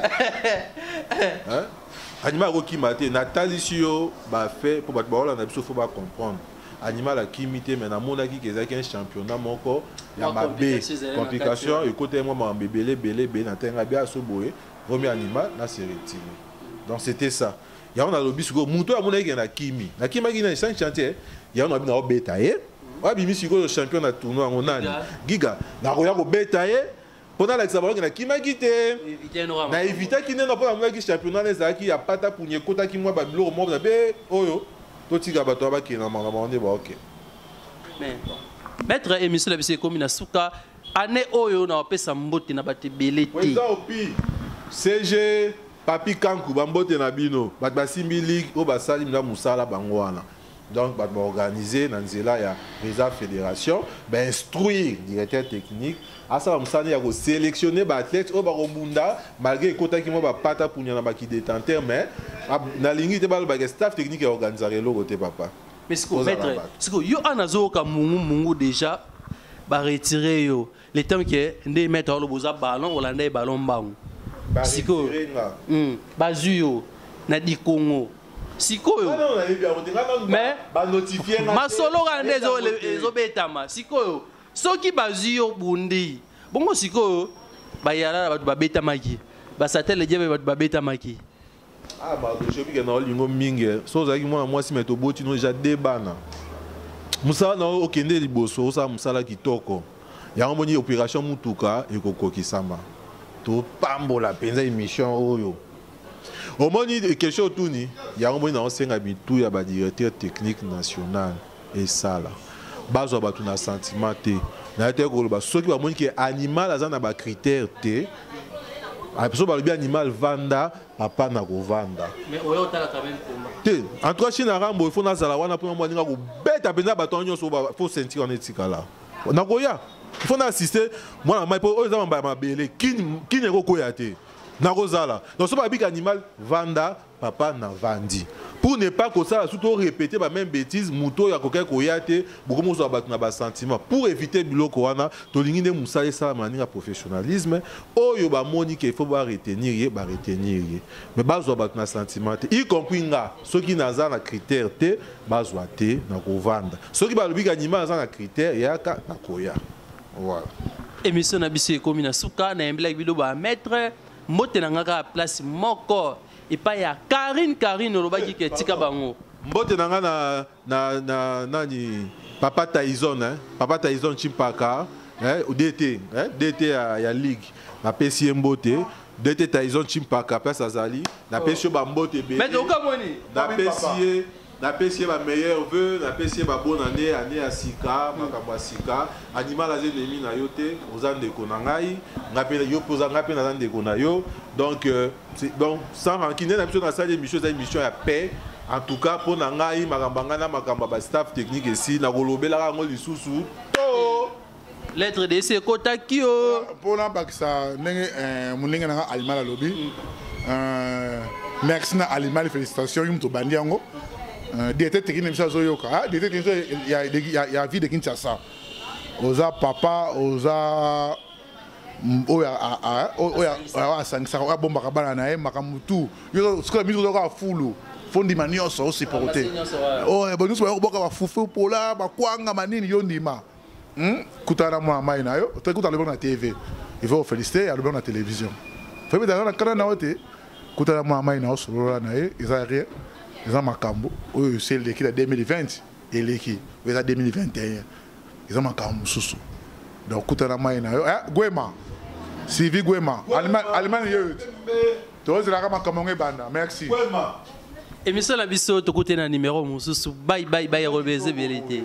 Hein? Animal qui m'a été Nathalie Sio bah fait pour battre on a faut pas comprendre animal a qui imité mais na mona qui est un championnat mon corps il y a ma B complication et côté moi ma belé na tenga bien so boé premier animal là c'est retiré donc c'était ça ya on a lobby siko muto amona yake na kimi na 5 chantier ya on a bina obeta Abi siko le champion na tournoi ngonani giga na koya ko beta pendant la xabalon na kima kite na éviter ki ne na pas na championnat les aki ya pata pour nyekota ki moi ba bilo mo ba be oyo to tiga bato ba ki na mangama ba OK mais maître émission la bise comme na suka année oyo na pesa mbote na bate belete opi CG papi kanku ba mbote na bino bat ba simbi league o ba sali na musala bango wana. Donc, on va organiser dans la fédération, instruire le directeur technique. À ça, on va sélectionner les athlètes au Baromunda, malgré que les pas pour les détenteurs, mais dans la ligne, le staff technique est organisé. Papa. Mais ce que maître, ce que yo anazo ka mungu déjà ba retirer yo. Le temps que ndé mettre le boza ballon ou l'andé ballon bang. Siko. Bazuyo na di Congo. Sikoyo mais masolo rande zo betama sikoyo soki bazuyo bundi bongo sikoyo bayala batu babetamaki basatele jebe batu babetamaki ah ba je bi ke na lingo mingi so za ki mwana mwasi meto boti no ja debana musala na okende liboso sa musala kitoko ya ngomoni opération mutuka ekokokisama to pambola penza émission oyo au moins quelque chose tout ni ya ngomoni na osenga bitu ya ba directeur technique national et ça là bazo ba tuna sentiment te na été ko ba soki ba moni ke animal azana ba critère te a personne ba bien animal vanda papa na ko vanda mais oyo tala quand même te en trois china rambo il faut na zala wana pour moi ninga ko beta penza ba tonyo so ba faut sentir on etika là na ko ya il faut na assister moi na mai po oyo za ba belé kini ko ko ya te Narozala. Donc, ce n'est pas animal vanda, papa na vandi. Pour ne pas que ça, surtout répéter la même bêtise, mouto ya koke koyate, beaucoup de choses na sentiment. Pour éviter bilo koana, to lingine musale ça manière professionnalisme, oh yo ba moni qu'il faut ba retenir, ba retenir. Mais bazo ba na sentiment, y compris nga, ceux qui naza na critère te, bazo te na ko vanda. Ceux qui ba lobi animal na critère ya ka na koya. Voilà. Émission na biso ekomi na suka na embla bilo ba maître mbote na ngaka place moko et pas ya Karine olobaki ke tika bango mbote na nga na nani papa Tyson Chimpaka DT ya ligue na pesi mbote DT Tyson Chimpaka place azali na pesi ba mbote be mais okamoni na pesi ba meilleur vœu na pesi ba bonne année à sika makambo sika animal azeli na yote ozande ko na ngai ngapela yo poza ngapela na ndeko na yo donc sans rancune na biso na salle émission ya paix en tout cas pour na ngai makambanga na makamba ba staff technique ici na kolobela ngo lisusu to lettre de ce kotakio pour na bakisa ndenge muninga na animal lobby merci na animal félicitations yum to bandi yango directeur technique de Zoyoka, directeur technique il y a vie de Kinshasa. Oza papa, oza oya sangsa oya bomba kabana na e makamutu. Yo ce que la mise oza fulu. Fondi manioso aussi porté. Oh bon nous soyons boka ba fufu pola ba kwanga manini yo ndima. Kutana moi mai na yo, tu kuta le bon na TV. Il faut féliciter à le bon na télévision. Faut bien dans la canal na ote. Kutana moi mai na solo na e, ils a rien. Ils ont Makambo, c'est l'équipe de 2020 et l'équipe de 2021. Ils ont Makambo sous. Donc, Koutana Maïna, Guema, Sylvie Guema, Allemagne, tu vois, c'est la Makambo Banda. Merci. Émission la biso, tu écoutes un numéro, bye bye bye, rebaiser vérité.